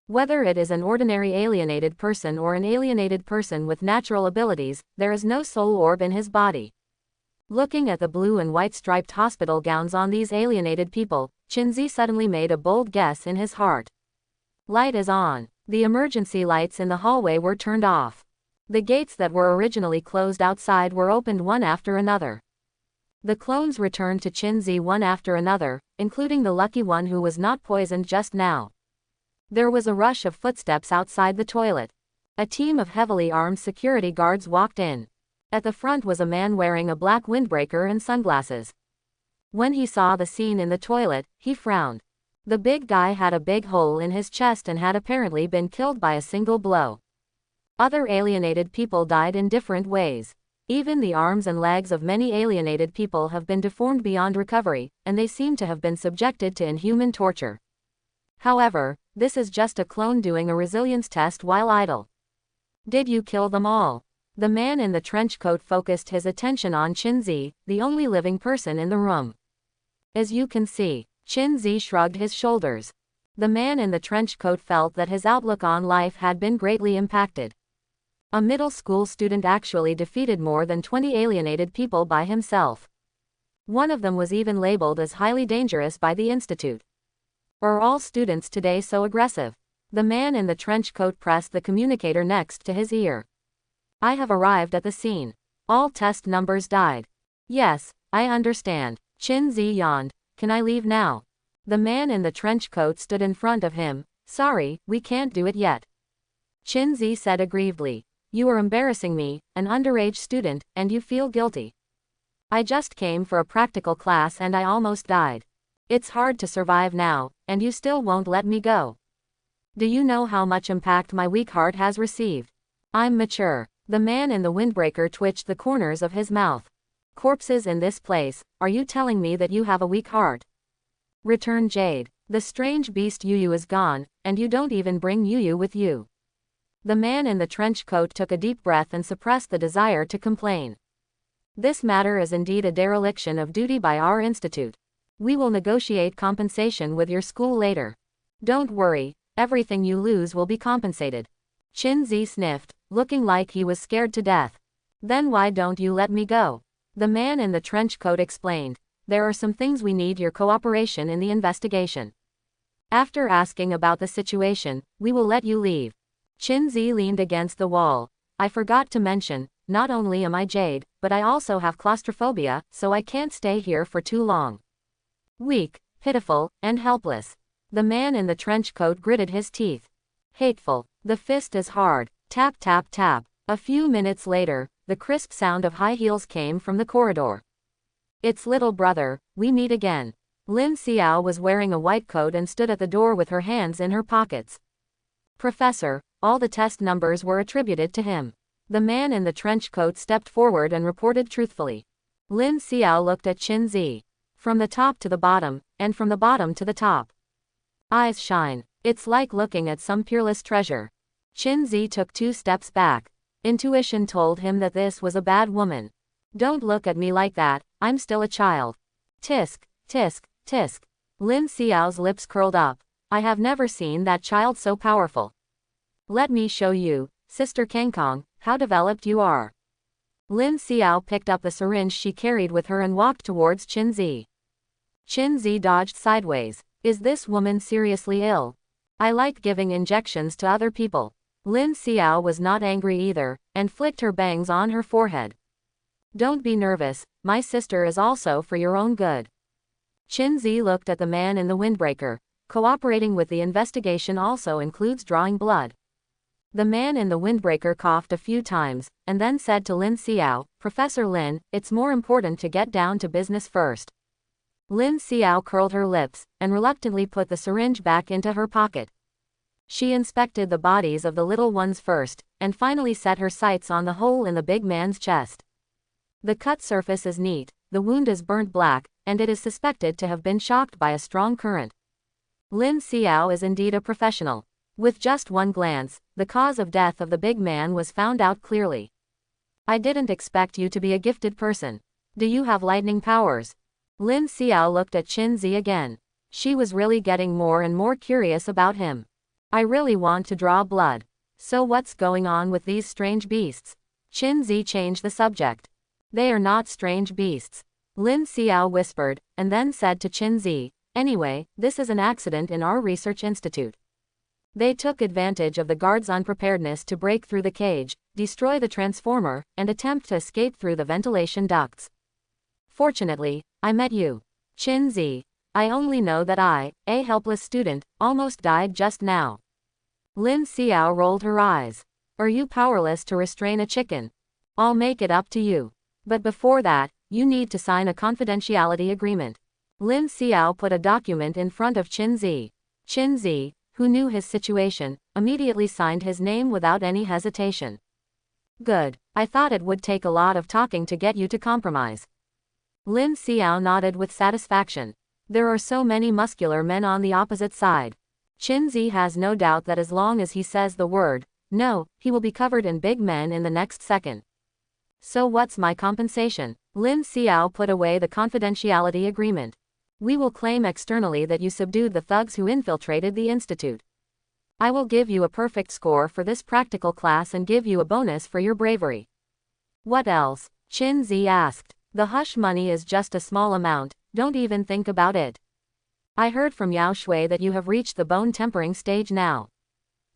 Whether it is an ordinary alienated person or an alienated person with natural abilities, there is no soul orb in his body. Looking at the blue and white striped hospital gowns on these alienated people, Chinzi suddenly made a bold guess in his heart. Light is on. The emergency lights in the hallway were turned off. The gates that were originally closed outside were opened one after another. The clones returned to Chinzi one after another, including the lucky one who was not poisoned just now. There was a rush of footsteps outside the toilet. A team of heavily armed security guards walked in. At the front was a man wearing a black windbreaker and sunglasses. When he saw the scene in the toilet, he frowned. The big guy had a big hole in his chest and had apparently been killed by a single blow. Other alienated people died in different ways. Even the arms and legs of many alienated people have been deformed beyond recovery, and they seem to have been subjected to inhuman torture. However, this is just a clone doing a resilience test while idle. Did you kill them all? The man in the trench coat focused his attention on Chinzi, the only living person in the room. As you can see, Chinzi shrugged his shoulders. The man in the trench coat felt that his outlook on life had been greatly impacted. A middle school student actually defeated more than 20 alienated people by himself. One of them was even labeled as highly dangerous by the institute. Are all students today so aggressive? The man in the trench coat pressed the communicator next to his ear. I have arrived at the scene. All test numbers died. Yes, I understand. Chinzi yawned. Can I leave now? The man in the trench coat stood in front of him. Sorry, we can't do it yet. Chinzi said aggrievedly. You are embarrassing me, an underage student, and you feel guilty. I just came for a practical class and I almost died. It's hard to survive now, and you still won't let me go. Do you know how much impact my weak heart has received? I'm mature. The man in the windbreaker twitched the corners of his mouth. Corpses in this place, are you telling me that you have a weak heart? Return Jade. The strange beast Yuyu is gone, and you don't even bring Yuyu with you. The man in the trench coat took a deep breath and suppressed the desire to complain. This matter is indeed a dereliction of duty by our institute. We will negotiate compensation with your school later. Don't worry, everything you lose will be compensated. Chinzi sniffed, looking like he was scared to death. Then why don't you let me go? The man in the trench coat explained. There are some things we need your cooperation in the investigation. After asking about the situation, we will let you leave. Chinzi leaned against the wall. I forgot to mention, not only am I Jade, but I also have claustrophobia, so I can't stay here for too long. Weak, pitiful, and helpless. The man in the trench coat gritted his teeth. Hateful. The fist is hard. Tap tap tap. A few minutes later, the crisp sound of high heels came from the corridor. It's little brother, we meet again. Lin Xiao was wearing a white coat and stood at the door with her hands in her pockets. Professor, all the test numbers were attributed to him. The man in the trench coat stepped forward and reported truthfully. Lin Xiao looked at Qin Zi. From the top to the bottom, and from the bottom to the top. Eyes shine. It's like looking at some peerless treasure. Qin Zi took 2 steps back. Intuition told him that this was a bad woman. Don't look at me like that, I'm still a child. Tisk, tisk, tisk. Lin Xiao's lips curled up. I have never seen that child so powerful. Let me show you, Sister Kangkong, how developed you are. Lin Xiao picked up the syringe she carried with her and walked towards Qin Zi. Qin Zi dodged sideways. Is this woman seriously ill? I like giving injections to other people. Lin Xiao was not angry either, and flicked her bangs on her forehead. Don't be nervous, my sister is also for your own good. Qin Zi looked at the man in the windbreaker. Cooperating with the investigation also includes drawing blood. The man in the windbreaker coughed a few times, and then said to Lin Xiao, Professor Lin, it's more important to get down to business first. Lin Xiao curled her lips, and reluctantly put the syringe back into her pocket. She inspected the bodies of the little ones first, and finally set her sights on the hole in the big man's chest. The cut surface is neat, the wound is burnt black, and it is suspected to have been shocked by a strong current. Lin Xiao is indeed a professional. With just one glance, the cause of death of the big man was found out clearly. I didn't expect you to be a gifted person. Do you have lightning powers? Lin Xiao looked at Qin Zi again. She was really getting more and more curious about him. I really want to draw blood. So what's going on with these strange beasts? Qin Zi changed the subject. They are not strange beasts. Lin Xiao whispered, and then said to Qin Zi, anyway, this is an accident in our research institute. They took advantage of the guards' unpreparedness to break through the cage, destroy the transformer, and attempt to escape through the ventilation ducts. Fortunately, I met you. Qin Zi. I only know that I, a helpless student, almost died just now. Lin Xiao rolled her eyes. Are you powerless to restrain a chicken? I'll make it up to you. But before that, you need to sign a confidentiality agreement. Lin Xiao put a document in front of Qin Zi. Qin Zi, who knew his situation, immediately signed his name without any hesitation. Good. I thought it would take a lot of talking to get you to compromise. Lin Xiao nodded with satisfaction. There are so many muscular men on the opposite side. Qin Zi has no doubt that as long as he says the word, no, he will be covered in big men in the next second. So what's my compensation? Lin Xiao put away the confidentiality agreement. We will claim externally that you subdued the thugs who infiltrated the institute. I will give you a perfect score for this practical class and give you a bonus for your bravery. What else? Qin Zi asked. The hush money is just a small amount, don't even think about it. I heard from Yao Shui that you have reached the bone tempering stage now.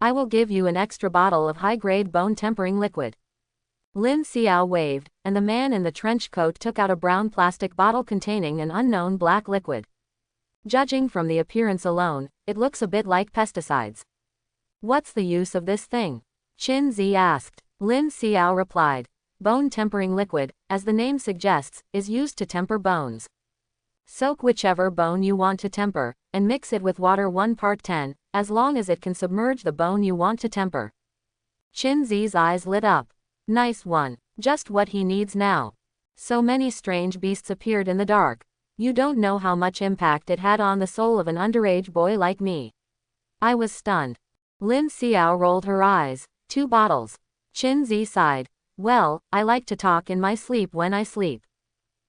I will give you an extra bottle of high-grade bone tempering liquid. Lin Xiao waved, and the man in the trench coat took out a brown plastic bottle containing an unknown black liquid. Judging from the appearance alone, it looks a bit like pesticides. What's the use of this thing? Qin Zi asked. Lin Xiao replied. Bone tempering liquid, as the name suggests, is used to temper bones. Soak whichever bone you want to temper, and mix it with water 1/10, as long as it can submerge the bone you want to temper. Qin Zi's eyes lit up. Nice one. Just what he needs now. So many strange beasts appeared in the dark. You don't know how much impact it had on the soul of an underage boy like me. I was stunned. Lin Xiao rolled her eyes. 2 bottles. Qin Zi sighed. Well, I like to talk in my sleep when I sleep.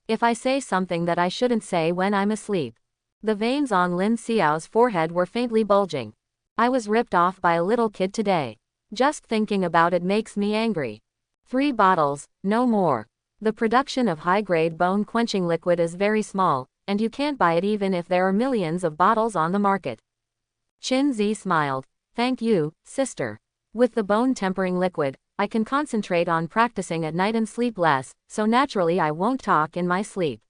If I say something that I shouldn't say when I'm asleep. The veins on Lin Xiao's forehead were faintly bulging. I was ripped off by a little kid today. Just thinking about it makes me angry. 3 bottles, no more. The production of high-grade bone-quenching liquid is very small, and you can't buy it even if there are millions of bottles on the market. Qin Zi smiled. Thank you, sister. With the bone-tempering liquid, I can concentrate on practicing at night and sleep less, so naturally I won't talk in my sleep.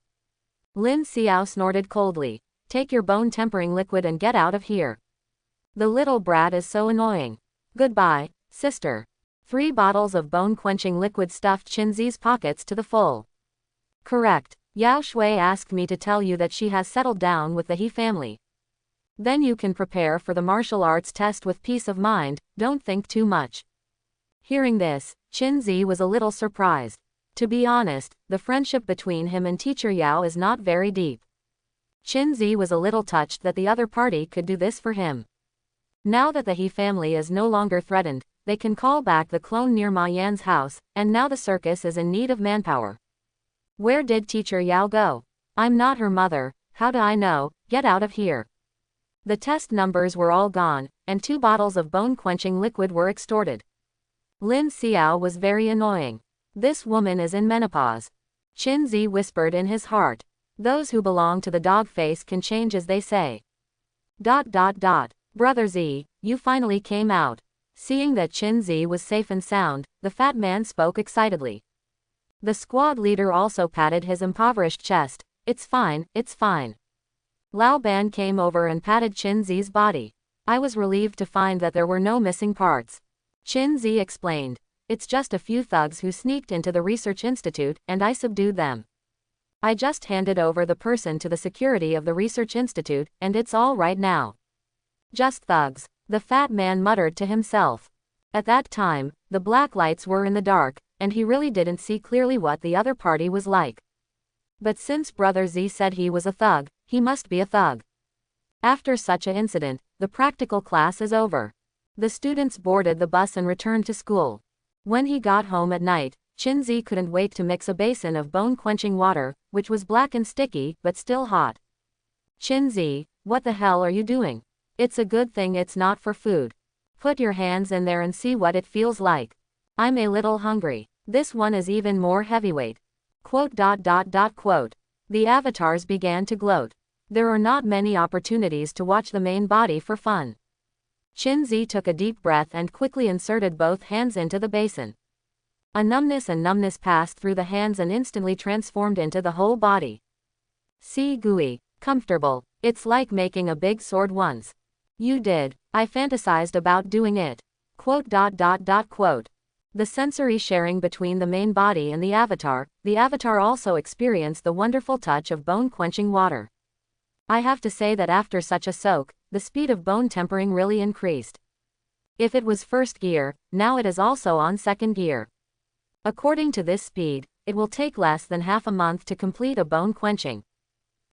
Lin Xiao snorted coldly. Take your bone-tempering liquid and get out of here. The little brat is so annoying. Goodbye, sister. 3 bottles of bone-quenching liquid stuffed Qinzi's pockets to the full. Correct. Yao Shui asked me to tell you that she has settled down with the He family. Then you can prepare for the martial arts test with peace of mind, don't think too much. Hearing this, Qinzi was a little surprised. To be honest, the friendship between him and teacher Yao is not very deep. Qinzi was a little touched that the other party could do this for him. Now that the He family is no longer threatened, they can call back the clone near Ma Yan's house, and now the circus is in need of manpower. Where did teacher Yao go? I'm not her mother, how do I know? Get out of here. The test numbers were all gone, and 2 bottles of bone-quenching liquid were extorted. Lin Xiao was very annoying. This woman is in menopause. Qinzi whispered in his heart. Those who belong to the dog face can change as they say. ... Brother Z, you finally came out. Seeing that Qinzi was safe and sound, the fat man spoke excitedly. The squad leader also patted his impoverished chest. It's fine, it's fine. Lao Ban came over and patted Qinzi's body. I was relieved to find that there were no missing parts. Qinzi explained. It's just a few thugs who sneaked into the research institute, and I subdued them. I just handed over the person to the security of the research institute, and it's all right now. Just thugs, the fat man muttered to himself. At that time, the black lights were in the dark, and he really didn't see clearly what the other party was like. But since Brother Z said he was a thug, he must be a thug. After such an incident, the practical class is over. The students boarded the bus and returned to school. When he got home at night, Qinzi couldn't wait to mix a basin of bone-quenching water, which was black and sticky, but still hot. Qinzi, what the hell are you doing? It's a good thing it's not for food. Put your hands in there and see what it feels like. I'm a little hungry. This one is even more heavyweight. ... The avatars began to gloat. There are not many opportunities to watch the main body for fun. Qinzi took a deep breath and quickly inserted both hands into the basin. A numbness passed through the hands and instantly transformed into the whole body. See gooey, comfortable. It's like making a big sword once. You did. I fantasized about doing it. ... The sensory sharing between the main body and the avatar also experienced the wonderful touch of bone-quenching water. I have to say that after such a soak, the speed of bone tempering really increased. If it was first gear, now it is also on second gear. According to this speed, it will take less than half a month to complete a bone quenching.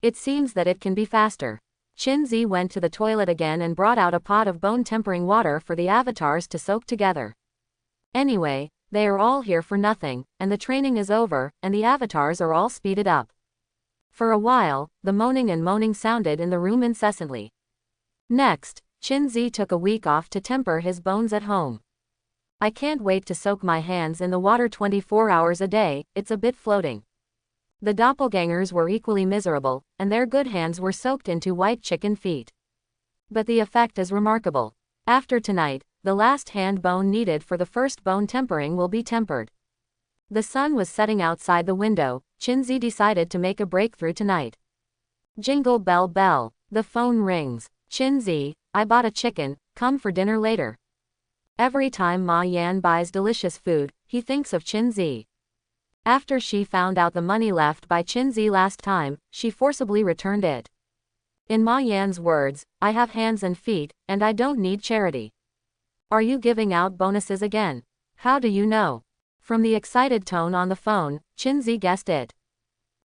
It seems that it can be faster. Qinzi went to the toilet again and brought out a pot of bone tempering water for the avatars to soak together. Anyway, they are all here for nothing, and the training is over, and the avatars are all speeded up. For a while, the moaning sounded in the room incessantly. Next, Qinzi took a week off to temper his bones at home. I can't wait to soak my hands in the water 24 hours a day, it's a bit floating. The doppelgangers were equally miserable, and their good hands were soaked into white chicken feet. But the effect is remarkable. After tonight, the last hand bone needed for the first bone tempering will be tempered. The sun was setting outside the window. Qinzi decided to make a breakthrough tonight. Jingle bell bell, the phone rings. Qinzi, I bought a chicken, come for dinner later. Every time Ma Yan buys delicious food, he thinks of Qinzi. After she found out the money left by Qinzi last time, she forcibly returned it. In Ma Yan's words, I have hands and feet, and I don't need charity. Are you giving out bonuses again? How do you know? From the excited tone on the phone, Qinzi guessed it.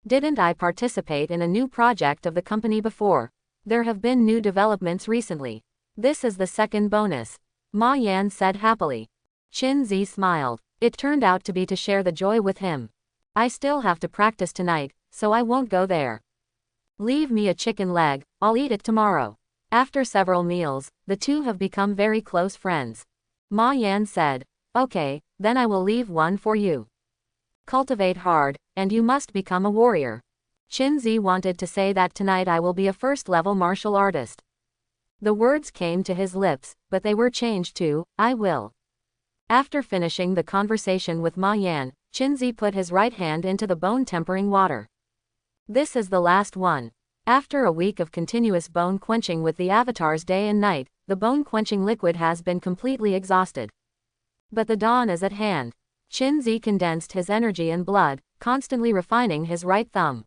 Didn't I participate in a new project of the company before? There have been new developments recently. This is the second bonus. Ma Yan said happily. Qinzi smiled. It turned out to be to share the joy with him. I still have to practice tonight, so I won't go there. Leave me a chicken leg, I'll eat it tomorrow. After several meals, the two have become very close friends. Ma Yan said, okay, then I will leave one for you. Cultivate hard, and you must become a warrior. Qinzi wanted to say that tonight I will be a first-level martial artist. The words came to his lips, but they were changed to, I will. After finishing the conversation with Ma Yan, Qinzi put his right hand into the bone-tempering water. This is the last one. After a week of continuous bone quenching with the avatars day and night, the bone-quenching liquid has been completely exhausted. But the dawn is at hand. Qinzi condensed his energy and blood, constantly refining his right thumb.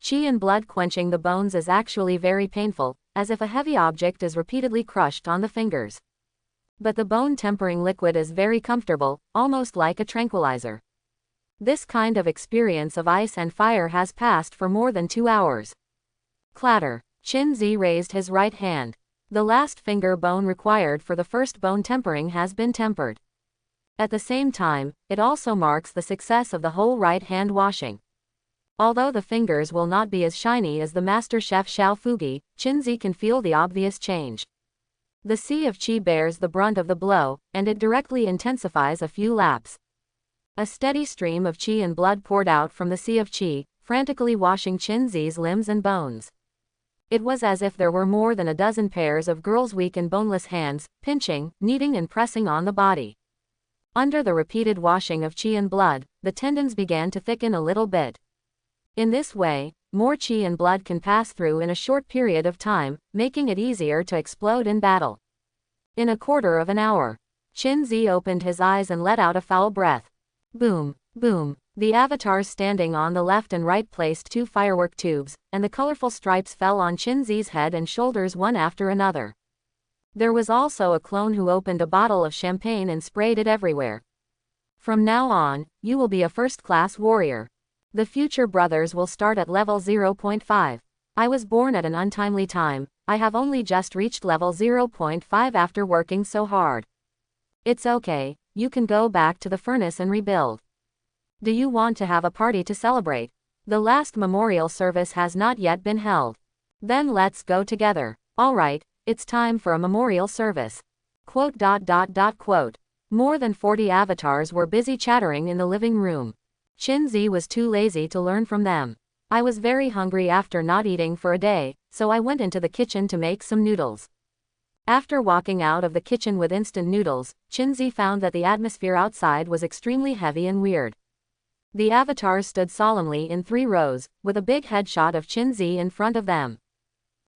Qi and blood quenching the bones is actually very painful, as if a heavy object is repeatedly crushed on the fingers. But the bone tempering liquid is very comfortable, almost like a tranquilizer. This kind of experience of ice and fire has passed for more than 2 hours. Clatter. Qinzi raised his right hand. The last finger bone required for the first bone tempering has been tempered. At the same time, it also marks the success of the whole right hand washing. Although the fingers will not be as shiny as the master chef Xiao Fugi, Qinzi can feel the obvious change. The sea of qi bears the brunt of the blow, and it directly intensifies a few laps. A steady stream of qi and blood poured out from the sea of qi, frantically washing Qinzi's limbs and bones. It was as if there were more than a dozen pairs of girls' weak and boneless hands, pinching, kneading and pressing on the body. Under the repeated washing of qi and blood, the tendons began to thicken a little bit. In this way, more qi and blood can pass through in a short period of time, making it easier to explode in battle. In a quarter of an hour, Qinzi opened his eyes and let out a foul breath. Boom, boom. The avatars standing on the left and right placed 2 firework tubes, and the colorful stripes fell on Qinzi's head and shoulders one after another. There was also a clone who opened a bottle of champagne and sprayed it everywhere. From now on, you will be a first-class warrior. The future brothers will start at level 0.5. I was born at an untimely time. I have only just reached level 0.5 after working so hard. It's okay, you can go back to the furnace and rebuild. Do you want to have a party to celebrate? The last memorial service has not yet been held. Then let's go together. Alright, it's time for a memorial service. Quote. More than 40 avatars were busy chattering in the living room. Qinzi was too lazy to learn from them. I was very hungry after not eating for a day, so I went into the kitchen to make some noodles. After walking out of the kitchen with instant noodles, Qinzi found that the atmosphere outside was extremely heavy and weird. The avatars stood solemnly in 3 rows, with a big headshot of Qinzi in front of them.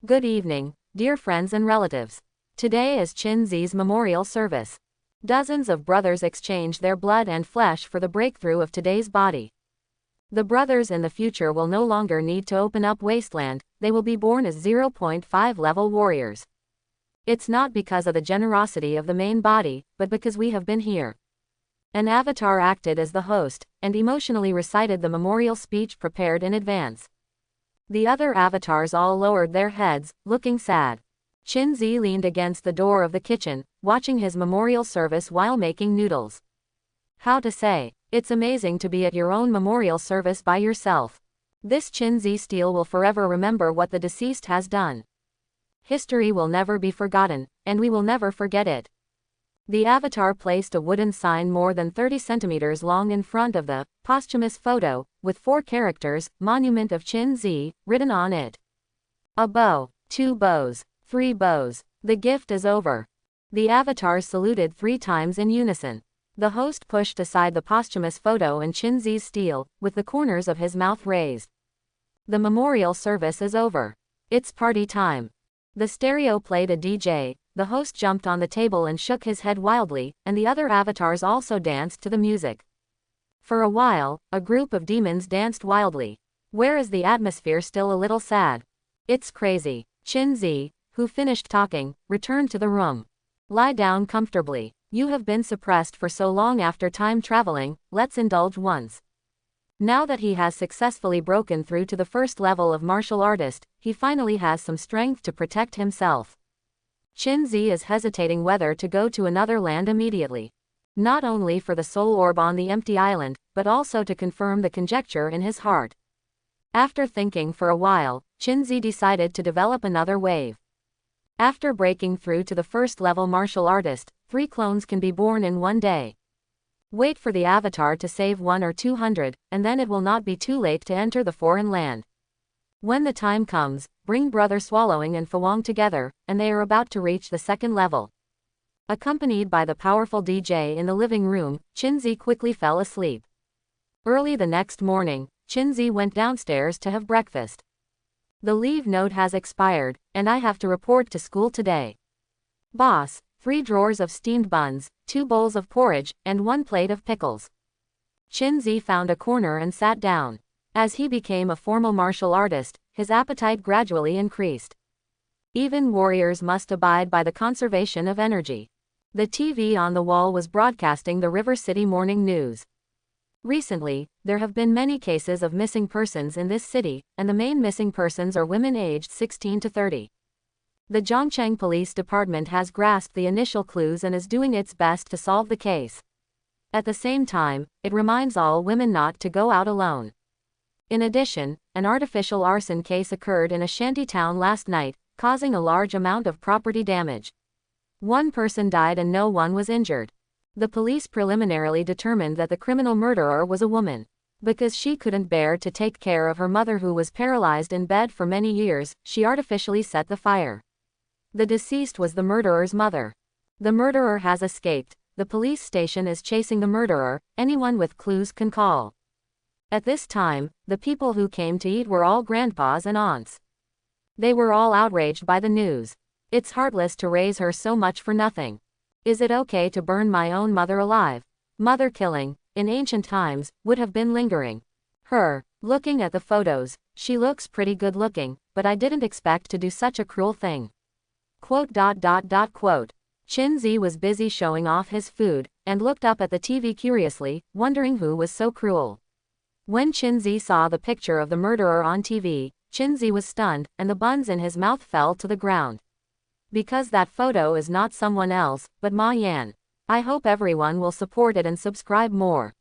Good evening, dear friends and relatives. Today is Qinzi's memorial service. Dozens of brothers exchanged their blood and flesh for the breakthrough of today's body. The brothers in the future will no longer need to open up wasteland, they will be born as 0.5 level warriors. It's not because of the generosity of the main body, but because we have been here. An avatar acted as the host, and emotionally recited the memorial speech prepared in advance. The other avatars all lowered their heads, looking sad. Qinzi leaned against the door of the kitchen, watching his memorial service while making noodles. How to say, it's amazing to be at your own memorial service by yourself. This Qinzi steel will forever remember what the deceased has done. History will never be forgotten, and we will never forget it. The avatar placed a wooden sign more than 30 centimeters long in front of the posthumous photo, with 4 characters, Monument of Qinzi, written on it. A bow, 2 bows, 3 bows. The gift is over. The avatars saluted 3 times in unison. The host pushed aside the posthumous photo and Qinzi's steel, with the corners of his mouth raised. The memorial service is over. It's party time. The stereo played a DJ. The host jumped on the table and shook his head wildly, and the other avatars also danced to the music. For a while, a group of demons danced wildly. Where is the atmosphere still a little sad? It's crazy. Qinzi, who finished talking, returned to the room. Lie down comfortably. You have been suppressed for so long after time traveling, let's indulge once. Now that he has successfully broken through to the first level of martial artist, he finally has some strength to protect himself. Qinzi is hesitating whether to go to another land immediately. Not only for the soul orb on the empty island, but also to confirm the conjecture in his heart. After thinking for a while, Qinzi decided to develop another wave. After breaking through to the first level martial artist, 3 clones can be born in 1 day. Wait for the avatar to save 1 or 200, and then it will not be too late to enter the foreign land. When the time comes, bring Brother Swallowing and Fawong together, and they are about to reach the 2nd level. Accompanied by the powerful DJ in the living room, Qinzi quickly fell asleep. Early the next morning, Qinzi went downstairs to have breakfast. The leave note has expired, and I have to report to school today. Boss, 3 drawers of steamed buns, 2 bowls of porridge, and 1 plate of pickles. Qinzi found a corner and sat down. As he became a formal martial artist, his appetite gradually increased. Even warriors must abide by the conservation of energy. The TV on the wall was broadcasting the River City morning news. Recently, there have been many cases of missing persons in this city, and the main missing persons are women aged 16 to 30. The Zhongcheng Police Department has grasped the initial clues and is doing its best to solve the case. At the same time, it reminds all women not to go out alone. In addition, an artificial arson case occurred in a shanty town last night, causing a large amount of property damage. 1 person died and no one was injured. The police preliminarily determined that the criminal murderer was a woman. Because she couldn't bear to take care of her mother who was paralyzed in bed for many years, she artificially set the fire. The deceased was the murderer's mother. The murderer has escaped. The police station is chasing the murderer. Anyone with clues can call. At this time, the people who came to eat were all grandpas and aunts. They were all outraged by the news. It's heartless to raise her so much for nothing. Is it okay to burn my own mother alive? Mother killing, in ancient times, would have been lingering. Looking at the photos, she looks pretty good looking, but I didn't expect to do such a cruel thing. Qinzi was busy showing off his food, and looked up at the TV curiously, wondering who was so cruel. When Qinzi saw the picture of the murderer on TV, Qinzi was stunned, and the buns in his mouth fell to the ground. Because that photo is not someone else, but Ma Yan. I hope everyone will support it and subscribe more.